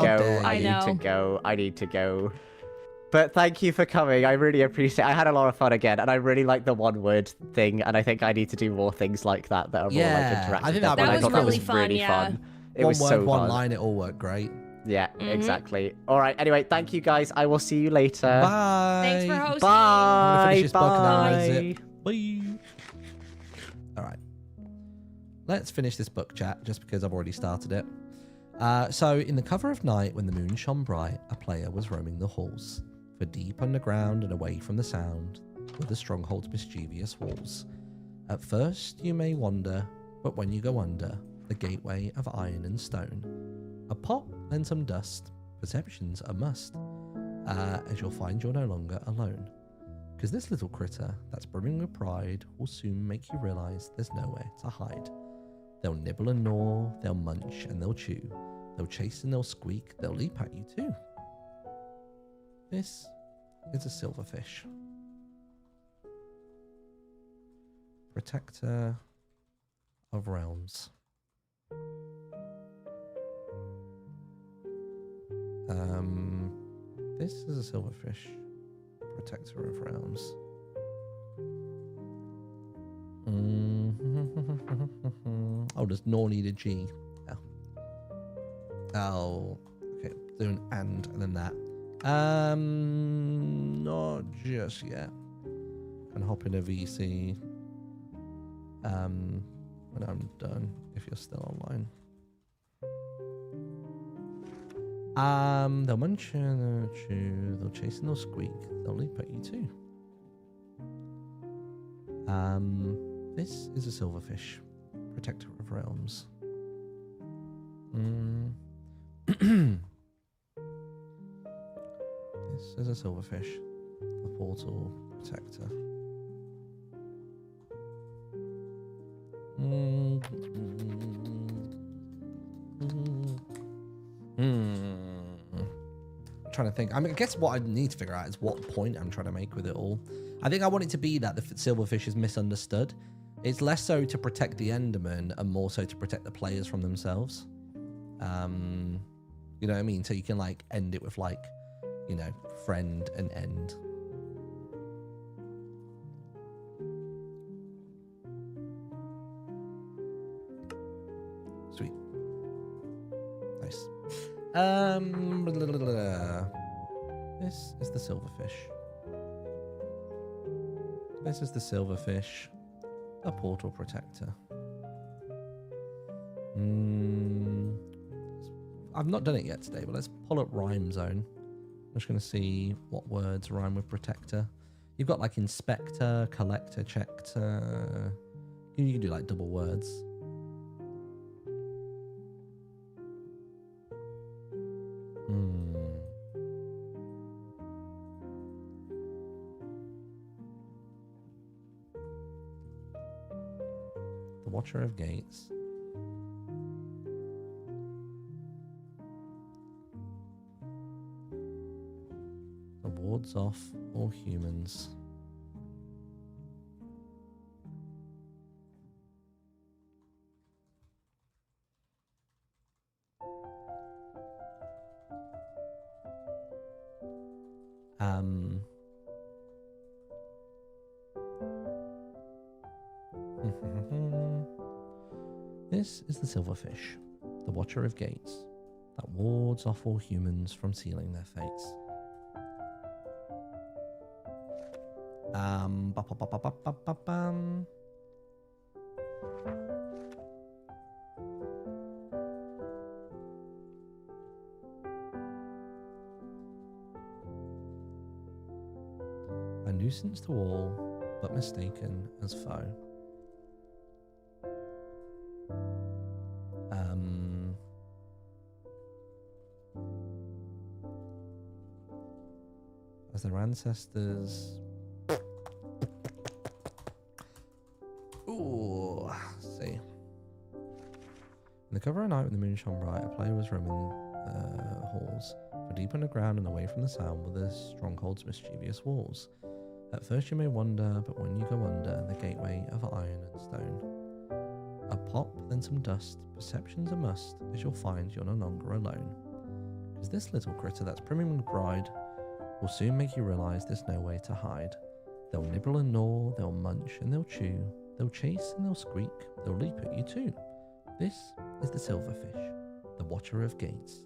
go. I need to go. But thank you for coming. I really appreciate it. I had a lot of fun again, and I really like the one word thing, and I think I need to do more things like that are more like interactive. I think that was really fun, yeah. Fun. It one was word, so one fun. line, it all worked great. Yeah, exactly. All right. Anyway, thank you guys. I will see you later. Bye. Thanks for hosting. I'm gonna Bye. finish this book and then Bye. analyze it. Bye. All right. Let's finish this book chat just because I've already started it. So, in the cover of night, when the moon shone bright, a player was roaming the halls. For deep underground and away from the sound were the stronghold's mischievous walls. At first you may wonder, but when you go under, the gateway of iron and stone. A pop, then some dust. Perception's a must, as you'll find you're no longer alone. Because this little critter that's brimming with pride will soon make you realize there's nowhere to hide. They'll nibble and gnaw, they'll munch and they'll chew. They'll chase and they'll squeak, they'll leap at you too. This is a silverfish. Protector of realms. This is a silverfish. Protector of realms. Oh, does Nor need a G? Oh, okay. Do an and then that. Not just yet. Can hop in a VC. When I'm done, if you're still online. They'll munch and they'll chew, they'll chase and they'll squeak, they'll leap at you too. This is a silverfish, protector of realms. This is a silverfish, the portal protector. trying to think. I mean, I guess what I need to figure out is what point I'm trying to make with it all. I think I want it to be that the silverfish is misunderstood. It's less so to protect the Enderman and more so to protect the players from themselves. You know what I mean? So you can like end it with like, you know, friend and end. Sweet. Nice. This is the silverfish. This is the silverfish. A portal protector. I've not done it yet today, but let's pull up rhyme zone. I'm just going to see what words rhyme with protector. You've got like inspector, collector, checkter. You can do like double words. The Watcher of Gates. Wards off all humans. This is the silverfish, the Watcher of Gates, that wards off all humans from sealing their fates. A nuisance to all, but mistaken as foe. As their ancestors. Ooh, let's see. In the cover of night when the moon shone bright, a player was roaming halls, for deep underground and away from the sound were the stronghold's mischievous walls. At first you may wonder, but when you go under the gateway of iron and stone, a pop, then some dust, perception's a must, as you'll find you're no longer alone. Because this little critter that's brimming with pride will soon make you realise there's no way to hide. They'll nibble and gnaw, they'll munch and they'll chew, they'll chase and they'll squeak, they'll leap at you too. This is the silverfish, the Watcher of Gates.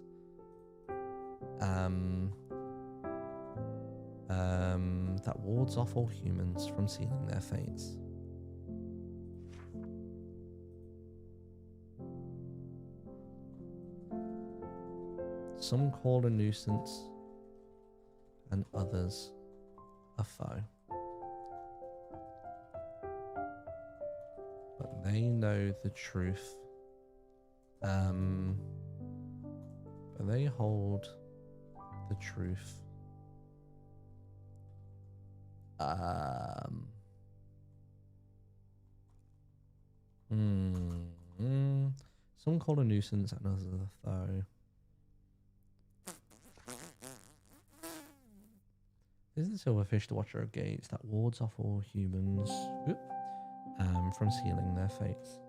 That wards off all humans from sealing their fates. Some call a nuisance and others a foe. But they know the truth. But they hold the truth. Some call a nuisance and others a foe. This is the silverfish, the Watcher of Gates, that wards off all humans from sealing their fates.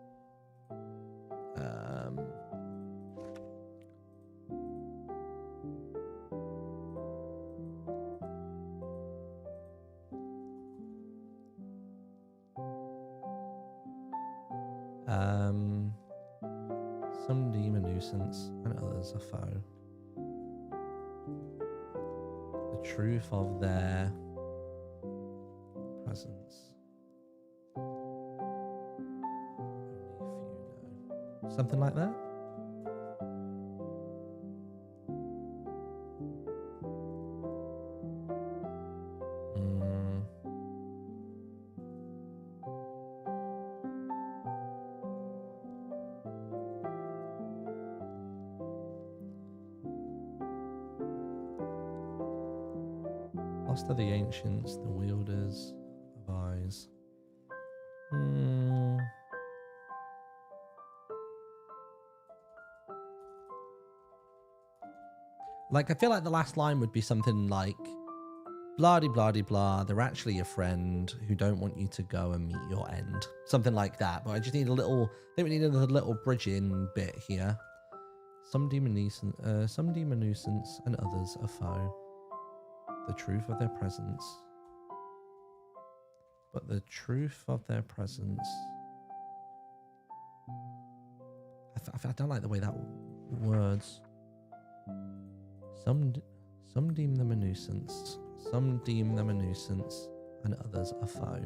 Some deem a nuisance and others a foe. The truth of their presence. Only few know. Something like that? Lost are the ancients, the wielders of eyes. Like, I feel like the last line would be something like, blah de blah de blah, they're actually a friend who don't want you to go and meet your end. Something like that. But I just need a little, I think we need a little bridging bit here. Some demon nuisance and others a foe. The truth of their presence. But the truth of their presence. I don't like the way that words. Some deem them a nuisance. Some deem them a nuisance, and others a foe.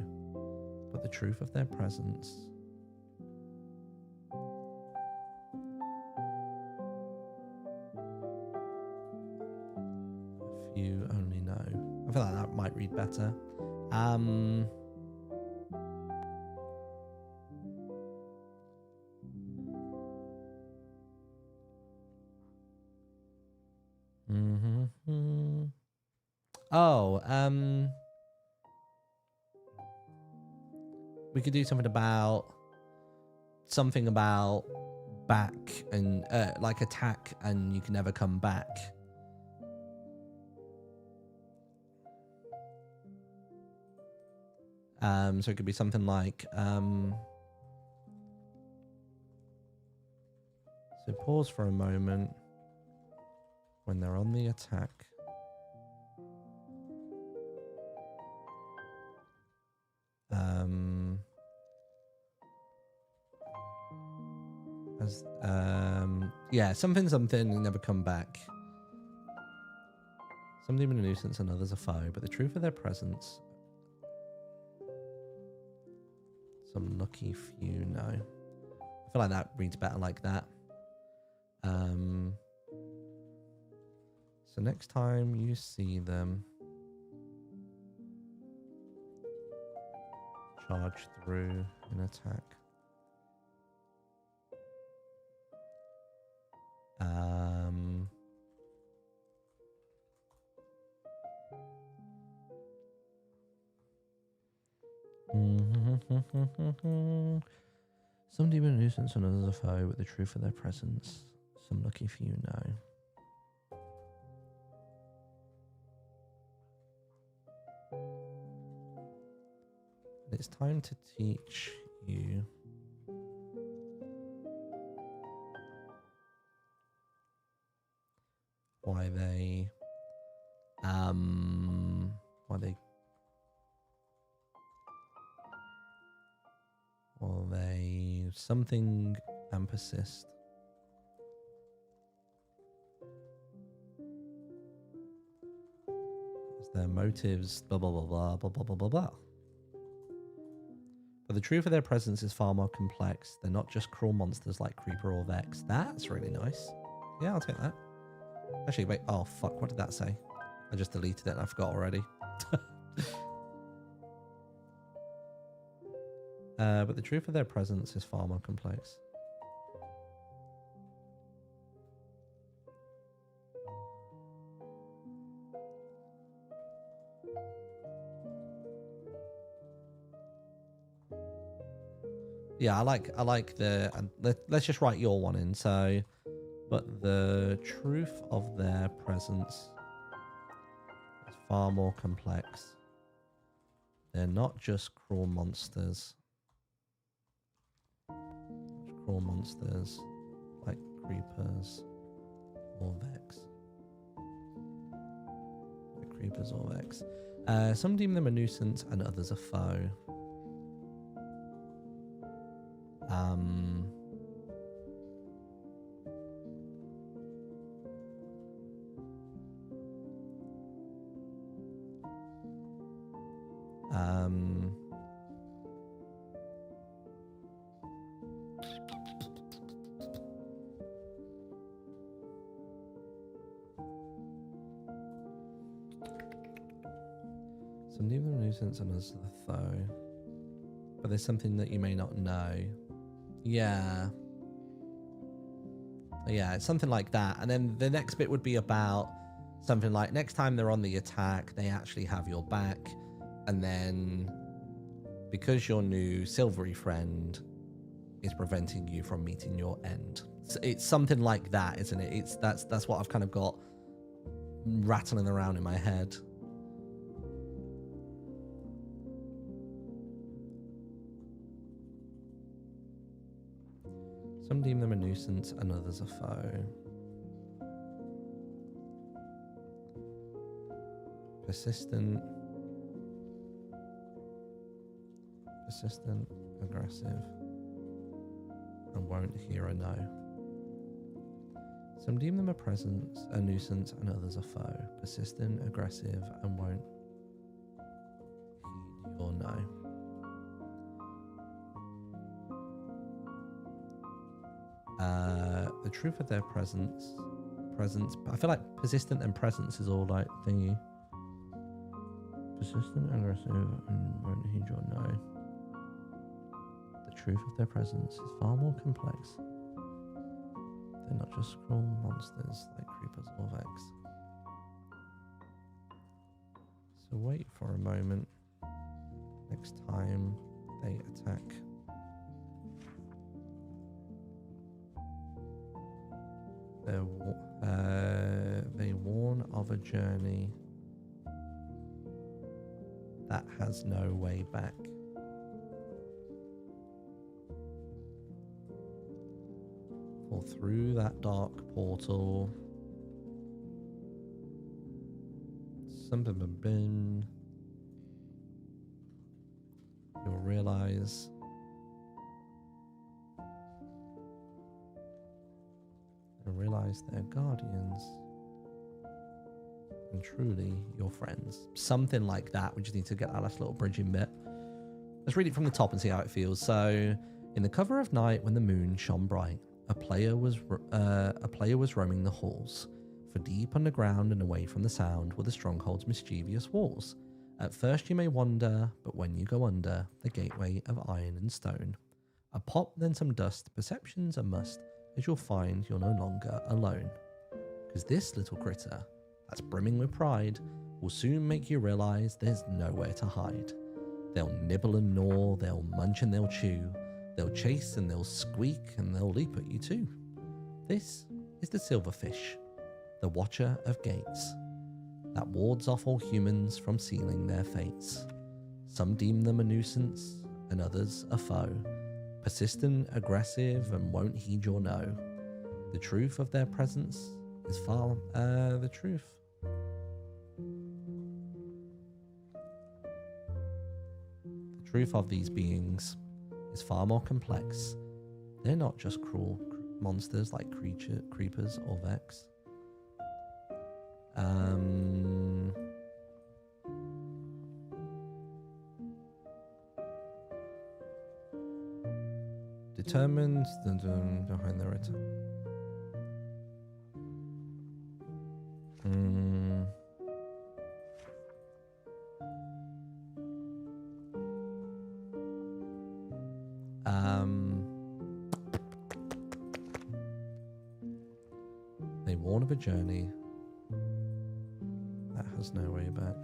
But the truth of their presence. Few only know. I feel like that might read better. Oh, we could do something about back and like attack and you can never come back. So it could be something like so pause for a moment when they're on the attack. Yeah, something and never come back. Some demon a nuisance and others a foe, but the truth of their presence, some lucky few know. I feel like that reads better like that. So next time you see them, charge through an attack. Some demon nuisance and others a foe, but the truth of their presence, some lucky few know. It's time to teach you why they something and persist. It's their motives, blah blah blah blah blah blah blah blah blah. But the truth of their presence is far more complex. They're not just cruel monsters like Creeper or Vex. That's really nice. Yeah, I'll take that. Actually, wait. Oh, fuck. What did that say? I just deleted it and I forgot already. But the truth of their presence is far more complex. Yeah, I like the. Let's just write your one in. So, but the truth of their presence is far more complex. They're not just cruel monsters. Cruel monsters like creepers or Vex. Like creepers or Vex. Some deem them a nuisance and others a foe. Some deem them a nuisance and others a foe. But there's something that you may not know. Yeah. Yeah, it's something like that. And then the next bit would be about something like next time they're on the attack, they actually have your back. And then because your new silvery friend is preventing you from meeting your end. It's something like that, isn't it? That's what I've kind of got rattling around in my head. Some deem them a nuisance and others a foe. Persistent, aggressive, and won't hear a no. Some deem them a nuisance, and others a foe. Persistent, aggressive, and won't heed your no. The truth of their presence. I feel like persistent and presence is all like thingy. Persistent, aggressive, and won't heed your no. The truth of their presence is far more complex. They're not just cruel monsters like creepers or vex. So wait for a moment. Next time they attack. They warn of a journey that has no way back. For through that dark portal, you'll realize they're guardians and truly your friends. Something like that. We just need to get that last little bridging bit. Let's read it from the top and see how it feels. So, in the cover of night when the moon shone bright, a player was roaming the halls. For deep underground and away from the sound were the stronghold's mischievous walls. At first you may wonder, but when you go under the gateway of iron and stone, a pop then some dust, perception's a must, as you'll find you're no longer alone. Because this little critter, that's brimming with pride, will soon make you realize there's nowhere to hide. They'll nibble and gnaw, they'll munch and they'll chew, they'll chase and they'll squeak and they'll leap at you too. This is the silverfish, the watcher of gates, that wards off all humans from sealing their fates. Some deem them a nuisance and others a foe, persistent, aggressive, and won't heed your no. The truth of their presence is far the truth. The truth of these beings is far more complex. They're not just cruel monsters like creepers or vex. Determined behind their attack. They warn of a journey that has no way back.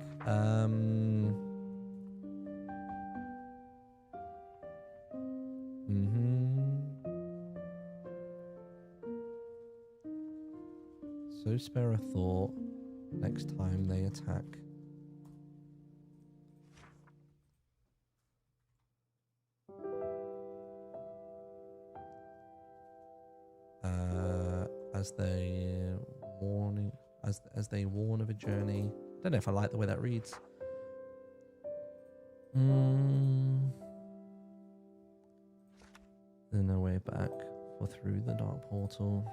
So spare a thought next time they attack. As they warn of a journey. Don't know if I like the way that reads. There's no way back for through the dark portal.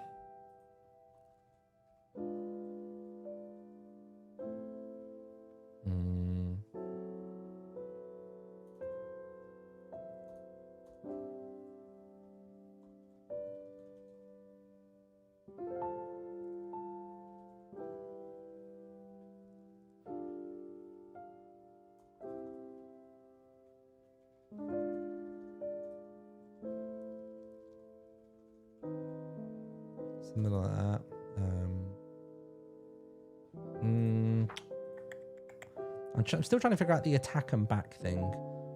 Something like that. I'm still trying to figure out the attack and back thing.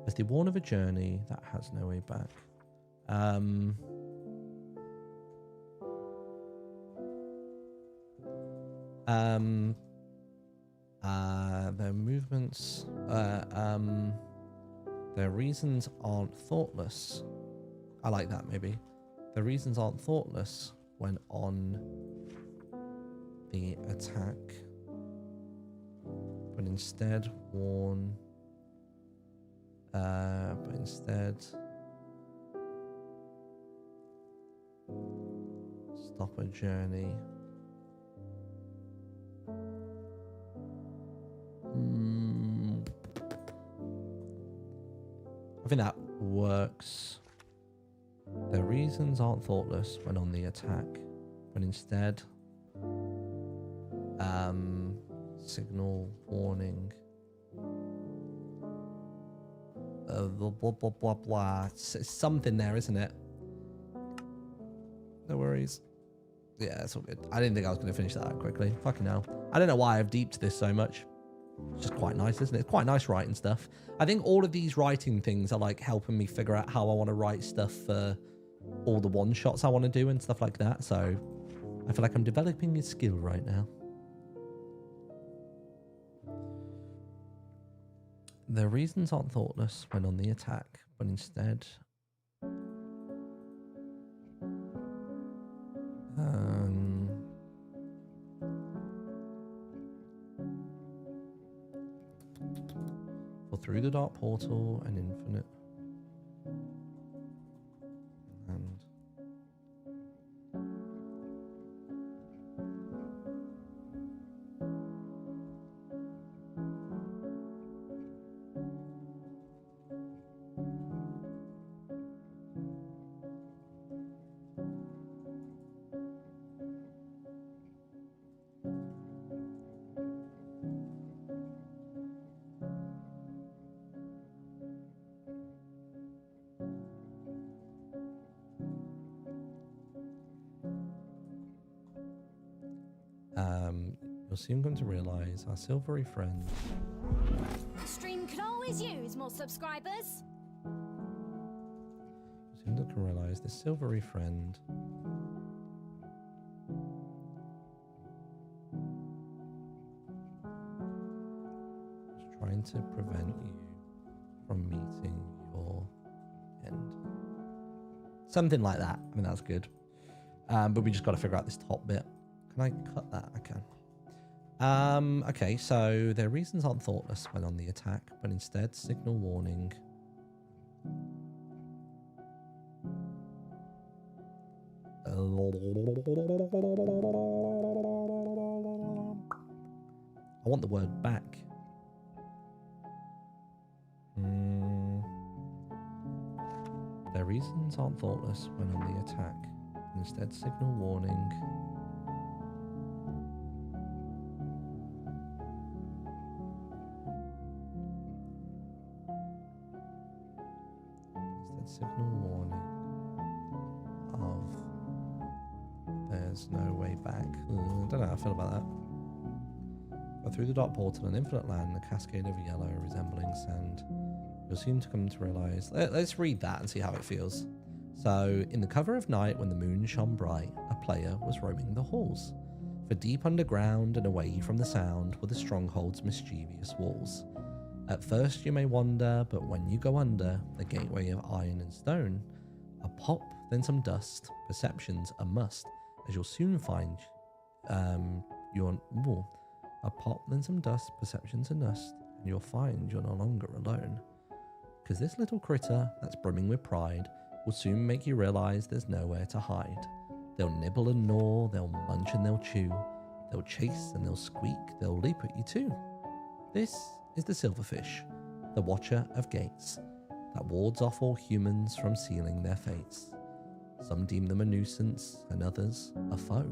As they warn of a journey that has no way back. Their movements, their reasons aren't thoughtless. I like that, maybe. Their reasons aren't thoughtless when on the attack, but instead warn, but instead stop a journey. I think that works. Their reasons aren't thoughtless when on the attack, but instead signal warning. Blah, blah, blah, blah, blah. It's something there, isn't it? No worries. Yeah, it's all good. I didn't think I was going to finish that quickly. Fucking hell. I don't know why I've deeped this so much. It's just quite nice, isn't it? It's quite nice writing stuff. I think all of these writing things are like helping me figure out how I want to write stuff for all the one-shots I want to do and stuff like that. So I feel like I'm developing a skill right now. Their reasons aren't thoughtless when on the attack, but instead for through the dark portal and infinite and you'll soon come to realize our silvery friend. Stream could always use more subscribers. You'll soon come to realize this silvery friend is trying to prevent you from meeting your end. Something like that. I mean, that's good. But we just got to figure out this top bit. Can I cut that? I can. Okay, so their reasons aren't thoughtless when on the attack, but instead signal warning. I want the word back. Their reasons aren't thoughtless when on the attack, but instead signal warning. Signal warning of there's no way back. I don't know how I feel about that. But through the dark portal and infinite land, a cascade of yellow resembling sand. You'll soon to come to realize. Let's read that and see how it feels. So, in the cover of night, when the moon shone bright, a player was roaming the halls. For deep underground and away from the sound were the stronghold's mischievous walls. At first you may wonder, but when you go under the gateway of iron and stone, a pop, then some dust, perception's a must, as you'll soon find a pop, then some dust, perception's a must, and you'll find you're no longer alone. Because this little critter that's brimming with pride will soon make you realize there's nowhere to hide. They'll nibble and gnaw, they'll munch and they'll chew, they'll chase and they'll squeak, they'll leap at you too. This is the silverfish, the watcher of gates, that wards off all humans from sealing their fates. Some deem them a nuisance, and others a foe,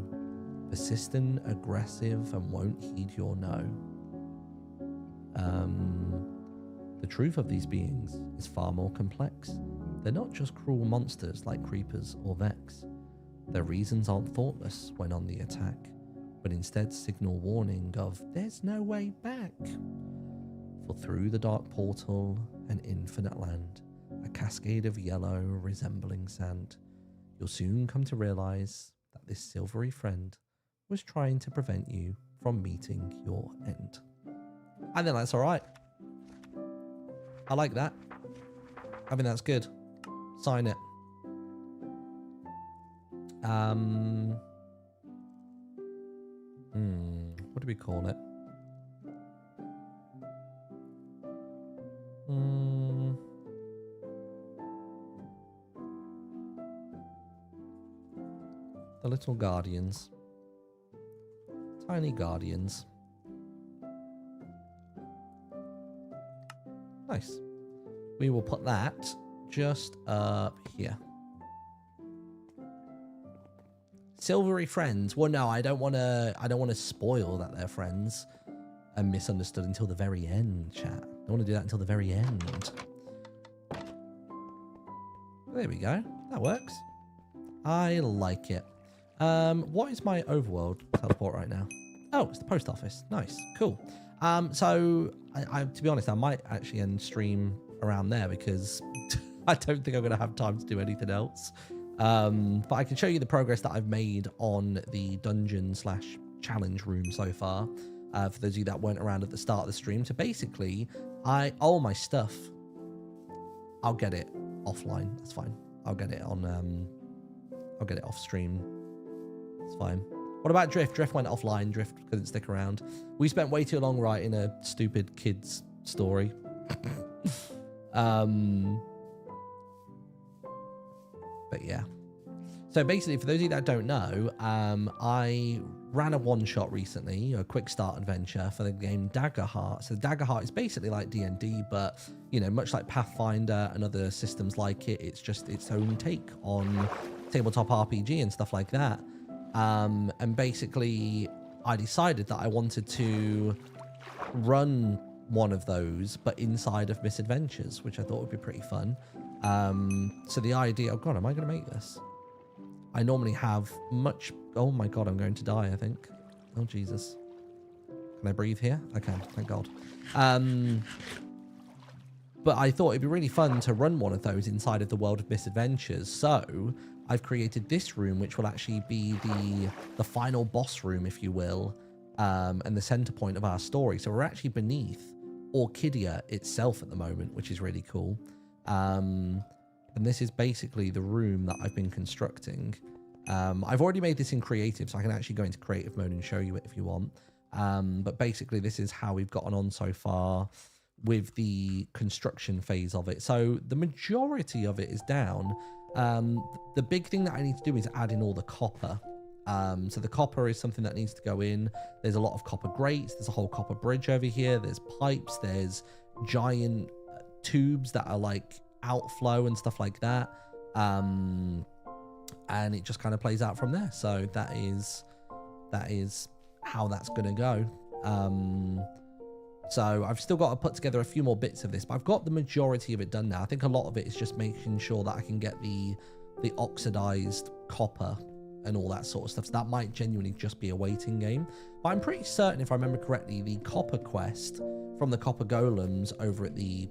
persistent, aggressive, and won't heed your no. The truth of these beings is far more complex. They're not just cruel monsters like creepers or vex. Their reasons aren't thoughtless when on the attack, but instead signal warning of there's no way back. For through the dark portal and infinite land, a cascade of yellow resembling sand, you'll soon come to realize that this silvery friend was trying to prevent you from meeting your end. I think that's all right. I like that. I think that's good. Sign it. What do we call it? The little guardians. Tiny guardians. Nice. We will put that just up here. Silvery friends. Well, no, I don't want to spoil that they're friends and misunderstood until the very end, chat. I don't want to do that until the very end. There we go. That works. I like it. What is my overworld teleport right now? Oh, it's the post office. Nice. Cool. So I to be honest, I might actually end stream around there because I don't think I'm going to have time to do anything else. But I can show you the progress that I've made on the dungeon / challenge room so far. For those of you that weren't around at the start of the stream. So basically, all my stuff, I'll get it offline. That's fine. I'll get it on, I'll get it off stream. It's fine. What about Drift? Drift went offline. Drift couldn't stick around. We spent way too long writing a stupid kid's story. But yeah. So basically, for those of you that don't know, I ran a one-shot recently, a quick start adventure for the game Daggerheart. So Daggerheart is basically like D&D, but, you know, much like Pathfinder and other systems like it, it's just its own take on tabletop RPG and stuff like that. And basically, I decided that I wanted to run one of those, but inside of Misadventures, which I thought would be pretty fun. So the idea, oh god, am I going to make this? I normally have much, oh my god, I'm going to die, I think. Oh Jesus. Can I breathe here? I can, thank god. But I thought it'd be really fun to run one of those inside of the world of Misadventures. So I've created this room, which will actually be the final boss room, if you will, and the center point of our story. So we're actually beneath Orchidia itself at the moment, which is really cool. And this is basically the room that I've been constructing. I've already made this in creative, so I can actually go into creative mode and show you it if you want. But basically, this is how we've gotten on so far with the construction phase of it. So the majority of it is down. The big thing that I need to do is add in all the copper. So the copper is something that needs to go in. There's a lot of copper grates. There's a whole copper bridge over here. There's pipes. There's giant tubes that are like outflow and stuff like that. And it just kind of plays out from there. So that is how that's going to go. So I've still got to put together a few more bits of this, but I've got the majority of it done now. I think a lot of it is just making sure that I can get the oxidized copper and all that sort of stuff. So that might genuinely just be a waiting game. But I'm pretty certain, if I remember correctly, the copper quest from the copper golems over at the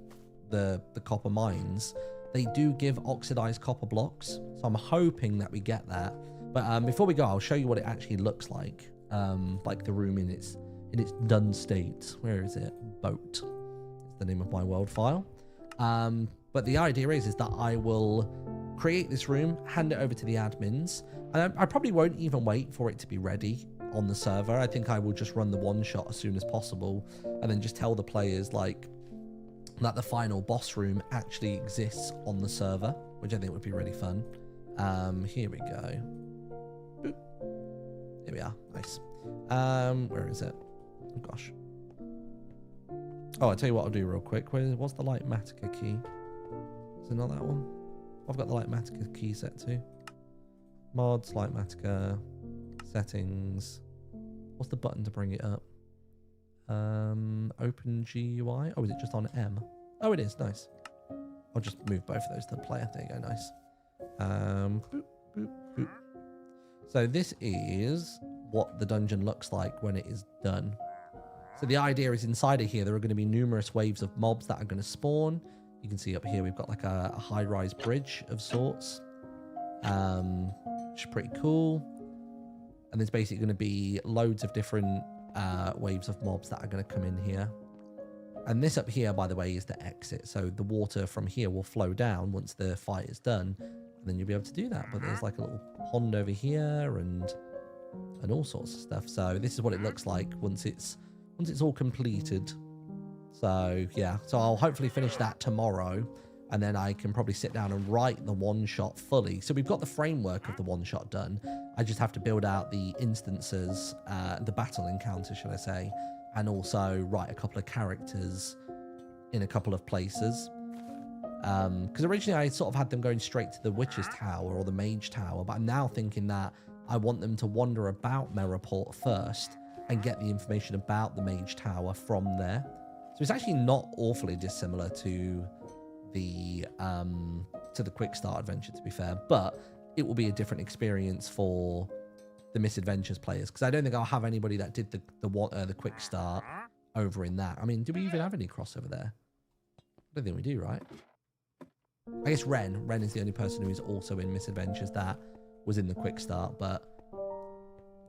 copper mines, they do give oxidized copper blocks. So I'm hoping that we get that. But before we go, I'll show you what it actually looks like the room in its done state. Where is it? Boat. It's the name of my world file. But the idea is that I will create this room, hand it over to the admins, and I probably won't even wait for it to be ready on the server. I think I will just run the one shot as soon as possible, and then just tell the players that the final boss room actually exists on the server, which I think would be really fun. Here we go. Boop. Here we are. Nice. Where is it? Oh gosh. Oh, I'll tell you what I'll do real quick. What's the Lightmatica key? Is it not that one? I've got the Lightmatica key set too. Mods, Lightmatica, settings. What's the button to bring it up? Open GUI. Oh, is it just on M? Oh, it is. Nice. I'll just move both of those to the player. There you go. Nice. Boop, boop, boop. So this is what the dungeon looks like when it is done. So the idea is inside of here, there are going to be numerous waves of mobs that are going to spawn. You can see up here, we've got like a high-rise bridge of sorts, which is pretty cool. And there's basically going to be loads of different waves of mobs that are going to come in here. And this up here, by the way, is the exit. So the water from here will flow down once the fight is done. And then you'll be able to do that. But there's like a little pond over here and all sorts of stuff. So this is what it looks like once it's all completed. So yeah, so I'll hopefully finish that tomorrow. And then I can probably sit down and write the one-shot fully. So we've got the framework of the one-shot done. I just have to build out the instances, the battle encounter, should I say, and also write a couple of characters in a couple of places. Because originally I sort of had them going straight to the Witch's Tower or the Mage Tower, but I'm now thinking that I want them to wander about Merriport first and get the information about the Mage Tower from there. So it's actually not awfully dissimilar to the quick start adventure, to be fair, but it will be a different experience for the Misadventures players, because I don't think I'll have anybody that did the quick start over in that. I mean, do we even have any crossover there? I don't think we do, right? I guess Ren is the only person who is also in Misadventures that was in the quick start, but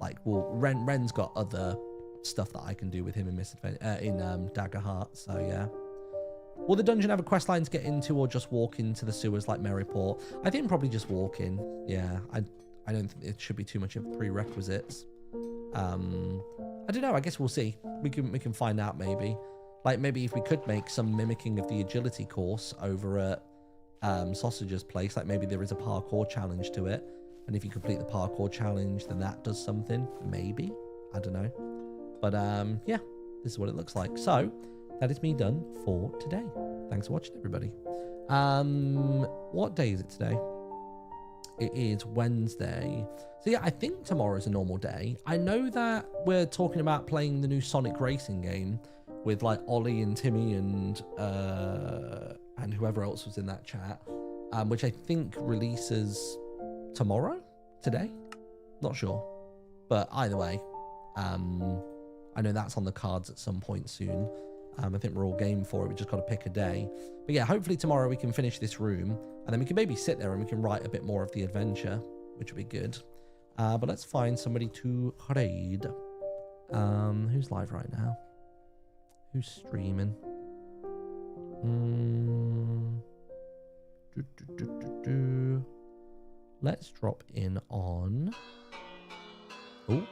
like, well, Ren's got other stuff that I can do with him in Daggerheart, so yeah. Will the dungeon have a quest line to get into, or just walk into the sewers like Merriport? I think probably just walk in. Yeah, I don't think it should be too much of prerequisites. I don't know. I guess we'll see. We can find out maybe. Like maybe if we could make some mimicking of the agility course over at Sausage's place. Like maybe there is a parkour challenge to it, and if you complete the parkour challenge, then that does something. Maybe. I don't know. But yeah, this is what it looks like. So that is me done for today. Thanks for watching, everybody. What day is it today? It is Wednesday. So yeah, I think tomorrow is a normal day. I know that we're talking about playing the new Sonic racing game with like Ollie and Timmy and whoever else was in that chat, which I think releases tomorrow, today, not sure. But either way, I know that's on the cards at some point soon. I think we're all game for it. We just got to pick a day. But yeah, hopefully tomorrow we can finish this room, and then we can maybe sit there and we can write a bit more of the adventure, which would be good. But let's find somebody to raid. Who's live right now? Who's streaming? Let's drop in on... Oh.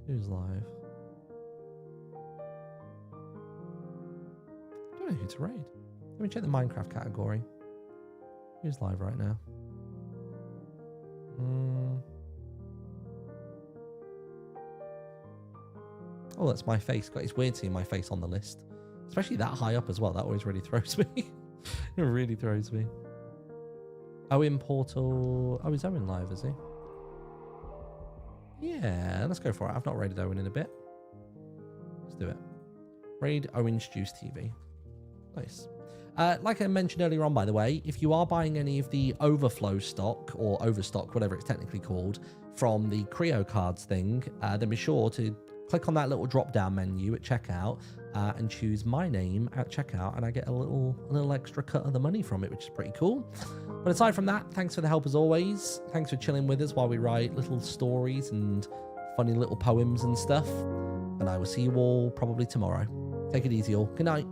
Who's live? I don't know who to raid. Let me check the Minecraft category. Who's live right now? Oh, that's my face. It's weird seeing my face on the list. Especially that high up as well. That always really throws me. It really throws me. Owen Portal. Oh, is Owen live, is he? Yeah, let's go for it. I've not raided Owen in a bit. Let's do it. Raid Owen's Juice TV. Nice. Like I mentioned earlier on, by the way, if you are buying any of the overflow stock, or overstock, whatever it's technically called, from the Creo cards thing, then be sure to click on that little drop-down menu at checkout and choose my name at checkout, and I get a little extra cut of the money from it, which is pretty cool. But aside from that, thanks for the help as always. Thanks for chilling with us while we write little stories and funny little poems and stuff. And I will see you all probably tomorrow. Take it easy, all. Good night.